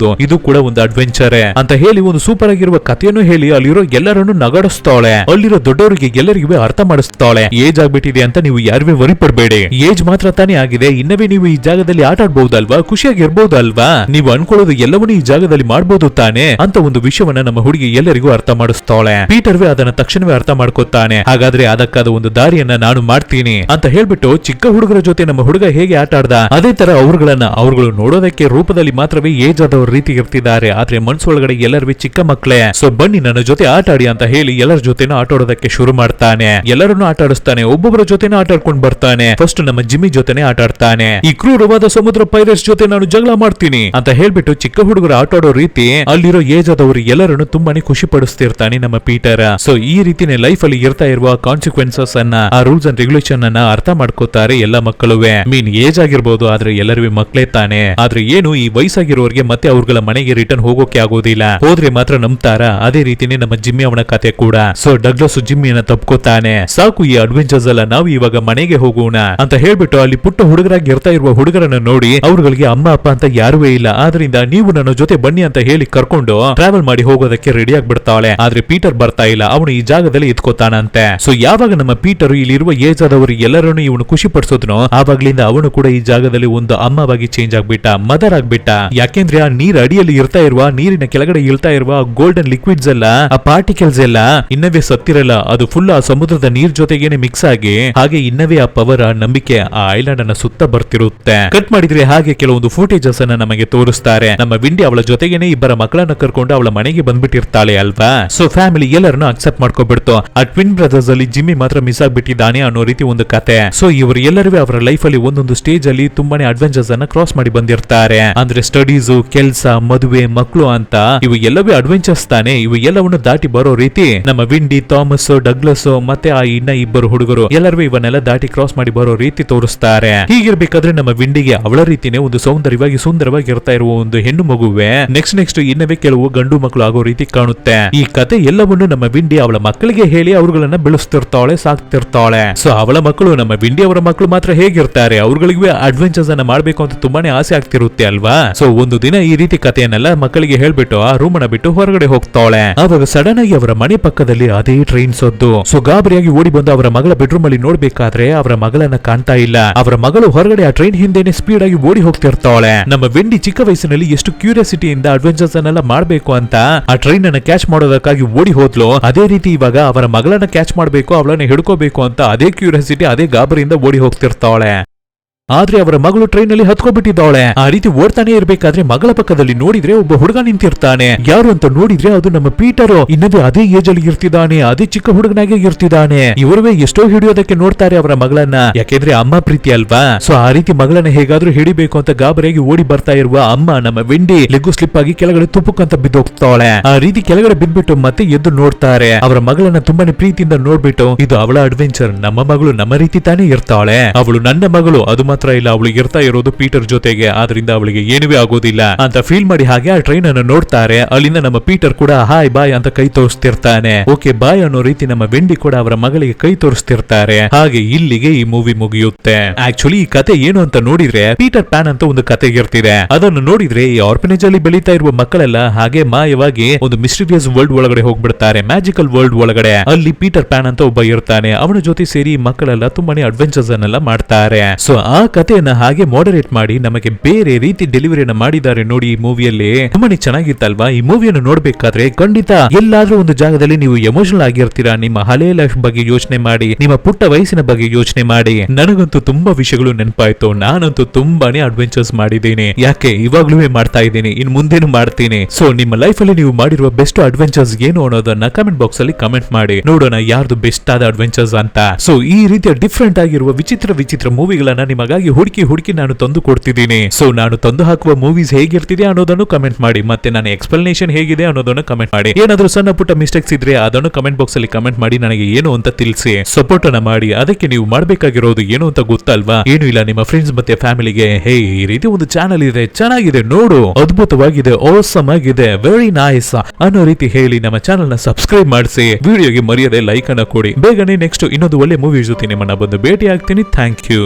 ಇದು ಕೂಡ ಒಂದು ಅಡ್ವೆಂಚರ್ ಅಂತ ಹೇಳಿ ಒಂದು ಸೂಪರ್ ಆಗಿರುವ ಕಥೆಯನ್ನು ಹೇಳಿ ಅಲ್ಲಿರೋ ಎಲ್ಲರನ್ನು ನಗಾಡಿಸ್ತಾಳೆ. ಅಲ್ಲಿರೋ ದೊಡ್ಡವರಿಗೆ ಎಲ್ಲರಿಗೂ ಅರ್ಥ ಮಾಡಿಸ್ತಾಳೆ. ಏಜ್ ಆಗ್ಬಿಟ್ಟಿದೆ ಅಂತ ನೀವು ಯಾರುವೇ ವರಿ ಪಡಬೇಡಿ, ಏಜ್ ಮಾತ್ರ ತಾನೇ ಆಗಿದೆ, ಇನ್ನವೇ ನೀವು ಈ ಜಾಗದಲ್ಲಿ ಆಟ ಆಡ್ಬಹುದಲ್ವಾ, ಖುಷಿಯಾಗಿ ಇರ್ಬಹುದಲ್ವಾ, ನೀವು ಅನ್ಕೊಳ್ಳೋದು ಎಲ್ಲವನ್ನೂ ಈ ಜಾಗದಲ್ಲಿ ಮಾಡ್ಬೋದು ತಾನೆ ಅಂತ ಒಂದು ವಿಷಯವನ್ನ ನಮ್ಮ ಹುಡುಗಿ ಎಲ್ಲರಿಗೂ ಅರ್ಥ ಮಾಡಿಸ್ತಾಳೆ. ಪೀಟರ್ವೇ ಅದನ್ನ ತಕ್ಷಣವೇ ಅರ್ಥ ಮಾಡ್ಕೊತಾನೆ. ಹಾಗಾದ್ರೆ ಅದಕ್ಕಾದ ಒಂದು ದಾರಿಯನ್ನ ನಾನು ಮಾಡ್ತೀನಿ ಅಂತ ಹೇಳ್ಬಿಟ್ಟು ಚಿಕ್ಕ ಹುಡುಗರ ಜೊತೆ ನಮ್ಮ ಹುಡುಗ ಹೇಗೆ ಆಟ ಆಡ್ದ ಅದೇ ತರ ಅವ್ರುಗಳು ನೋಡೋದಕ್ಕೆ ರೂಪದಲ್ಲಿ ಮಾತ್ರವೇ ಏಜ್ ಆದವ್ರ ರೀತಿ ಇರ್ತಿದ್ದಾರೆ, ಆದ್ರೆ ಮನ್ಸೊಳಗಡೆ ಎಲ್ಲರೂ ಚಿಕ್ಕ ಮಕ್ಕಳೇ. ಸೊ ಬನ್ನಿ ನನ್ನ ಜೊತೆ ಆಟ ಆಡಿ ಅಂತ ಹೇಳಿ ಎಲ್ಲರ ಜೊತೆನೂ ಆಟ ಆಡೋದಕ್ಕೆ ಶುರು ಮಾಡ್ತಾನೆ. ಎಲ್ಲರನ್ನು ಆಟ ಆಡಿಸ್ತಾನೆ, ಒಬ್ಬೊಬ್ಬರ ಜೊತೆನೂ ಆಟ ಆಡ್ಕೊಂಡು ಬರ್ತಾನೆ. ಫಸ್ಟ್ ನಮ್ಮ ಜಿಮ್ಮಿ ಜೊತೆನೆ ಆಟ ಆಡ್ತಾನೆ. ಈ ಕ್ರೂರವಾದ ಸಮುದ್ರ ಪೈರೇಟ್ಸ್ ಜೊತೆ ನಾನು ಜಗಳ ಮಾಡ್ತೀನಿ ಅಂತ ಹೇಳ್ಬಿಟ್ಟು ಚಿಕ್ಕ ಹುಡುಗರು ಆಟ ಆಡೋ ರೀತಿ ಅಲ್ಲಿರೋ ಏಜ್ ಆದವರು ಎಲ್ಲರನ್ನು ತುಂಬಾನೇ ಖುಷಿ ಪಡಿಸ್ತಿರ್ತಾನೆ ನಮ್ಮ ಪೀಟರ್. ಸೊ ಈ ರೀತಿನೇ ಲೈಫ್ ಅಲ್ಲಿ ಇರ್ತಾ ಇರುವ ಕಾನ್ಸಿಕ್ವೆನ್ಸಸ್ ಅನ್ನ, ಆ ರೂಲ್ಸ್ ಅಂಡ್ ರೆಗ್ಯುಲೇಷನ್ ಅನ್ನ ಅರ್ಥ ಮಾಡ್ಕೋತಾರೆ ಎಲ್ಲ ಮಕ್ಕಳುವೆ. ಮೀನ್ ಏಜ್ ಆಗಿರ್ಬೋದು, ಆದ್ರೆ ಎಲ್ಲರೂ ಮಕ್ಕಳೇ ತಾನೆ. ಆದ್ರೆ ಏನು ಈ ವಯಸ್ಸಾಗಿರೋರಿಗೆ ಮತ್ತೆ ಅವ್ರಗಳ ಮನೆಗೆ ರಿಟರ್ನ್ ಹೋಗೋಕೆ ಆಗೋದಿಲ್ಲ, ಹೋದ್ರೆ ಮಾತ್ರ ನಂಬ್ತಾರ. ಅದೇ ರೀತಿನೇ ನಮ್ಮ ಜಿಮ್ಮಿ ಅವನ ಕತೆ ಕೂಡ. ಸೊ ಡಗ್ಲಸ್ ಜಿಮ್ಮಿಯನ್ನ ತಪ್ಕೋತಾನೆ. ಸಾಕು ಈ ಅಡ್ವೆಂಚರ್ಸ್ ಎಲ್ಲ, ನಾವು ಇವಾಗ ಮನೆಗೆ ಹೋಗೋಣ ಅಂತ ಹೇಳ್ಬಿಟ್ಟು ಅಲ್ಲಿ ಪುಟ್ಟ ಹುಡುಗರಾಗಿ ಇರ್ತಾ ಇರುವ ಹುಡುಗರನ್ನ ನೋಡಿ ಅವ್ರಗಳಿಗೆ ಅಮ್ಮ ಅಪ್ಪ ಅಂತ ಯಾರುವೇ ಇಲ್ಲ, ಆದ್ರಿಂದ ನೀವು ನನ್ನ ಜೊತೆ ಬನ್ನಿ ಅಂತ ಹೇಳಿ ಕರ್ಕೊಂಡು ಟ್ರಾವೆಲ್ ಮಾಡಿ ಹೋಗೋದಕ್ಕೆ ರೆಡಿ ಆಗ್ಬಿಡ್ತಾಳೆ. ಆದ್ರೆ ಪೀಟರ್ ಬರ್ತಾ ಇಲ್ಲ, ಅವನು ಈ ಜಾಗದಲ್ಲಿ ಇದ್ಕೋತಾನಂತೆ. ಸೊ ಯಾವಾಗ ನಮ್ಮ ಪೀಟರ್ ಇಲ್ಲಿರುವ ಏಜ್ ಆದವರು ಎಲ್ಲರನ್ನು ಇವನು ಖುಷಿ ಪಡಿಸೋದ್ನೋ ಆವಾಗ್ಲಿಂದ ಅವನು ಕೂಡ ಈ ಜಾಗದಲ್ಲಿ ಒಂದು ಅಮ್ಮವಾಗಿ ಚೇಂಜ್ ಆಗ್ಬಿಟ್ಟ, ಮದರ್ ಆಗ್ಬಿಟ್ಟ. ಯಾಕೆಂದ್ರೆ ಆ ನೀರ್ ಅಡಿಯಲ್ಲಿ ಇರ್ತಾ ಇರುವ, ನೀರಿನ ಕೆಳಗಡೆ ಇಳ್ತಾ ಇರುವ ಗೋಲ್ಡನ್ ಲಿಕ್ವಿಡ್ಸ್ ಎಲ್ಲ, ಆ ಪಾರ್ಟಿಕಲ್ಸ್ ಎಲ್ಲ ಇನ್ನವೇ ಸತ್ತಿರಲ್ಲ, ಅದು ಫುಲ್ ಆ ಸಮುದ್ರದ ನೀರ್ ಜೊತೆಗೇನೆ ಮಿಕ್ಸ್ ಆಗಿ ಹಾಗೆ ಇನ್ನವೇ ಆ ಪವರ್, ಆ ನಂಬಿಕೆ ಆ ಐಲ್ಯಾಂಡ್ ಅನ್ನ ಸುತ್ತ ಬರ್ತಿರುತ್ತೆ. ಕಟ್ ಮಾಡಿದ್ರೆ ಹಾಗೆ ಕೆಲವೊಂದು ಫುಟೇಜಸ್ ಅನ್ನ ನಮಗೆ ತೋರಿಸ್ತಾರೆ. ನಮ್ಮ ವಿಂಡಿ ಅವಳ ಜೊತೆಗೇನೆ ಇಬ್ಬರ ಮಕ್ಕಳನ್ನ ಕರ್ಕೊಂಡು ಅವಳ ಮನೆಗೆ ಬಂದ್ಬಿಟ್ಟಿರ್ತಾಳೆ ಅಲ್ವಾ. ಸೊ ಫ್ಯಾಮಿಲಿ ಎಲ್ಲರನ್ನು ಅಕ್ಸೆಪ್ಟ್ ಮಾಡ್ಕೊಬಿಡ್ತು. ಆ ಟ್ವಿನ್ ಬ್ರದರ್ಸ್ ಅಲ್ಲಿ ಜಿಮ್ಮಿ ಮಾತ್ರ ಮಿಸ್ ಆಗ್ಬಿಟ್ಟಿದ್ದಾನೆ ಅನ್ನೋ ರೀತಿ ಒಂದು ಕತೆ. ಸೊ ಇವರು ಎಲ್ಲರೂ ಅವರ ಲೈಫ್ ಅಲ್ಲಿ ಒಂದೊಂದು ಸ್ಟೇಜ್ ಅಲ್ಲಿ ತುಂಬಾನೇ ಅಡ್ವೆಂಚರ್ಸ್ ಅನ್ನ ಕ್ರಾಸ್ ಮಾಡಿ ಬಂದಿರ್ತಾರೆ. ಅಂದ್ರೆ ಸ್ಟಡೀಸ್, ಕೆಲ್ಸ, ಮದುವೆ, ಮಕ್ಕಳು ಅಂತ ಇವು ಎಲ್ಲವೂ ಅಡ್ವೆಂಚರ್ಸ್ ತಾನೆ. ಇವು ಎಲ್ಲವನ್ನು ದಾಟಿ ಬರೋ ರೀತಿ ನಮ್ಮ ವಿಂಡಿ, ಥಾಮಸ್, ಡಗ್ಲಸ್ ಮತ್ತೆ ಆ ಇನ್ನ ಇಬ್ಬರು ಹುಡುಗರು ಎಲ್ಲರೂ ಇವನ್ನೆಲ್ಲ ದಾಟಿ ಕ್ರಾಸ್ ಮಾಡಿ ಬರೋ ರೀತಿ ತೋರಿಸ್ತಾರೆ. ಹೀಗಿರ್ಬೇಕಾದ್ರೆ ನಮ್ಮ ವಿಂಡಿಗೆ ಅವಳ ರೀತಿನೇ ಒಂದು ಸೌಂದರ್ಯವಾಗಿ ಸುಂದರವಾಗಿ ಇರ್ತಾ ಇರುವ ಒಂದು ಹೆಣ್ಣು ಮಗುವೆ ನೆಕ್ಸ್ಟ್ ಇನ್ನವೇ ಕೆಲವು ಗಂಡು ಮಕ್ಕಳು ಆಗೋ ರೀತಿ ಕಾಣುತ್ತೆ. ಈ ಕತೆ ಎಲ್ಲವನ್ನು ನಮ್ಮ ವಿಂಡಿ ಅವಳ ಮಕ್ಕಳಿಗೆ ಹೇಳಿ ಅವ್ರುಗಳನ್ನ ಬೆಳೆಸ್ತಿರ್ತಾಳೆ, ಸಾಕ್ತಿರ್ತಾಳೆ. ಸೊ ಅವಳ ಮಕ್ಕಳು, ನಮ್ಮ ವಿಂಡಿ ಅವರ ಮಕ್ಕಳು ಮಾತ್ರ ಹೇಗಿರ್ತಾರೆ, ಅವ್ರಗಳಿಗೆ ಅಡ್ವೆಂಚರ್ಸ್ ಅನ್ನ ಮಾಡ್ಬೇಕು ಅಂತ ತುಂಬಾನೇ ಆಸೆ ಆಗ್ತಿರುತ್ತೆ ಅಲ್ವಾ. ಸೊ ಒಂದು ದಿನ ದಿನ ಈ ರೀತಿ ಕಥೆಯನ್ನೆಲ್ಲ ಮಕ್ಕಳಿಗೆ ಹೇಳ್ಬಿಟ್ಟು ಆ ರೂಮ್ ಅನ್ನ ಬಿಟ್ಟು ಹೊರಗಡೆ ಹೋಗ್ತಾಳೆ. ಅವಾಗ ಸಡನ್ ಆಗಿ ಅವರ ಮನೆ ಪಕ್ಕದಲ್ಲಿ ಅದೇ ಟ್ರೈನ್ ಸದ್ದು. ಸೊ ಗಾಬರಿಯಾಗಿ ಓಡಿ ಬಂದು ಅವರ ಮಗಳ ಬೆಡ್ರೂಮ್ ಅಲ್ಲಿ ನೋಡ್ಬೇಕಾದ್ರೆ ಅವರ ಮಗಳನ್ನ ಕಾಣ್ತಾ ಇಲ್ಲ. ಅವರ ಮಗಳು ಹೊರಗಡೆ ಆ ಟ್ರೈನ್ ಹಿಂದೆನೆ ಸ್ಪೀಡ್ ಆಗಿ ಓಡಿ ಹೋಗ್ತಿರ್ತಾಳೆ. ನಮ್ಮ ವೆಂಡಿ ಚಿಕ್ಕ ವಯಸ್ಸಿನಲ್ಲಿ ಎಷ್ಟು ಕ್ಯೂರಿಯಾಸಿಟಿಯಿಂದ ಅಡ್ವೆಂಚರ್ಸ್ ಅನ್ನೆಲ್ಲ ಮಾಡ್ಬೇಕು ಅಂತ ಆ ಟ್ರೈನ್ ಅನ್ನ ಕ್ಯಾಚ್ ಮಾಡೋದಕ್ಕಾಗಿ ಓಡಿ ಹೋದ್ಲು. ಅದೇ ರೀತಿ ಇವಾಗ ಅವರ ಮಗಳನ್ನ ಕ್ಯಾಚ್ ಮಾಡ್ಬೇಕು, ಅವಳನ್ನ ಹಿಡ್ಕೋಬೇಕು ಅಂತ ಅದೇ ಕ್ಯೂರಿಯಾಸಿಟಿ ಅದೇ ಗಾಬರಿಯಿಂದ ಓಡಿ ಹೋಗ್ತಿರ್ತಾಳೆ. ಆದ್ರೆ ಅವರ ಮಗಳು ಟ್ರೈನ್ ಅಲ್ಲಿ ಹತ್ಕೊಬಿಟ್ಟಿದ್ದಾಳೆ. ಆ ರೀತಿ ಓಡ್ತಾನೆ ಇರ್ಬೇಕಾದ್ರೆ ಮಗಳ ಪಕ್ಕದಲ್ಲಿ ನೋಡಿದ್ರೆ ಒಬ್ಬ ಹುಡುಗ ನಿಂತಿರ್ತಾನೆ. ಯಾರು ಅಂತ ನೋಡಿದ್ರೆ ಅದು ನಮ್ಮ ಪೀಟರ್. ಇನ್ನದೇ ಅದೇ ಏಜ್ ಅಲ್ಲಿ ಇರ್ತಿದ್ದಾನೆ, ಅದೇ ಚಿಕ್ಕ ಹುಡುಗನಾಗೆ ಇರ್ತಿದ್ದಾನೆ. ಇವರುವೆ ಎಷ್ಟೋ ಹಿಡಿಯೋದಕ್ಕೆ ನೋಡ್ತಾರೆ ಅವರ ಮಗಳನ್ನ, ಯಾಕೆಂದ್ರೆ ಅಮ್ಮ ಪ್ರೀತಿ ಅಲ್ವಾ. ಸೊ ಆ ರೀತಿ ಮಗಳನ್ನ ಹೇಗಾದ್ರೂ ಹಿಡಿಬೇಕು ಅಂತ ಗಾಬರಿಯಾಗಿ ಓಡಿ ಬರ್ತಾ ಇರುವ ಅಮ್ಮ ನಮ್ಮ ವೆಂಡಿ ಲೆಗ್ಗು ಸ್ಲಿಪ್ ಆಗಿ ಕೆಳಗಡೆ ತುಪ್ಪಕ್ಕಂತ ಬಿದ್ದೋಗ್ತಾಳೆ. ಆ ರೀತಿ ಕೆಳಗಡೆ ಬಿದ್ಬಿಟ್ಟು ಮತ್ತೆ ಎದ್ದು ನೋಡ್ತಾರೆ. ಅವರ ಮಗಳನ್ನ ತುಂಬಾನೇ ಪ್ರೀತಿಯಿಂದ ನೋಡ್ಬಿಟ್ಟು ಇದು ಅವಳ ಅಡ್ವೆಂಚರ್, ನಮ್ಮ ಮಗಳು ನಮ್ಮ ರೀತಿ ತಾನೇ ಇರ್ತಾಳೆ, ಅವಳು ನನ್ನ ಮಗಳು, ಅದು ಮಾತ್ರ ಇಲ್ಲ ಅವಳು ಇರ್ತಾ ಇರೋದು ಪೀಟರ್ ಜೊತೆಗೆ, ಆದ್ರಿಂದ ಅವಳಿಗೆ ಏನೂ ಆಗೋದಿಲ್ಲ ಅಂತ ಫೀಲ್ ಮಾಡಿ ಹಾಗೆ ಆ ಟ್ರೈನ್ ಅನ್ನು ನೋಡ್ತಾರೆ. ಅಲ್ಲಿಂದ ನಮ್ಮ ಪೀಟರ್ ಕೂಡ ಹಾಯ್ ಬಾಯ್ ಅಂತ ಕೈ ತೋರಿಸ್ತಿರ್ತಾನೆ. ಓಕೆ ಬಾಯ್ ಅನ್ನೋ ರೀತಿ ನಮ್ಮ ವೆಂಡಿ ಕೂಡ ಅವರ ಮಗಳಿಗೆ ಕೈ ತೋರಿಸ್ತಿರ್ತಾರೆ. ಹಾಗೆ ಇಲ್ಲಿಗೆ ಈ ಮೂವಿ ಮುಗಿಯುತ್ತೆ. ಆಕ್ಚುಲಿ ಈ ಕತೆ ಏನು ಅಂತ ನೋಡಿದ್ರೆ ಪೀಟರ್ ಪ್ಯಾನ್ ಅಂತ ಒಂದು ಕತೆ ಇರ್ತಿದೆ. ಅದನ್ನು ನೋಡಿದ್ರೆ ಈ ಆರ್ಫನೇಜ್ ಅಲ್ಲಿ ಬೆಳೀತಾ ಇರುವ ಮಕ್ಕಳೆಲ್ಲ ಹಾಗೆ ಮಾಯವಾಗಿ ಒಂದು ಮಿಸ್ಟೀರಿಯಸ್ ವರ್ಲ್ಡ್ ಒಳಗಡೆ ಹೋಗ್ಬಿಡ್ತಾರೆ, ಮ್ಯಾಜಿಕಲ್ ವರ್ಲ್ಡ್ ಒಳಗಡೆ. ಅಲ್ಲಿ ಪೀಟರ್ ಪ್ಯಾನ್ ಅಂತ ಒಬ್ಬ ಇರ್ತಾನೆ. ಅವನ ಜೊತೆ ಸೇರಿ ಮಕ್ಕಳೆಲ್ಲ ತುಂಬಾನೇ ಅಡ್ವೆಂಚರ್ಸ್ ಅನ್ನೆಲ್ಲ ಮಾಡ್ತಾರೆ. ಸೊ ಆ ಕಥೆಯನ್ನ ಹಾಗೆ ಮಾಡರೇಟ್ ಮಾಡಿ ನಮಗೆ ಬೇರೆ ರೀತಿ ಡೆಲಿವರಿಯನ್ನ ಮಾಡಿದ್ದಾರೆ ನೋಡಿ. ಈ ಮೂವಿಯಲ್ಲಿ ತುಂಬಾನೇ ಚೆನ್ನಾಗಿತ್ತಲ್ವಾ. ಈ ಮೂವಿಯನ್ನು ನೋಡ್ಬೇಕಾದ್ರೆ ಖಂಡಿತ ಎಲ್ಲಾದ್ರೂ ಒಂದು ಜಾಗದಲ್ಲಿ ನೀವು ಎಮೋಷನಲ್ ಆಗಿರ್ತೀರಾ. ನಿಮ್ಮ ಹಳೆ ಲೈಫ್ ಬಗ್ಗೆ ಯೋಚನೆ ಮಾಡಿ, ನಿಮ್ಮ ಪುಟ್ಟ ವಯಸ್ಸಿನ ಬಗ್ಗೆ ಯೋಚನೆ ಮಾಡಿ. ನನಗಂತೂ ತುಂಬಾ ವಿಷಯಗಳು ನೆನಪಾಯ್ತು. ನಾನಂತೂ ತುಂಬಾನೇ ಅಡ್ವೆಂಚರ್ಸ್ ಮಾಡಿದ್ದೀನಿ, ಯಾಕೆ ಇವಾಗ್ಲೂ ಮಾಡ್ತಾ ಇದ್ದೀನಿ, ಇನ್ ಮುಂದೇನು ಮಾಡ್ತೀನಿ. ಸೊ ನಿಮ್ಮ ಲೈಫ್ ಅಲ್ಲಿ ನೀವು ಮಾಡಿರುವ ಬೆಸ್ಟ್ ಅಡ್ವೆಂಚರ್ಸ್ ಏನು ಅನ್ನೋದನ್ನ ಕಮೆಂಟ್ ಬಾಕ್ಸ್ ಅಲ್ಲಿ ಕಮೆಂಟ್ ಮಾಡಿ, ನೋಡೋಣ ಯಾರ್ದು ಬೆಸ್ಟ್ ಆದ ಅಡ್ವೆಂಚರ್ಸ್ ಅಂತ. ಸೊ ಈ ರೀತಿಯ ಡಿಫ್ರೆಂಟ್ ಆಗಿರುವ ವಿಚಿತ್ರ ಮೂವಿಗಳನ್ನ ನಿಮಗಾಗಿ ಹುಡುಕಿ ನಾನು ತಂದು ಕೊಡ್ತಿದ್ದೀನಿ. ಸೊ ನಾನು ತಂದು ಹಾಕುವ ಮೂವೀಸ್ ಹೇಗಿರ್ತಿದೆ ಅನ್ನೋದನ್ನು ಕಮೆಂಟ್ ಮಾಡಿ, ಮತ್ತೆ ನನ್ನ ಎಕ್ಸ್ಪ್ಲನೇಷನ್ ಹೇಗಿದೆ ಅನ್ನೋದನ್ನು ಕಮೆಂಟ್ ಮಾಡಿ. ಏನಾದ್ರೂ ಸಣ್ಣ ಪುಟ್ಟ ಮಿಸ್ಟೇಕ್ಸ್ ಇದ್ರೆ ಅದನ್ನು ಕಮೆಂಟ್ ಬಾಕ್ಸ್ ಅಲ್ಲಿ ಕಮೆಂಟ್ ಮಾಡಿ ನನಗೆ ಏನು ಅಂತ ತಿಳಿಸಿ, ಸಪೋರ್ಟ್ ಅನ್ನ ಮಾಡಿ. ಅದಕ್ಕೆ ನೀವು ಮಾಡಬೇಕಾಗಿರೋದು ಏನು ಅಂತ ಗೊತ್ತಲ್ವಾ? ಏನು ಇಲ್ಲ, ನಿಮ್ಮ ಫ್ರೆಂಡ್ಸ್ ಮತ್ತೆ ಫ್ಯಾಮಿಲಿಗೆ ಹೇ ಈ ರೀತಿ ಒಂದು ಚಾನಲ್ ಇದೆ, ಚೆನ್ನಾಗಿದೆ ನೋಡು, ಅದ್ಭುತವಾಗಿದೆ, ಆಸಮ್ ಆಗಿದೆ, ವೆರಿ ನೈಸ್ ಅನ್ನೋ ರೀತಿ ಹೇಳಿ ನಮ್ಮ ಚಾನಲ್ ನ ಸಬ್ಸ್ಕ್ರೈಬ್ ಮಾಡಿಸಿ. ವಿಡಿಯೋಗೆ ಮರೆಯದೆ ಲೈಕ್ ಅನ್ನ ಕೊಡಿ. ಬೇಗನೆ ನೆಕ್ಸ್ಟ್ ಇನ್ನೊಂದು ಒಳ್ಳೆ ಮೂವಿ ಜೊತೆ ನಿಮ್ಮನ್ನ ಬಂದು ಭೇಟಿ ಆಗ್ತೀನಿ. Thank you.